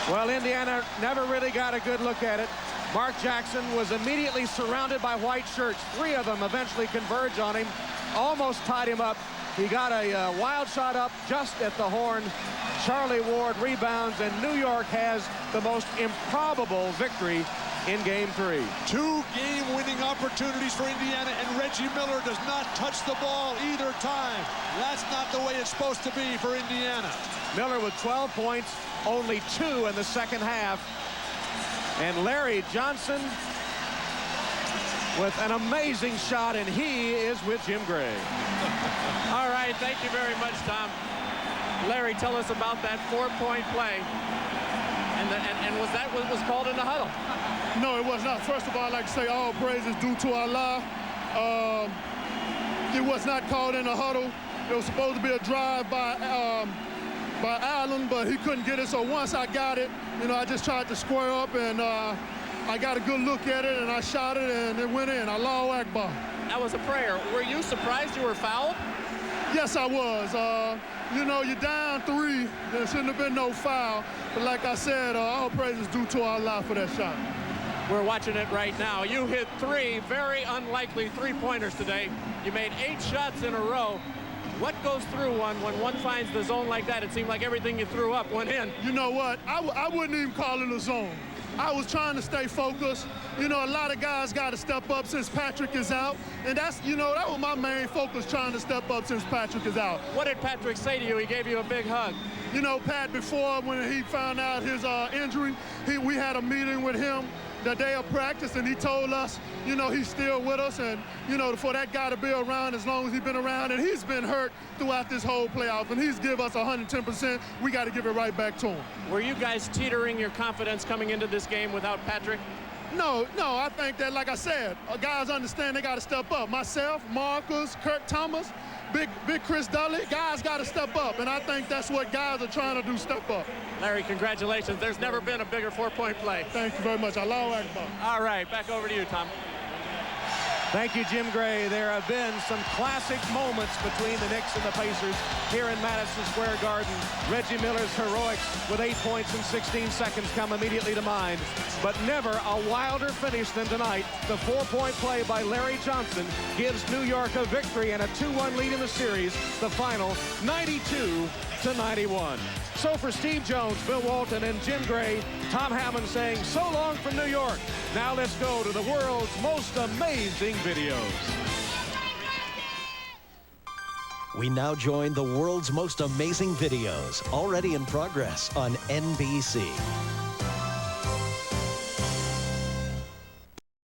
Well, Indiana never really got a good look at it. Mark Jackson was immediately surrounded by white shirts. 3 of them eventually converge on him, almost tied him up. He got a wild shot up just at the horn. Charlie Ward rebounds, and New York has the most improbable victory in Game 3. 2 game-winning opportunities for Indiana, and Reggie Miller does not touch the ball either time. That's not the way it's supposed to be for Indiana. Miller with 12 points, only 2 in the second half. And Larry Johnson with an amazing shot, and he is with Jim Gray. All right, thank you very much, Tom. Larry, tell us about that 4-point play. And was that what was called in the huddle? No, it was not. First of all, I'd like to say all praise is due to Allah. It was not called in the huddle. It was supposed to be a drive by Allen, but he couldn't get it. So once I got it, you know, I just tried to square up, and I got a good look at it, and I shot it, and it went in. Allahu Akbar. That was a prayer. Were you surprised you were fouled? Yes, I was. You know, you're down 3. There shouldn't have been no foul. But like I said, all praise is due to Allah for that shot. We're watching it right now. You hit 3 very unlikely 3-pointers today. You made 8 shots in a row. What goes through one when one finds the zone like that? It seemed like everything you threw up went in. You know what? I wouldn't even call it a zone. I was trying to stay focused. You know, a lot of guys got to step up since Patrick is out. And that's, you know, that was my main focus, trying to step up since Patrick is out. What did Patrick say to you? He gave you a big hug. You know, Pat, before when he found out his injury, we had a meeting with him the day of practice, and he told us, you know, he's still with us, and, you know, for that guy to be around as long as he's been around, and he's been hurt throughout this whole playoff, and he's give us 110%. We got to give it right back to him. Were you guys teetering your confidence coming into this game without Patrick? No, I think that, like I said, guys understand they got to step up. Myself, Marcus, Kirk Thomas, Big Chris Dudley, guys got to step up, and I think that's what guys are trying to do, step up. Larry, congratulations. There's never been a bigger 4-point play. Thank you very much. Allahu Akbar. All right, back over to you, Tom. Thank you, Jim Gray. There have been some classic moments between the Knicks and the Pacers here in Madison Square Garden. Reggie Miller's heroics with 8 points in 16 seconds come immediately to mind. But never a wilder finish than tonight. The 4-point play by Larry Johnson gives New York a victory and a 2-1 lead in the series. The final 92-91. So for Steve Jones, Bill Walton, and Jim Gray, Tom Hammond saying so long from New York. Now let's go to the world's most amazing videos. We now join the world's most amazing videos, already in progress on NBC.